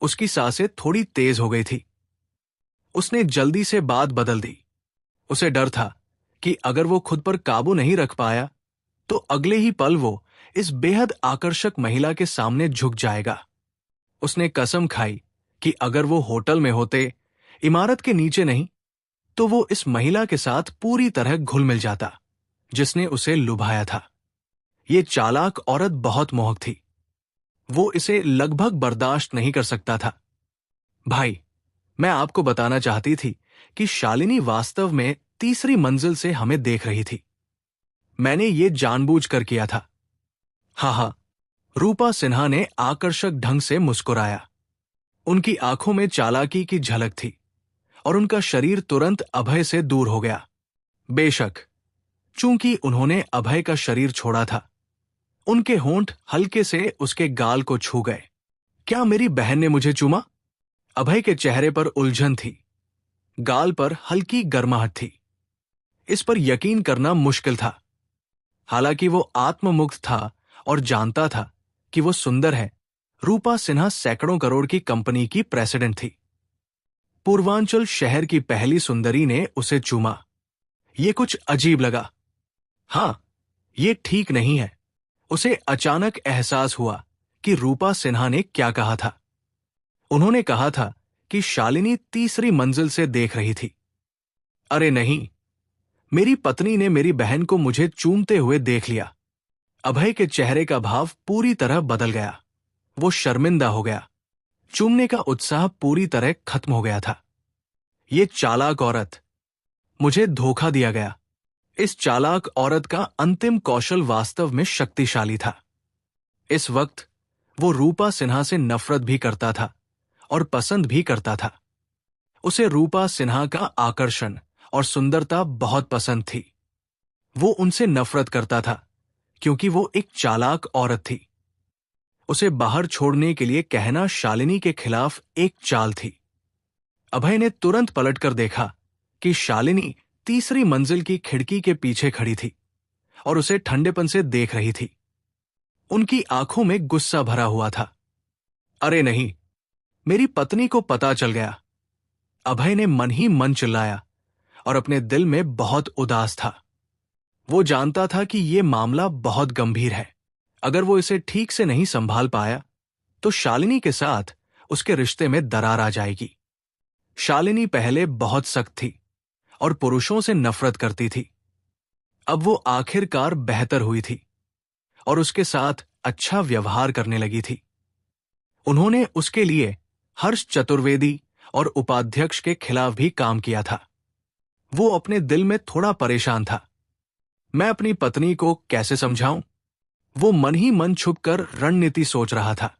उसकी सांसें थोड़ी तेज हो गई थी। उसने जल्दी से बात बदल दी। उसे डर था कि अगर वो खुद पर काबू नहीं रख पाया तो अगले ही पल वो इस बेहद आकर्षक महिला के सामने झुक जाएगा। उसने कसम खाई कि अगर वो होटल में होते, इमारत के नीचे नहीं, तो वो इस महिला के साथ पूरी तरह घुल मिल जाता जिसने उसे लुभाया था। ये चालाक औरत बहुत मोहक थी। वो इसे लगभग बर्दाश्त नहीं कर सकता था। भाई, मैं आपको बताना चाहती थी कि शालिनी वास्तव में तीसरी मंजिल से हमें देख रही थी। मैंने ये जानबूझकर किया था। हाँ, रूपा सिन्हा ने आकर्षक ढंग से मुस्कुराया। उनकी आंखों में चालाकी की झलक थी और उनका शरीर तुरंत अभय से दूर हो गया। बेशक, चूंकि उन्होंने अभय का शरीर छोड़ा था, उनके होंठ हल्के से उसके गाल को छू गए। क्या मेरी बहन ने मुझे चूमा? अभय के चेहरे पर उलझन थी। गाल पर हल्की गर्माहट थी। इस पर यकीन करना मुश्किल था। हालांकि वो आत्ममुक्त था और जानता था कि वो सुंदर है। रूपा सिन्हा सैकड़ों करोड़ की कंपनी की प्रेसिडेंट थी। पूर्वांचल शहर की पहली सुंदरी ने उसे चूमा। ये कुछ अजीब लगा। हाँ, ये ठीक नहीं है। उसे अचानक एहसास हुआ कि रूपा सिन्हा ने क्या कहा था। उन्होंने कहा था कि शालिनी तीसरी मंजिल से देख रही थी। अरे नहीं, मेरी पत्नी ने मेरी बहन को मुझे चूमते हुए देख लिया। अभय के चेहरे का भाव पूरी तरह बदल गया। वो शर्मिंदा हो गया। चूमने का उत्साह पूरी तरह खत्म हो गया था। ये चालाक औरत, मुझे धोखा दिया गया। इस चालाक औरत का अंतिम कौशल वास्तव में शक्तिशाली था। इस वक्त वो रूपा सिन्हा से नफरत भी करता था और पसंद भी करता था। उसे रूपा सिन्हा का आकर्षण और सुंदरता बहुत पसंद थी। वो उनसे नफरत करता था क्योंकि वो एक चालाक औरत थी। उसे बाहर छोड़ने के लिए कहना शालिनी के खिलाफ एक चाल थी। अभय ने तुरंत पलटकर देखा कि शालिनी तीसरी मंजिल की खिड़की के पीछे खड़ी थी और उसे ठंडेपन से देख रही थी। उनकी आंखों में गुस्सा भरा हुआ था। अरे नहीं, मेरी पत्नी को पता चल गया। अभय ने मन ही मन चिल्लाया और अपने दिल में बहुत उदास था। वो जानता था कि यह मामला बहुत गंभीर है। अगर वो इसे ठीक से नहीं संभाल पाया तो शालिनी के साथ उसके रिश्ते में दरार आ जाएगी। शालिनी पहले बहुत सख्त थी और पुरुषों से नफरत करती थी। अब वो आखिरकार बेहतर हुई थी और उसके साथ अच्छा व्यवहार करने लगी थी। उन्होंने उसके लिए हर्ष चतुर्वेदी और उपाध्यक्ष के खिलाफ भी काम किया था। वो अपने दिल में थोड़ा परेशान था। मैं अपनी पत्नी को कैसे समझाऊं? वो मन ही मन छुपकर रणनीति सोच रहा था।